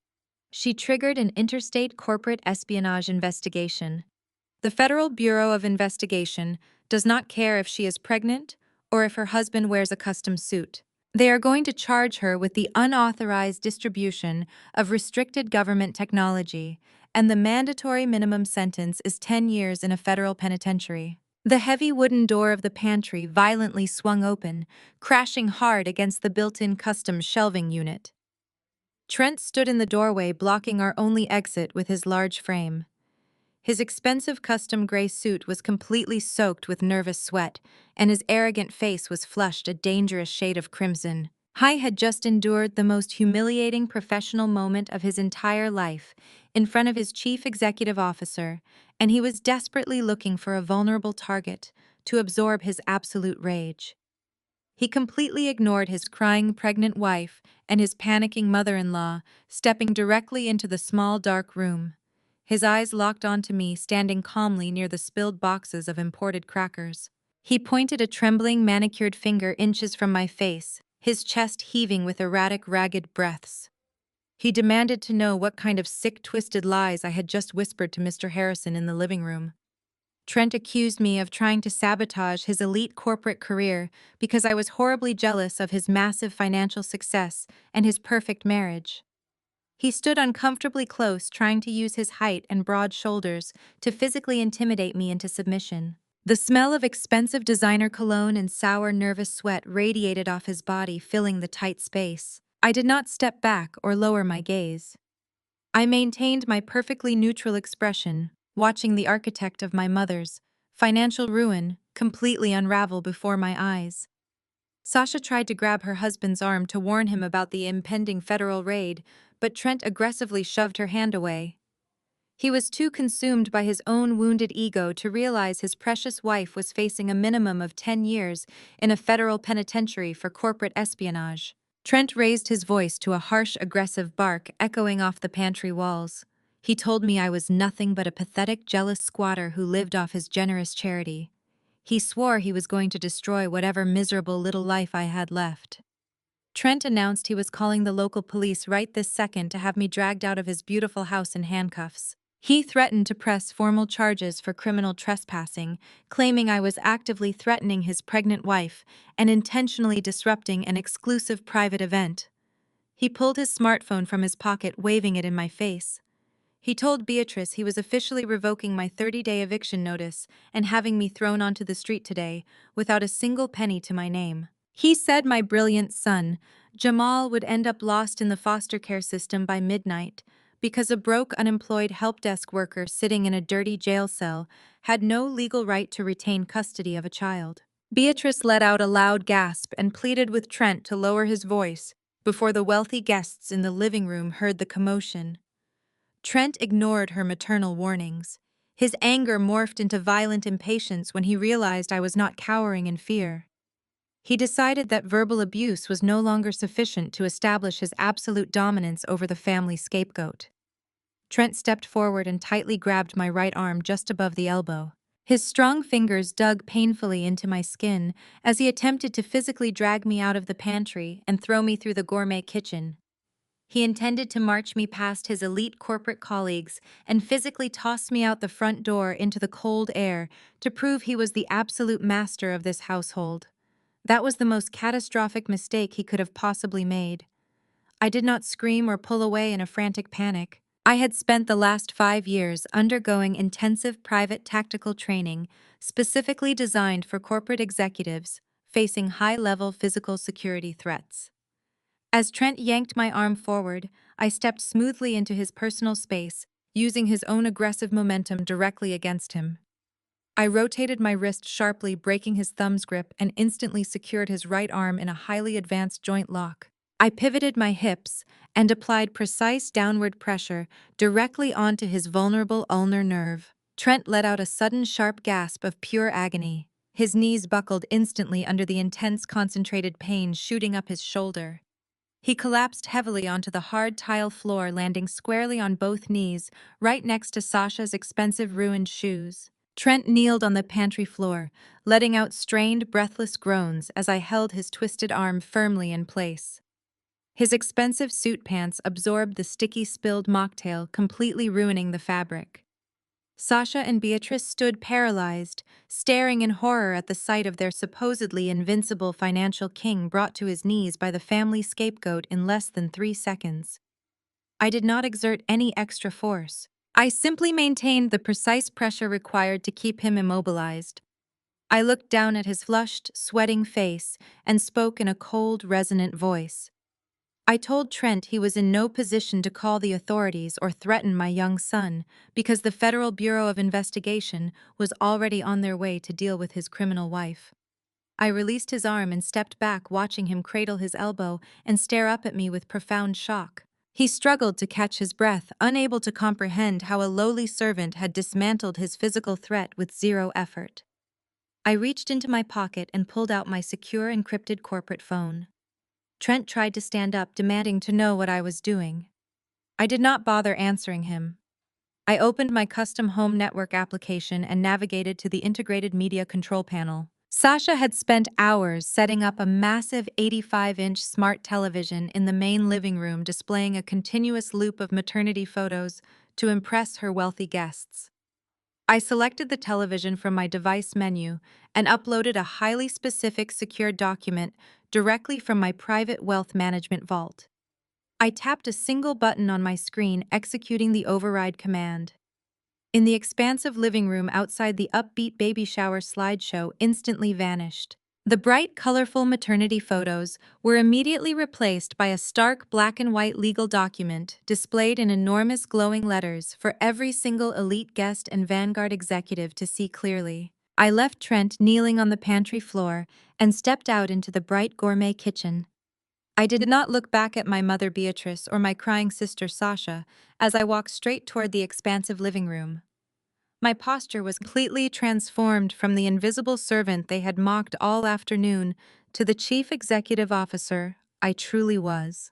She triggered an interstate corporate espionage investigation. The Federal Bureau of Investigation does not care if she is pregnant or if her husband wears a custom suit. They are going to charge her with the unauthorized distribution of restricted government technology, and the mandatory minimum sentence is 10 years in a federal penitentiary. The heavy wooden door of the pantry violently swung open, crashing hard against the built-in custom shelving unit. Trent stood in the doorway, blocking our only exit with his large frame. His expensive custom gray suit was completely soaked with nervous sweat, and his arrogant face was flushed a dangerous shade of crimson. Hai had just endured the most humiliating professional moment of his entire life in front of his chief executive officer, and he was desperately looking for a vulnerable target to absorb his absolute rage. He completely ignored his crying pregnant wife and his panicking mother-in-law, stepping directly into the small dark room. His eyes locked onto me, standing calmly near the spilled boxes of imported crackers. He pointed a trembling, manicured finger inches from my face, his chest heaving with erratic, ragged breaths. He demanded to know what kind of sick, twisted lies I had just whispered to Mr. Harrison in the living room. Trent accused me of trying to sabotage his elite corporate career because I was horribly jealous of his massive financial success and his perfect marriage. He stood uncomfortably close, trying to use his height and broad shoulders to physically intimidate me into submission. The smell of expensive designer cologne and sour, nervous sweat radiated off his body, filling the tight space. I did not step back or lower my gaze. I maintained my perfectly neutral expression, watching the architect of my mother's financial ruin completely unravel before my eyes. Sasha tried to grab her husband's arm to warn him about the impending federal raid, but Trent aggressively shoved her hand away. He was too consumed by his own wounded ego to realize his precious wife was facing a minimum of 10 years in a federal penitentiary for corporate espionage. Trent raised his voice to a harsh, aggressive bark echoing off the pantry walls. He told me I was nothing but a pathetic, jealous squatter who lived off his generous charity. He swore he was going to destroy whatever miserable little life I had left. Trent announced he was calling the local police right this second to have me dragged out of his beautiful house in handcuffs. He threatened to press formal charges for criminal trespassing, claiming I was actively threatening his pregnant wife and intentionally disrupting an exclusive private event. He pulled his smartphone from his pocket, waving it in my face. He told Beatrice he was officially revoking my 30-day eviction notice and having me thrown onto the street today without a single penny to my name. He said my brilliant son, Jamal, would end up lost in the foster care system by midnight because a broke, unemployed help desk worker sitting in a dirty jail cell had no legal right to retain custody of a child. Beatrice let out a loud gasp and pleaded with Trent to lower his voice before the wealthy guests in the living room heard the commotion. Trent ignored her maternal warnings. His anger morphed into violent impatience when he realized I was not cowering in fear. He decided that verbal abuse was no longer sufficient to establish his absolute dominance over the family scapegoat. Trent stepped forward and tightly grabbed my right arm just above the elbow. His strong fingers dug painfully into my skin as he attempted to physically drag me out of the pantry and throw me through the gourmet kitchen. He intended to march me past his elite corporate colleagues and physically toss me out the front door into the cold air to prove he was the absolute master of this household. That was the most catastrophic mistake he could have possibly made. I did not scream or pull away in a frantic panic. I had spent the last 5 years undergoing intensive private tactical training specifically designed for corporate executives facing high-level physical security threats. As Trent yanked my arm forward, I stepped smoothly into his personal space, using his own aggressive momentum directly against him. I rotated my wrist sharply, breaking his thumb's grip, and instantly secured his right arm in a highly advanced joint lock. I pivoted my hips and applied precise downward pressure directly onto his vulnerable ulnar nerve. Trent let out a sudden sharp gasp of pure agony. His knees buckled instantly under the intense concentrated pain shooting up his shoulder. He collapsed heavily onto the hard tile floor, landing squarely on both knees, right next to Sasha's expensive ruined shoes. Trent kneeled on the pantry floor, letting out strained, breathless groans as I held his twisted arm firmly in place. His expensive suit pants absorbed the sticky spilled mocktail, completely ruining the fabric. Sasha and Beatrice stood paralyzed, staring in horror at the sight of their supposedly invincible financial king brought to his knees by the family scapegoat in less than 3 seconds. I did not exert any extra force. I simply maintained the precise pressure required to keep him immobilized. I looked down at his flushed, sweating face and spoke in a cold, resonant voice. I told Trent he was in no position to call the authorities or threaten my young son because the Federal Bureau of Investigation was already on their way to deal with his criminal wife. I released his arm and stepped back, watching him cradle his elbow and stare up at me with profound shock. He struggled to catch his breath, unable to comprehend how a lowly servant had dismantled his physical threat with zero effort. I reached into my pocket and pulled out my secure encrypted corporate phone. Trent tried to stand up, demanding to know what I was doing. I did not bother answering him. I opened my custom home network application and navigated to the integrated media control panel. Sasha had spent hours setting up a massive 85-inch smart television in the main living room, displaying a continuous loop of maternity photos to impress her wealthy guests. I selected the television from my device menu and uploaded a highly specific secure document directly from my private wealth management vault. I tapped a single button on my screen, executing the override command. In the expansive living room outside, the upbeat baby shower slideshow instantly vanished. The bright, colorful maternity photos were immediately replaced by a stark black and white legal document displayed in enormous glowing letters for every single elite guest and Vanguard executive to see clearly. I left Trent kneeling on the pantry floor and stepped out into the bright gourmet kitchen. I did not look back at my mother Beatrice or my crying sister Sasha as I walked straight toward the expansive living room. My posture was completely transformed from the invisible servant they had mocked all afternoon to the chief executive officer I truly was.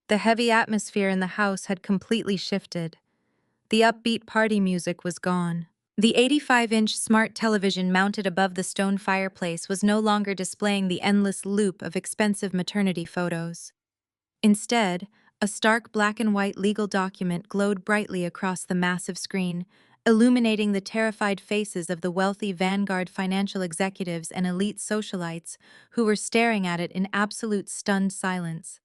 The heavy atmosphere in the house had completely shifted. The upbeat party music was gone. The 85-inch smart television mounted above the stone fireplace was no longer displaying the endless loop of expensive maternity photos. Instead, a stark black and white legal document glowed brightly across the massive screen, illuminating the terrified faces of the wealthy Vanguard financial executives and elite socialites who were staring at it in absolute stunned silence.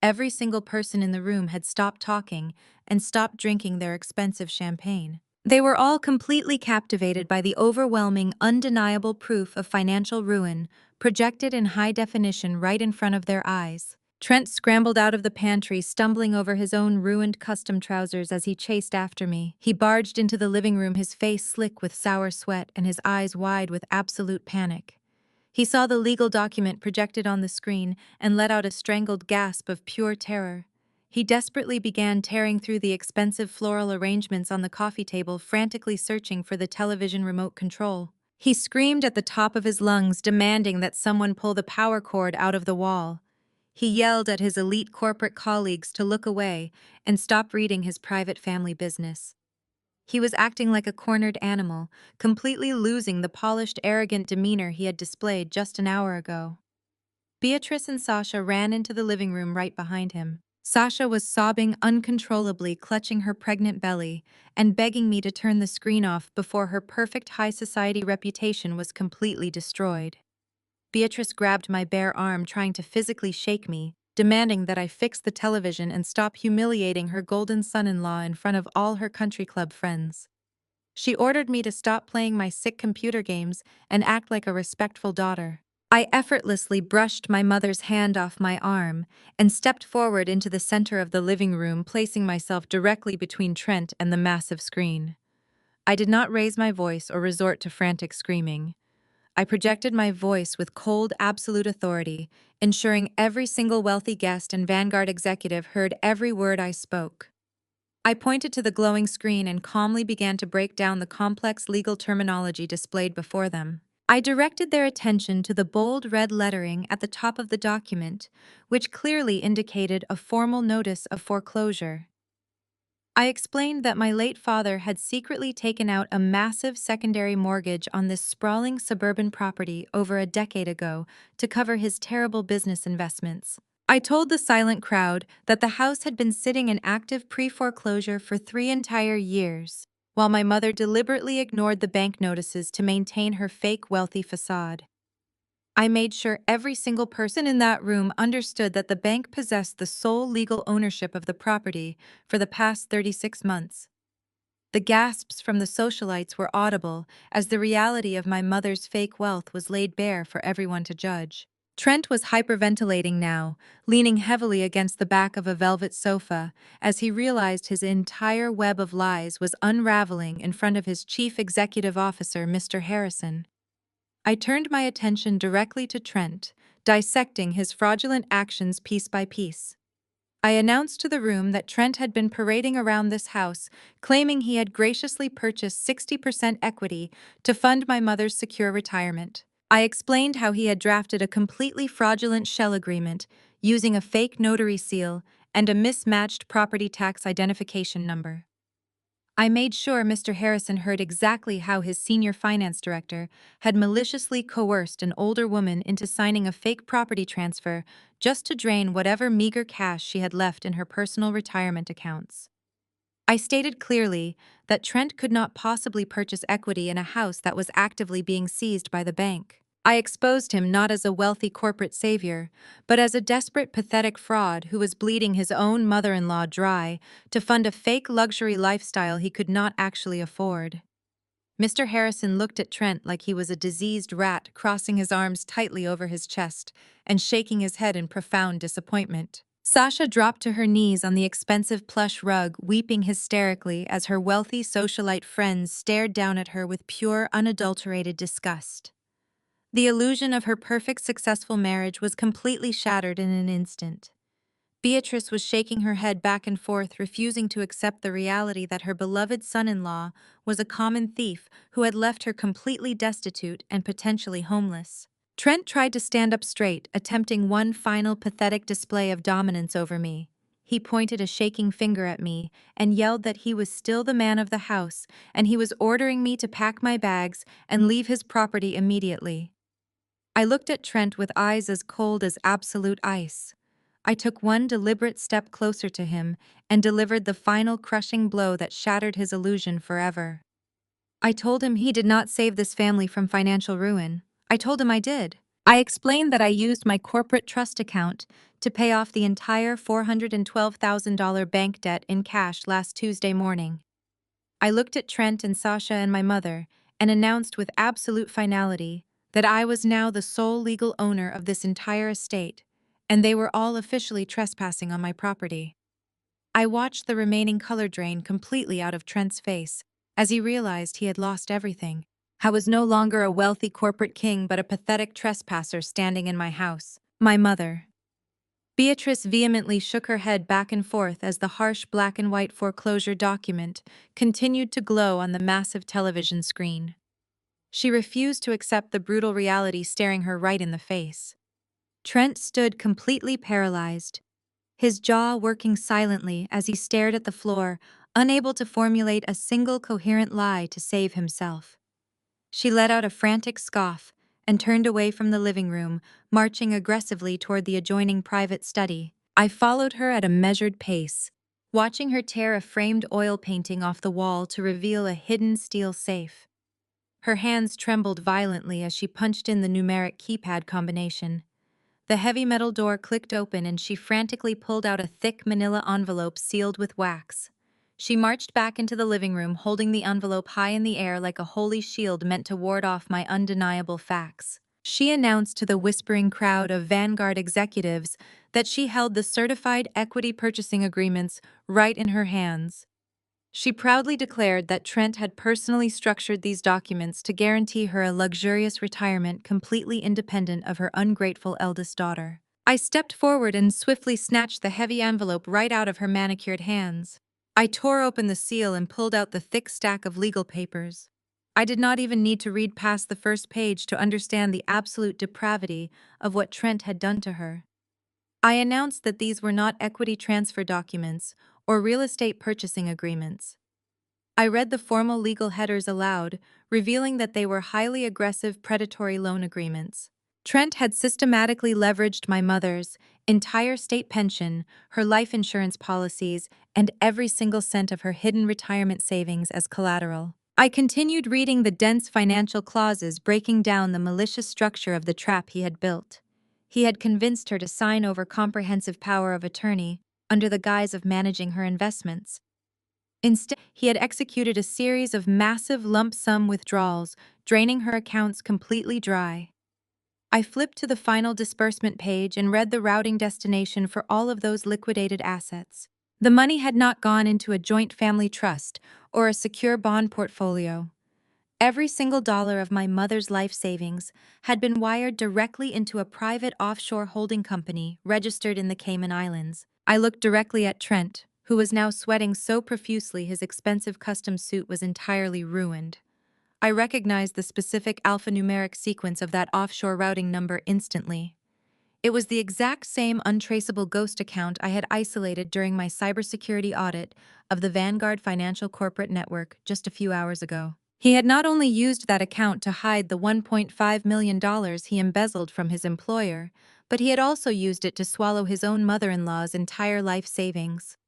Every single person in the room had stopped talking and stopped drinking their expensive champagne. They were all completely captivated by the overwhelming, undeniable proof of financial ruin projected in high definition right in front of their eyes. Trent scrambled out of the pantry, stumbling over his own ruined custom trousers as he chased after me. He barged into the living room, his face slick with sour sweat and his eyes wide with absolute panic. He saw the legal document projected on the screen and let out a strangled gasp of pure terror. He desperately began tearing through the expensive floral arrangements on the coffee table, frantically searching for the television remote control. He screamed at the top of his lungs, demanding that someone pull the power cord out of the wall. He yelled at his elite corporate colleagues to look away and stop reading his private family business. He was acting like a cornered animal, completely losing the polished, arrogant demeanor he had displayed just an hour ago. Beatrice and Sasha ran into the living room right behind him. Sasha was sobbing uncontrollably, clutching her pregnant belly, and begging me to turn the screen off before her perfect high society reputation was completely destroyed. Beatrice grabbed my bare arm, trying to physically shake me, demanding that I fix the television and stop humiliating her golden son-in-law in front of all her country club friends. She ordered me to stop playing my sick computer games and act like a respectful daughter. I effortlessly brushed my mother's hand off my arm and stepped forward into the center of the living room, placing myself directly between Trent and the massive screen. I did not raise my voice or resort to frantic screaming. I projected my voice with cold, absolute authority, ensuring every single wealthy guest and Vanguard executive heard every word I spoke. I pointed to the glowing screen and calmly began to break down the complex legal terminology displayed before them. I directed their attention to the bold red lettering at the top of the document, which clearly indicated a formal notice of foreclosure. I explained that my late father had secretly taken out a massive secondary mortgage on this sprawling suburban property over a decade ago to cover his terrible business investments. I told the silent crowd that the house had been sitting in active pre-foreclosure for 3 entire years, while my mother deliberately ignored the bank notices to maintain her fake wealthy facade. I made sure every single person in that room understood that the bank possessed the sole legal ownership of the property for the past 36 months. The gasps from the socialites were audible as the reality of my mother's fake wealth was laid bare for everyone to judge. Trent was hyperventilating now, leaning heavily against the back of a velvet sofa as he realized his entire web of lies was unraveling in front of his chief executive officer, Mr. Harrison. I turned my attention directly to Trent, dissecting his fraudulent actions piece by piece. I announced to the room that Trent had been parading around this house, claiming he had graciously purchased 60% equity to fund my mother's secure retirement. I explained how he had drafted a completely fraudulent shell agreement using a fake notary seal and a mismatched property tax identification number. I made sure Mr. Harrison heard exactly how his senior finance director had maliciously coerced an older woman into signing a fake property transfer just to drain whatever meager cash she had left in her personal retirement accounts. I stated clearly that Trent could not possibly purchase equity in a house that was actively being seized by the bank. I exposed him not as a wealthy corporate savior, but as a desperate, pathetic fraud who was bleeding his own mother-in-law dry to fund a fake luxury lifestyle he could not actually afford. Mr. Harrison looked at Trent like he was a diseased rat, crossing his arms tightly over his chest and shaking his head in profound disappointment. Sasha dropped to her knees on the expensive plush rug, weeping hysterically as her wealthy socialite friends stared down at her with pure, unadulterated disgust. The illusion of her perfect, successful marriage was completely shattered in an instant. Beatrice was shaking her head back and forth, refusing to accept the reality that her beloved son-in-law was a common thief who had left her completely destitute and potentially homeless. Trent tried to stand up straight, attempting one final pathetic display of dominance over me. He pointed a shaking finger at me and yelled that he was still the man of the house and he was ordering me to pack my bags and leave his property immediately. I looked at Trent with eyes as cold as absolute ice. I took one deliberate step closer to him and delivered the final crushing blow that shattered his illusion forever. I told him he did not save this family from financial ruin. I told him I did. I explained that I used my corporate trust account to pay off the entire $412,000 bank debt in cash last Tuesday morning. I looked at Trent and Sasha and my mother and announced with absolute finality that I was now the sole legal owner of this entire estate, and they were all officially trespassing on my property. I watched the remaining color drain completely out of Trent's face as he realized he had lost everything. I was no longer a wealthy corporate king but a pathetic trespasser standing in my house. My mother. Beatrice vehemently shook her head back and forth as the harsh black and white foreclosure document continued to glow on the massive television screen. She refused to accept the brutal reality staring her right in the face. Trent stood completely paralyzed, his jaw working silently as he stared at the floor, unable to formulate a single coherent lie to save himself. She let out a frantic scoff and turned away from the living room, marching aggressively toward the adjoining private study. I followed her at a measured pace, watching her tear a framed oil painting off the wall to reveal a hidden steel safe. Her hands trembled violently as she punched in the numeric keypad combination. The heavy metal door clicked open and she frantically pulled out a thick manila envelope sealed with wax. She marched back into the living room, holding the envelope high in the air like a holy shield meant to ward off my undeniable facts. She announced to the whispering crowd of Vanguard executives that she held the certified equity purchasing agreements right in her hands. She proudly declared that Trent had personally structured these documents to guarantee her a luxurious retirement completely independent of her ungrateful eldest daughter. I stepped forward and swiftly snatched the heavy envelope right out of her manicured hands. I tore open the seal and pulled out the thick stack of legal papers. I did not even need to read past the first page to understand the absolute depravity of what Trent had done to her. I announced that these were not equity transfer documents or real estate purchasing agreements. I read the formal legal headers aloud, revealing that they were highly aggressive predatory loan agreements. Trent had systematically leveraged my mother's entire state pension, her life insurance policies, and every single cent of her hidden retirement savings as collateral. I continued reading the dense financial clauses breaking down the malicious structure of the trap he had built. He had convinced her to sign over comprehensive power of attorney under the guise of managing her investments. Instead, he had executed a series of massive lump sum withdrawals, draining her accounts completely dry. I flipped to the final disbursement page and read the routing destination for all of those liquidated assets. The money had not gone into a joint family trust or a secure bond portfolio. Every single dollar of my mother's life savings had been wired directly into a private offshore holding company registered in the Cayman Islands. I looked directly at Trent, who was now sweating so profusely his expensive custom suit was entirely ruined. I recognized the specific alphanumeric sequence of that offshore routing number instantly. It was the exact same untraceable ghost account I had isolated during my cybersecurity audit of the Vanguard Financial Corporate Network just a few hours ago. He had not only used that account to hide the $1.5 million he embezzled from his employer, but he had also used it to swallow his own mother-in-law's entire life savings.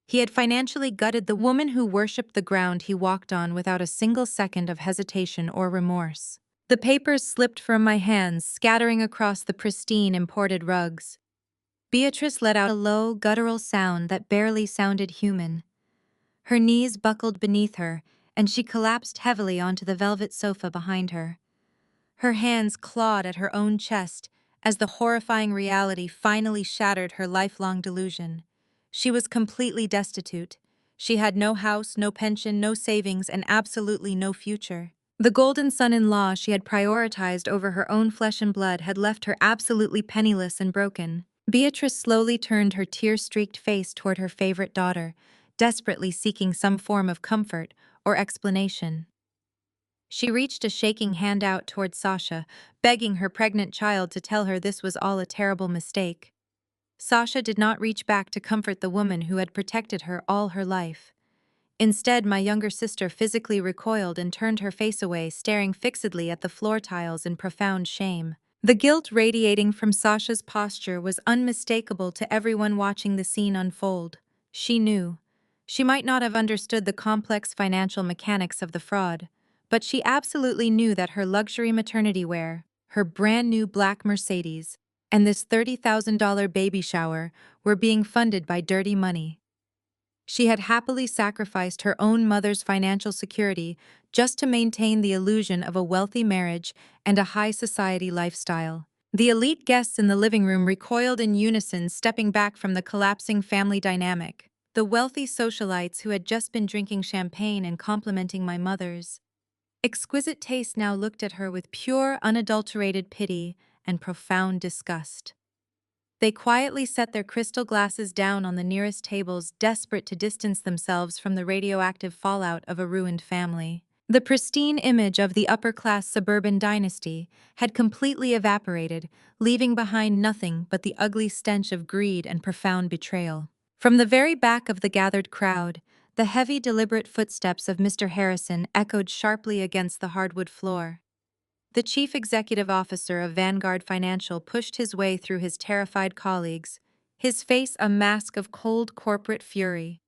He had financially gutted the woman who worshipped the ground he walked on without a single second of hesitation or remorse. The papers slipped from my hands, scattering across the pristine imported rugs. Beatrice let out a low, guttural sound that barely sounded human. Her knees buckled beneath her, and she collapsed heavily onto the velvet sofa behind her. Her hands clawed at her own chest as the horrifying reality finally shattered her lifelong delusion. She was completely destitute. She had no house, no pension, no savings, and absolutely no future. The golden son-in-law she had prioritized over her own flesh and blood had left her absolutely penniless and broken. Beatrice slowly turned her tear-streaked face toward her favorite daughter, desperately seeking some form of comfort or explanation. She reached a shaking hand out toward Sasha, begging her pregnant child to tell her this was all a terrible mistake. Sasha did not reach back to comfort the woman who had protected her all her life. Instead, my younger sister physically recoiled and turned her face away, staring fixedly at the floor tiles in profound shame. The guilt radiating from Sasha's posture was unmistakable to everyone watching the scene unfold. She knew. She might not have understood the complex financial mechanics of the fraud, but she absolutely knew that her luxury maternity wear, her brand new black Mercedes, and this $30,000 baby shower were being funded by dirty money. She had happily sacrificed her own mother's financial security just to maintain the illusion of a wealthy marriage and a high society lifestyle. The elite guests in the living room recoiled in unison, stepping back from the collapsing family dynamic. The wealthy socialites who had just been drinking champagne and complimenting my mother's exquisite taste now looked at her with pure, unadulterated pity and profound disgust. They quietly set their crystal glasses down on the nearest tables, desperate to distance themselves from the radioactive fallout of a ruined family. The pristine image of the upper-class suburban dynasty had completely evaporated, leaving behind nothing but the ugly stench of greed and profound betrayal. From the very back of the gathered crowd, the heavy, deliberate footsteps of Mr. Harrison echoed sharply against the hardwood floor. The chief executive officer of Vanguard Financial pushed his way through his terrified colleagues, his face a mask of cold corporate fury.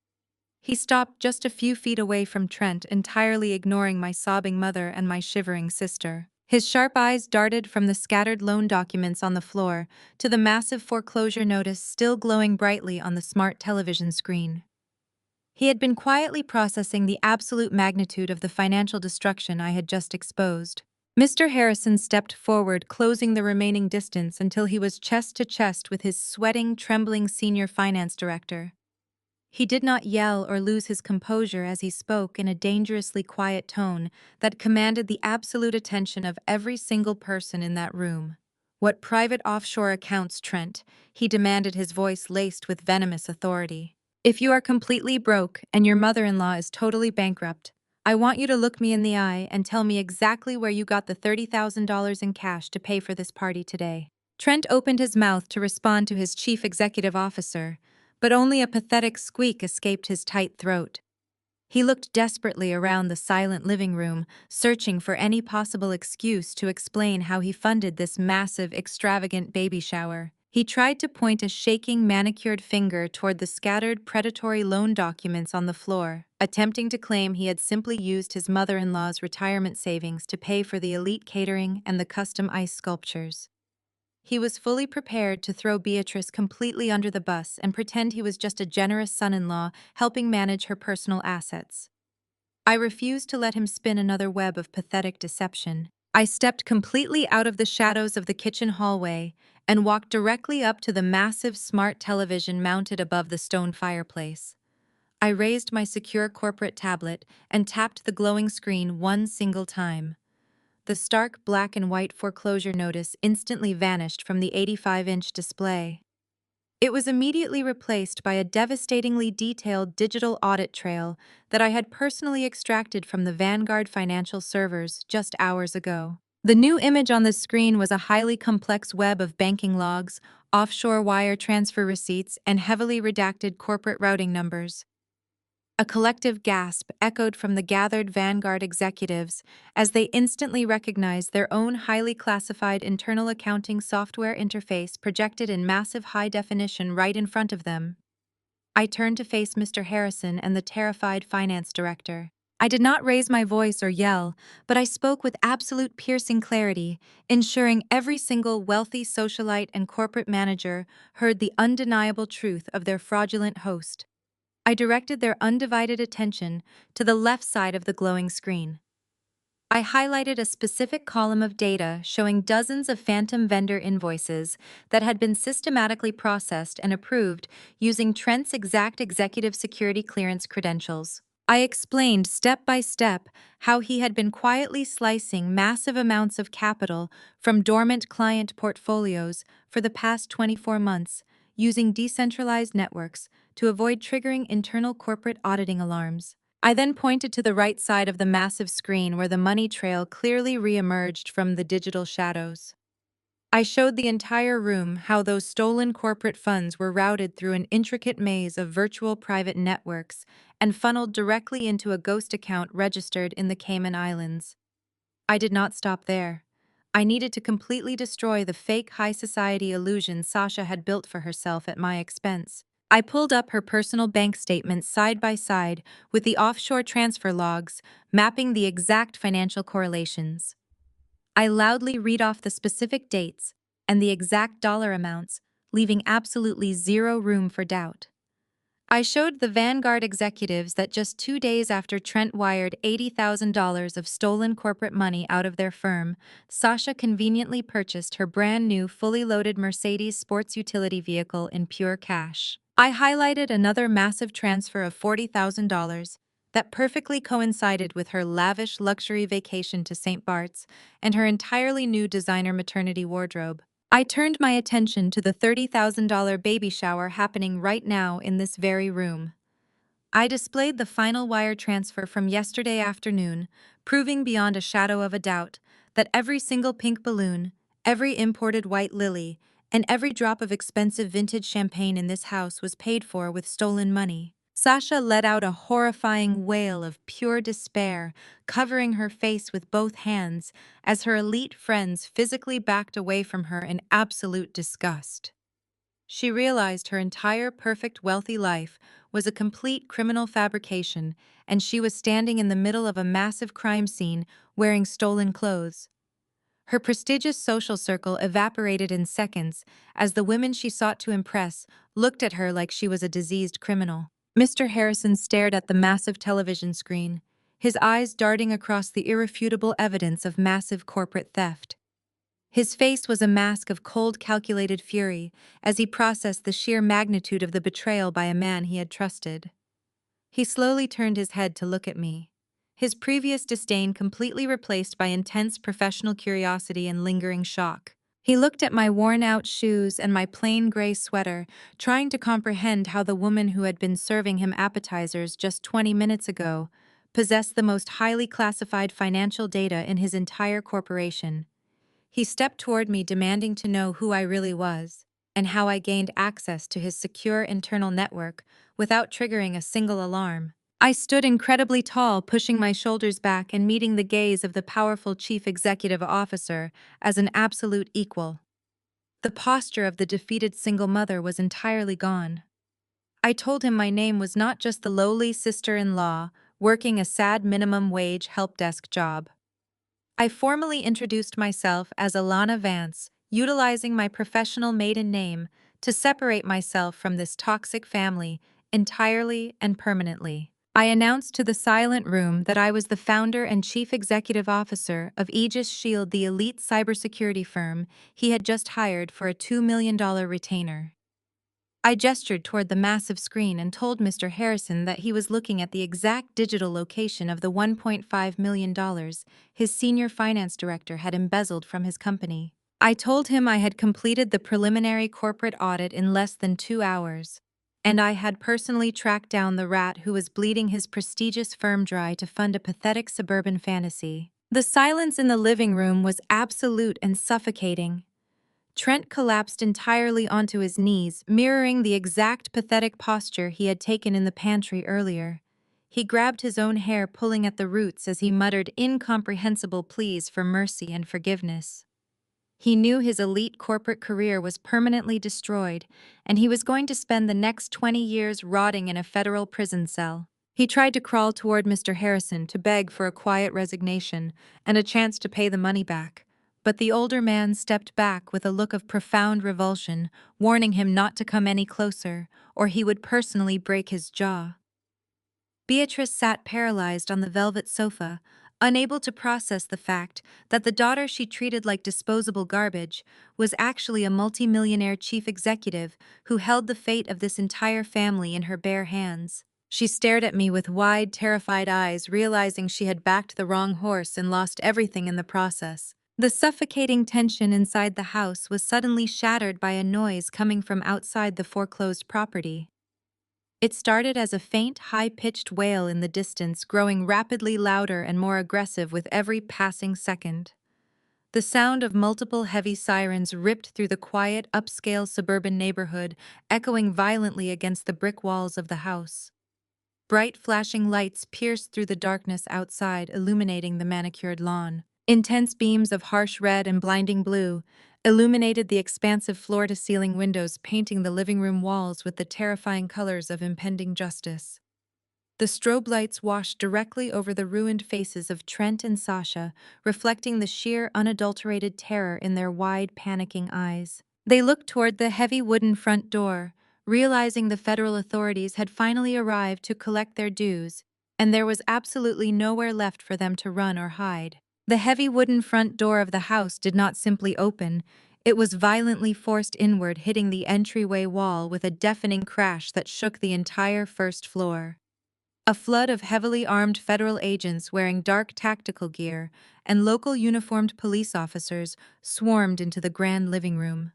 He stopped just a few feet away from Trent, entirely ignoring my sobbing mother and my shivering sister. His sharp eyes darted from the scattered loan documents on the floor to the massive foreclosure notice still glowing brightly on the smart television screen. He had been quietly processing the absolute magnitude of the financial destruction I had just exposed. Mr. Harrison stepped forward, closing the remaining distance until he was chest to chest with his sweating, trembling senior finance director. He did not yell or lose his composure as he spoke in a dangerously quiet tone that commanded the absolute attention of every single person in that room. "What private offshore accounts, Trent?" he demanded, his voice laced with venomous authority. "If you are completely broke and your mother-in-law is totally bankrupt, I want you to look me in the eye and tell me exactly where you got the $30,000 in cash to pay for this party today." Trent opened his mouth to respond to his chief executive officer, but only a pathetic squeak escaped his tight throat. He looked desperately around the silent living room, searching for any possible excuse to explain how he funded this massive, extravagant baby shower. He tried to point a shaking, manicured finger toward the scattered predatory loan documents on the floor, attempting to claim he had simply used his mother-in-law's retirement savings to pay for the elite catering and the custom ice sculptures. He was fully prepared to throw Beatrice completely under the bus and pretend he was just a generous son-in-law helping manage her personal assets. I refused to let him spin another web of pathetic deception. I stepped completely out of the shadows of the kitchen hallway and walked directly up to the massive smart television mounted above the stone fireplace. I raised my secure corporate tablet and tapped the glowing screen one single time. The stark black and white foreclosure notice instantly vanished from the 85-inch display. It was immediately replaced by a devastatingly detailed digital audit trail that I had personally extracted from the Vanguard financial servers just hours ago. The new image on the screen was a highly complex web of banking logs, offshore wire transfer receipts, and heavily redacted corporate routing numbers. A collective gasp echoed from the gathered Vanguard executives as they instantly recognized their own highly classified internal accounting software interface projected in massive high definition right in front of them. I turned to face Mr. Harrison and the terrified finance director. I did not raise my voice or yell, but I spoke with absolute piercing clarity, ensuring every single wealthy socialite and corporate manager heard the undeniable truth of their fraudulent host. I directed their undivided attention to the left side of the glowing screen. I highlighted a specific column of data showing dozens of phantom vendor invoices that had been systematically processed and approved using Trent's exact executive security clearance credentials. I explained step by step how he had been quietly slicing massive amounts of capital from dormant client portfolios for the past 24 months, using decentralized networks to avoid triggering internal corporate auditing alarms. I then pointed to the right side of the massive screen where the money trail clearly re-emerged from the digital shadows. I showed the entire room how those stolen corporate funds were routed through an intricate maze of virtual private networks and funneled directly into a ghost account registered in the Cayman Islands. I did not stop there. I needed to completely destroy the fake high society illusion Sasha had built for herself at my expense. I pulled up her personal bank statements side by side with the offshore transfer logs, mapping the exact financial correlations. I loudly read off the specific dates and the exact dollar amounts, leaving absolutely zero room for doubt. I showed the Vanguard executives that just 2 days after Trent wired $80,000 of stolen corporate money out of their firm, Sasha conveniently purchased her brand new fully loaded Mercedes sports utility vehicle in pure cash. I highlighted another massive transfer of $40,000 that perfectly coincided with her lavish luxury vacation to St. Bart's and her entirely new designer maternity wardrobe. I turned my attention to the $30,000 baby shower happening right now in this very room. I displayed the final wire transfer from yesterday afternoon, proving beyond a shadow of a doubt that every single pink balloon, every imported white lily, and every drop of expensive vintage champagne in this house was paid for with stolen money. Sasha let out a horrifying wail of pure despair, covering her face with both hands as her elite friends physically backed away from her in absolute disgust. She realized her entire perfect wealthy life was a complete criminal fabrication, and she was standing in the middle of a massive crime scene wearing stolen clothes. Her prestigious social circle evaporated in seconds as the women she sought to impress looked at her like she was a diseased criminal. Mr. Harrison stared at the massive television screen, his eyes darting across the irrefutable evidence of massive corporate theft. His face was a mask of cold, calculated fury as he processed the sheer magnitude of the betrayal by a man he had trusted. He slowly turned his head to look at me, his previous disdain completely replaced by intense professional curiosity and lingering shock. He looked at my worn-out shoes and my plain gray sweater, trying to comprehend how the woman who had been serving him appetizers just 20 minutes ago possessed the most highly classified financial data in his entire corporation. He stepped toward me demanding to know who I really was and how I gained access to his secure internal network without triggering a single alarm. I stood incredibly tall, pushing my shoulders back and meeting the gaze of the powerful chief executive officer as an absolute equal. The posture of the defeated single mother was entirely gone. I told him my name was not just the lowly sister-in-law working a sad minimum wage help desk job. I formally introduced myself as Alana Vance, utilizing my professional maiden name to separate myself from this toxic family entirely and permanently. I announced to the silent room that I was the founder and chief executive officer of Aegis Shield, the elite cybersecurity firm he had just hired for a $2 million retainer. I gestured toward the massive screen and told Mr. Harrison that he was looking at the exact digital location of the $1.5 million his senior finance director had embezzled from his company. I told him I had completed the preliminary corporate audit in less than 2 hours, and I had personally tracked down the rat who was bleeding his prestigious firm dry to fund a pathetic suburban fantasy. The silence in the living room was absolute and suffocating. Trent collapsed entirely onto his knees, mirroring the exact pathetic posture he had taken in the pantry earlier. He grabbed his own hair, pulling at the roots as he muttered incomprehensible pleas for mercy and forgiveness. He knew his elite corporate career was permanently destroyed, and he was going to spend the next 20 years rotting in a federal prison cell. He tried to crawl toward Mr. Harrison to beg for a quiet resignation and a chance to pay the money back. But the older man stepped back with a look of profound revulsion, warning him not to come any closer, or he would personally break his jaw. Beatrice sat paralyzed on the velvet sofa, unable to process the fact that the daughter she treated like disposable garbage was actually a multimillionaire chief executive who held the fate of this entire family in her bare hands. She stared at me with wide, terrified eyes, realizing she had backed the wrong horse and lost everything in the process. The suffocating tension inside the house was suddenly shattered by a noise coming from outside the foreclosed property. It started as a faint, high-pitched wail in the distance, growing rapidly louder and more aggressive with every passing second. The sound of multiple heavy sirens ripped through the quiet, upscale suburban neighborhood, echoing violently against the brick walls of the house. Bright flashing lights pierced through the darkness outside, illuminating the manicured lawn. Intense beams of harsh red and blinding blue illuminated the expansive floor-to-ceiling windows, painting the living room walls with the terrifying colors of impending justice. The strobe lights washed directly over the ruined faces of Trent and Sasha, reflecting the sheer, unadulterated terror in their wide, panicking eyes. They looked toward the heavy wooden front door, realizing the federal authorities had finally arrived to collect their dues, and there was absolutely nowhere left for them to run or hide. The heavy wooden front door of the house did not simply open, it was violently forced inward, hitting the entryway wall with a deafening crash that shook the entire first floor. A flood of heavily armed federal agents wearing dark tactical gear and local uniformed police officers swarmed into the grand living room.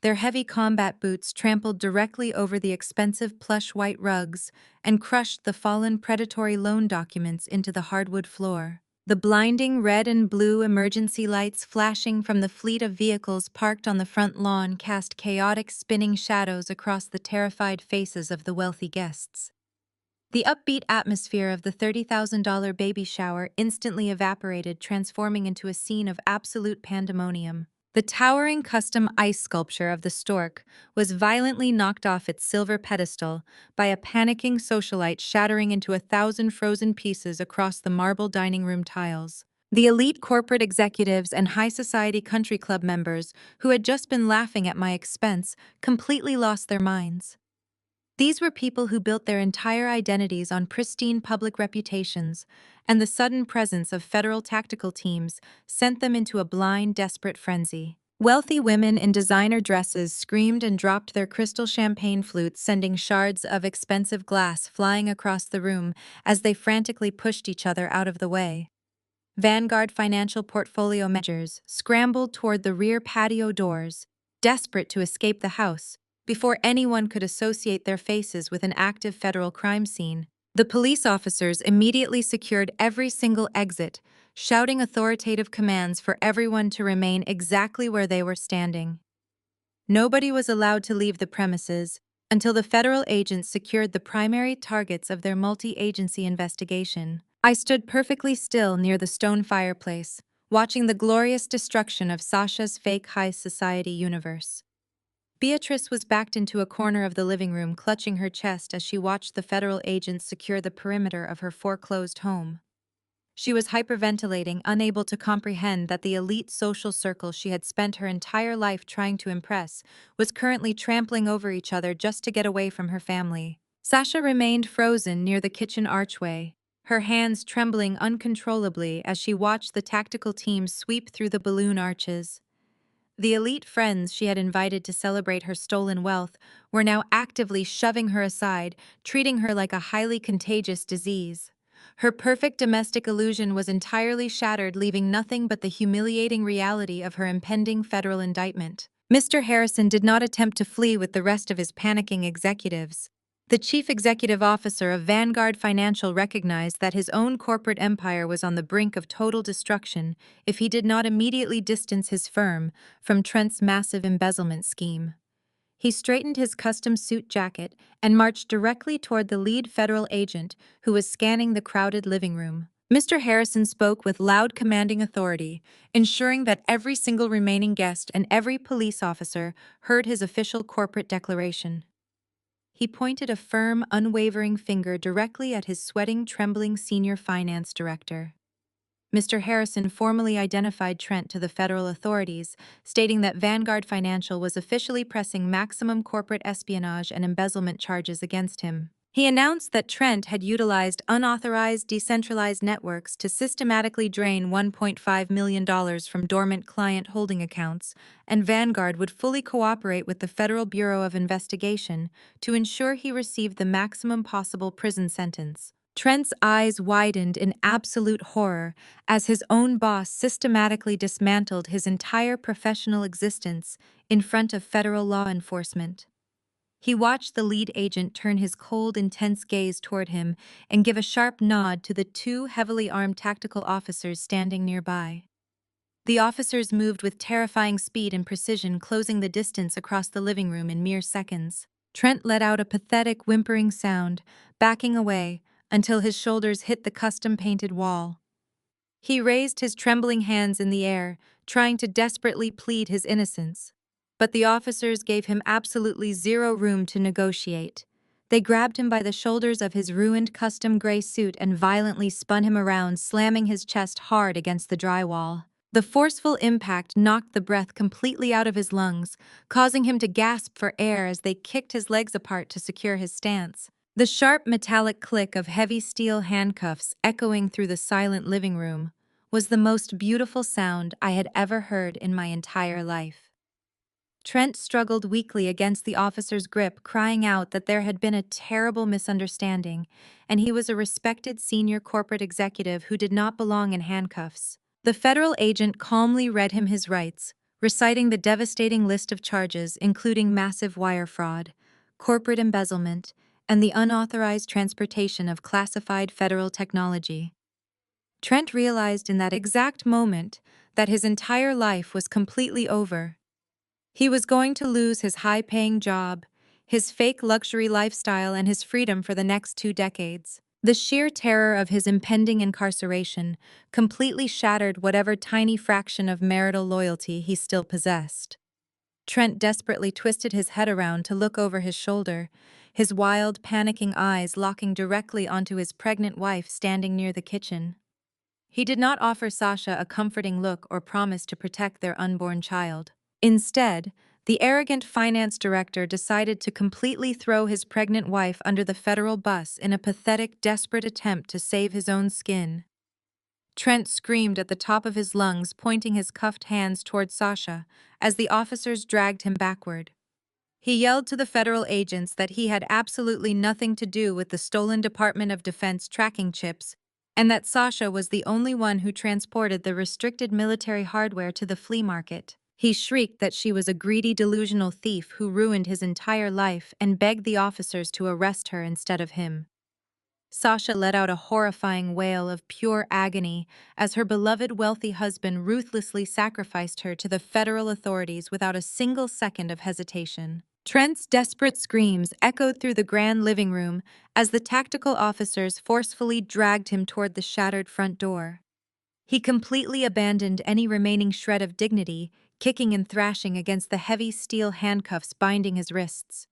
Their heavy combat boots trampled directly over the expensive plush white rugs and crushed the fallen predatory loan documents into the hardwood floor. The blinding red and blue emergency lights flashing from the fleet of vehicles parked on the front lawn cast chaotic spinning shadows across the terrified faces of the wealthy guests. The upbeat atmosphere of the $30,000 baby shower instantly evaporated, transforming into a scene of absolute pandemonium. The towering custom ice sculpture of the stork was violently knocked off its silver pedestal by a panicking socialite, shattering into 1,000 frozen pieces across the marble dining room tiles. The elite corporate executives and high society country club members who had just been laughing at my expense completely lost their minds. These were people who built their entire identities on pristine public reputations, and the sudden presence of federal tactical teams sent them into a blind, desperate frenzy. Wealthy women in designer dresses screamed and dropped their crystal champagne flutes, sending shards of expensive glass flying across the room as they frantically pushed each other out of the way. Vanguard financial portfolio managers scrambled toward the rear patio doors, desperate to escape the house before anyone could associate their faces with an active federal crime scene. The police officers immediately secured every single exit, shouting authoritative commands for everyone to remain exactly where they were standing. Nobody was allowed to leave the premises until the federal agents secured the primary targets of their multi-agency investigation. I stood perfectly still near the stone fireplace, watching the glorious destruction of Sasha's fake high society universe. Beatrice was backed into a corner of the living room, clutching her chest as she watched the federal agents secure the perimeter of her foreclosed home. She was hyperventilating, unable to comprehend that the elite social circle she had spent her entire life trying to impress was currently trampling over each other just to get away from her family. Sasha remained frozen near the kitchen archway, her hands trembling uncontrollably as she watched the tactical team sweep through the balloon arches. The elite friends she had invited to celebrate her stolen wealth were now actively shoving her aside, treating her like a highly contagious disease. Her perfect domestic illusion was entirely shattered, leaving nothing but the humiliating reality of her impending federal indictment. Mr. Harrison did not attempt to flee with the rest of his panicking executives. The chief executive officer of Vanguard Financial recognized that his own corporate empire was on the brink of total destruction if he did not immediately distance his firm from Trent's massive embezzlement scheme. He straightened his custom suit jacket and marched directly toward the lead federal agent who was scanning the crowded living room. Mr. Harrison spoke with loud, commanding authority, ensuring that every single remaining guest and every police officer heard his official corporate declaration. He pointed a firm, unwavering finger directly at his sweating, trembling senior finance director. Mr. Harrison formally identified Trent to the federal authorities, stating that Vanguard Financial was officially pressing maximum corporate espionage and embezzlement charges against him. He announced that Trent had utilized unauthorized decentralized networks to systematically drain $1.5 million from dormant client holding accounts, and Vanguard would fully cooperate with the Federal Bureau of Investigation to ensure he received the maximum possible prison sentence. Trent's eyes widened in absolute horror as his own boss systematically dismantled his entire professional existence in front of federal law enforcement. He watched the lead agent turn his cold, intense gaze toward him and give a sharp nod to the two heavily armed tactical officers standing nearby. The officers moved with terrifying speed and precision, closing the distance across the living room in mere seconds. Trent let out a pathetic, whimpering sound, backing away until his shoulders hit the custom-painted wall. He raised his trembling hands in the air, trying to desperately plead his innocence. But the officers gave him absolutely zero room to negotiate. They grabbed him by the shoulders of his ruined custom gray suit and violently spun him around, slamming his chest hard against the drywall. The forceful impact knocked the breath completely out of his lungs, causing him to gasp for air as they kicked his legs apart to secure his stance. The sharp metallic click of heavy steel handcuffs echoing through the silent living room was the most beautiful sound I had ever heard in my entire life. Trent struggled weakly against the officer's grip, crying out that there had been a terrible misunderstanding, and he was a respected senior corporate executive who did not belong in handcuffs. The federal agent calmly read him his rights, reciting the devastating list of charges, including massive wire fraud, corporate embezzlement, and the unauthorized transportation of classified federal technology. Trent realized in that exact moment that his entire life was completely over. He was going to lose his high-paying job, his fake luxury lifestyle, and his freedom for the next 2 decades. The sheer terror of his impending incarceration completely shattered whatever tiny fraction of marital loyalty he still possessed. Trent desperately twisted his head around to look over his shoulder, his wild, panicking eyes locking directly onto his pregnant wife standing near the kitchen. He did not offer Sasha a comforting look or promise to protect their unborn child. Instead, the arrogant finance director decided to completely throw his pregnant wife under the federal bus in a pathetic, desperate attempt to save his own skin. Trent screamed at the top of his lungs, pointing his cuffed hands toward Sasha as the officers dragged him backward. He yelled to the federal agents that he had absolutely nothing to do with the stolen Department of Defense tracking chips, and that Sasha was the only one who transported the restricted military hardware to the flea market. He shrieked that she was a greedy, delusional thief who ruined his entire life and begged the officers to arrest her instead of him. Sasha let out a horrifying wail of pure agony as her beloved wealthy husband ruthlessly sacrificed her to the federal authorities without a single second of hesitation. Trent's desperate screams echoed through the grand living room as the tactical officers forcefully dragged him toward the shattered front door. He completely abandoned any remaining shred of dignity, kicking and thrashing against the heavy steel handcuffs binding his wrists.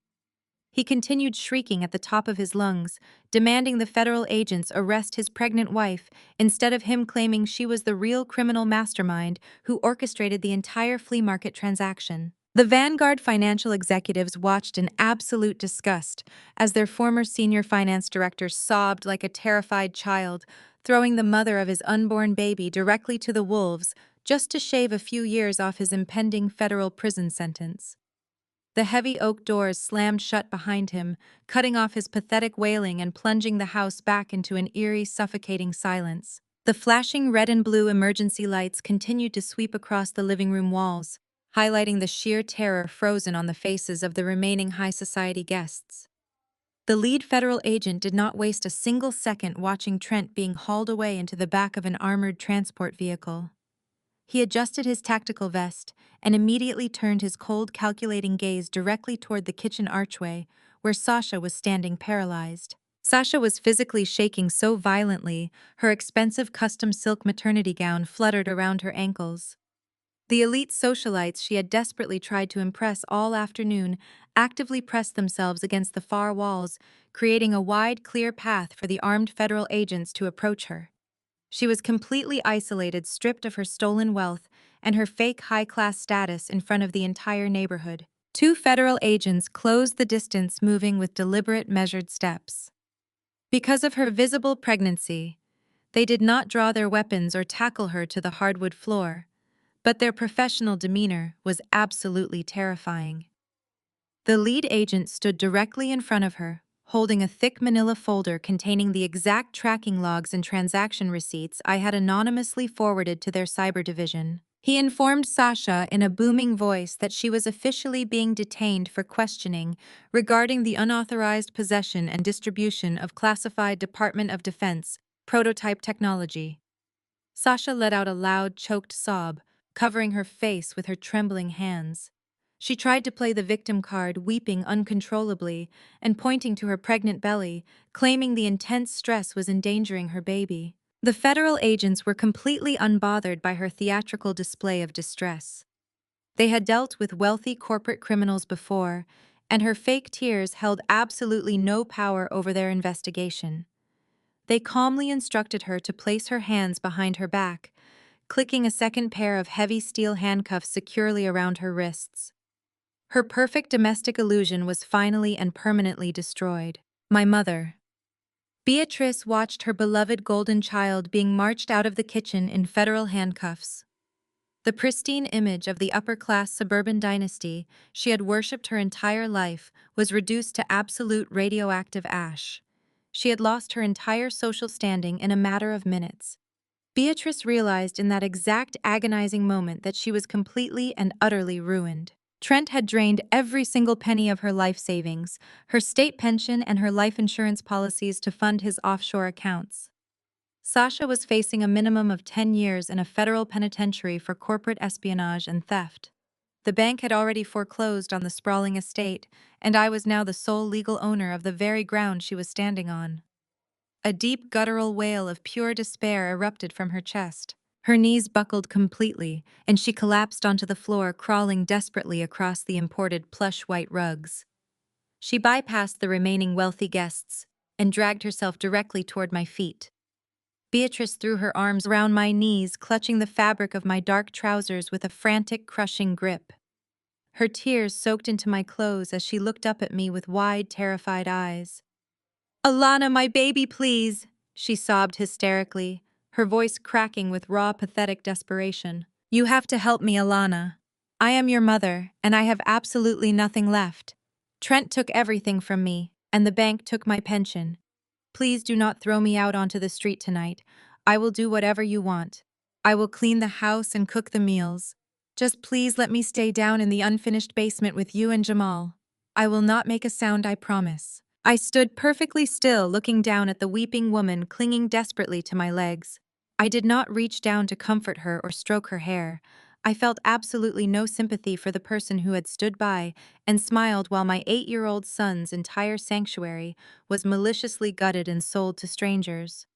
He continued shrieking at the top of his lungs, demanding the federal agents arrest his pregnant wife instead of him claiming she was the real criminal mastermind who orchestrated the entire flea market transaction. The Vanguard financial executives watched in absolute disgust as their former senior finance director sobbed like a terrified child, throwing the mother of his unborn baby directly to the wolves just to shave a few years off his impending federal prison sentence. The heavy oak doors slammed shut behind him, cutting off his pathetic wailing and plunging the house back into an eerie, suffocating silence. The flashing red and blue emergency lights continued to sweep across the living room walls, highlighting the sheer terror frozen on the faces of the remaining high society guests. The lead federal agent did not waste a single second watching Trent being hauled away into the back of an armored transport vehicle. He adjusted his tactical vest and immediately turned his cold, calculating gaze directly toward the kitchen archway, where Sasha was standing paralyzed. Sasha was physically shaking so violently, her expensive custom silk maternity gown fluttered around her ankles. The elite socialites she had desperately tried to impress all afternoon actively pressed themselves against the far walls, creating a wide, clear path for the armed federal agents to approach her. She was completely isolated, stripped of her stolen wealth and her fake high-class status in front of the entire neighborhood. Two federal agents closed the distance, moving with deliberate, measured steps. Because of her visible pregnancy, they did not draw their weapons or tackle her to the hardwood floor, but their professional demeanor was absolutely terrifying. The lead agent stood directly in front of her, holding a thick manila folder containing the exact tracking logs and transaction receipts I had anonymously forwarded to their cyber division. He informed Sasha in a booming voice that she was officially being detained for questioning regarding the unauthorized possession and distribution of classified Department of Defense prototype technology. Sasha let out a loud, choked sob, covering her face with her trembling hands. She tried to play the victim card, weeping uncontrollably and pointing to her pregnant belly, claiming the intense stress was endangering her baby. The federal agents were completely unbothered by her theatrical display of distress. They had dealt with wealthy corporate criminals before, and her fake tears held absolutely no power over their investigation. They calmly instructed her to place her hands behind her back, clicking a second pair of heavy steel handcuffs securely around her wrists. Her perfect domestic illusion was finally and permanently destroyed. My mother. Beatrice watched her beloved golden child being marched out of the kitchen in federal handcuffs. The pristine image of the upper-class suburban dynasty she had worshipped her entire life was reduced to absolute radioactive ash. She had lost her entire social standing in a matter of minutes. Beatrice realized in that exact agonizing moment that she was completely and utterly ruined. Trent had drained every single penny of her life savings, her state pension and her life insurance policies to fund his offshore accounts. Sasha was facing a minimum of 10 years in a federal penitentiary for corporate espionage and theft. The bank had already foreclosed on the sprawling estate, and I was now the sole legal owner of the very ground she was standing on. A deep guttural wail of pure despair erupted from her chest. Her knees buckled completely, and she collapsed onto the floor, crawling desperately across the imported plush white rugs. She bypassed the remaining wealthy guests and dragged herself directly toward my feet. Beatrice threw her arms around my knees, clutching the fabric of my dark trousers with a frantic, crushing grip. Her tears soaked into my clothes as she looked up at me with wide, terrified eyes. "Alana, my baby, please!" she sobbed hysterically, her voice cracking with raw, pathetic desperation. "You have to help me, Alana. I am your mother, and I have absolutely nothing left. Trent took everything from me, and the bank took my pension. Please do not throw me out onto the street tonight. I will do whatever you want. I will clean the house and cook the meals. Just please let me stay down in the unfinished basement with you and Jamal. I will not make a sound, I promise." I stood perfectly still, looking down at the weeping woman clinging desperately to my legs. I did not reach down to comfort her or stroke her hair. I felt absolutely no sympathy for the person who had stood by and smiled while my 8-year-old son's entire sanctuary was maliciously gutted and sold to strangers.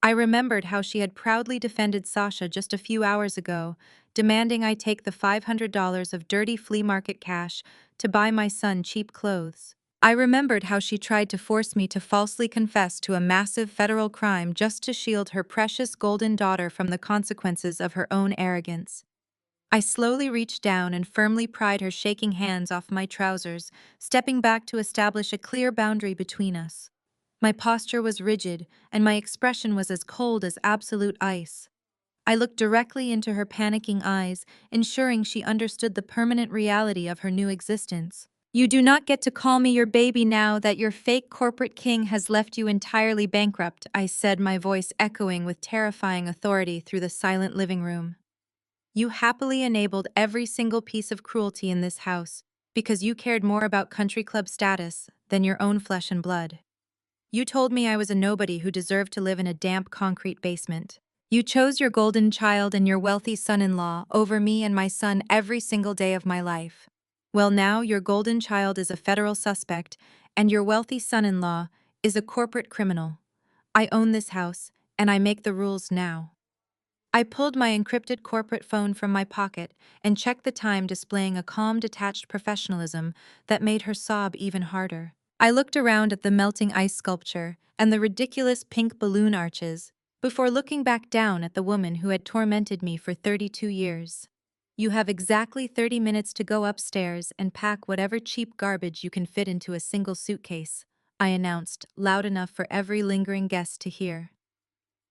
I remembered how she had proudly defended Sasha just a few hours ago, demanding I take the $500 of dirty flea market cash to buy my son cheap clothes. I remembered how she tried to force me to falsely confess to a massive federal crime just to shield her precious golden daughter from the consequences of her own arrogance. I slowly reached down and firmly pried her shaking hands off my trousers, stepping back to establish a clear boundary between us. My posture was rigid, and my expression was as cold as absolute ice. I looked directly into her panicking eyes, ensuring she understood the permanent reality of her new existence. You do not get to call me your baby now that your fake corporate king has left you entirely bankrupt, I said, my voice echoing with terrifying authority through the silent living room. You happily enabled every single piece of cruelty in this house because you cared more about country club status than your own flesh and blood. You told me I was a nobody who deserved to live in a damp concrete basement. You chose your golden child and your wealthy son-in-law over me and my son every single day of my life. Well, now your golden child is a federal suspect, and your wealthy son-in-law is a corporate criminal. I own this house, and I make the rules now. I pulled my encrypted corporate phone from my pocket and checked the time, displaying a calm, detached professionalism that made her sob even harder. I looked around at the melting ice sculpture and the ridiculous pink balloon arches before looking back down at the woman who had tormented me for 32 years. You have exactly 30 minutes to go upstairs and pack whatever cheap garbage you can fit into a single suitcase, I announced, loud enough for every lingering guest to hear.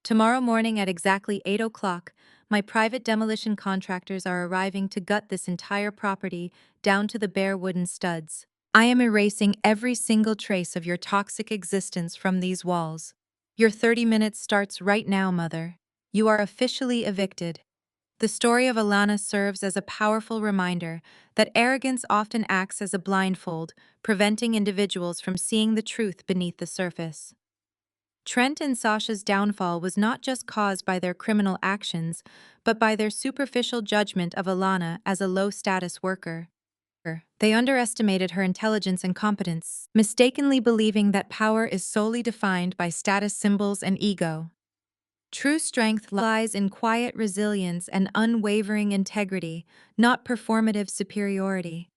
Tomorrow morning at exactly 8 o'clock, my private demolition contractors are arriving to gut this entire property down to the bare wooden studs. I am erasing every single trace of your toxic existence from these walls. Your 30 minutes starts right now, Mother. You are officially evicted. The story of Alana serves as a powerful reminder that arrogance often acts as a blindfold, preventing individuals from seeing the truth beneath the surface. Trent and Sasha's downfall was not just caused by their criminal actions, but by their superficial judgment of Alana as a low-status worker. They underestimated her intelligence and competence, mistakenly believing that power is solely defined by status symbols and ego. True strength lies in quiet resilience and unwavering integrity, not performative superiority.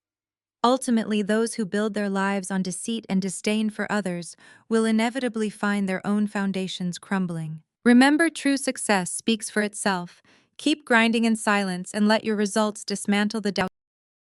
Ultimately, those who build their lives on deceit and disdain for others will inevitably find their own foundations crumbling. Remember, true success speaks for itself. Keep grinding in silence and let your results dismantle the doubt.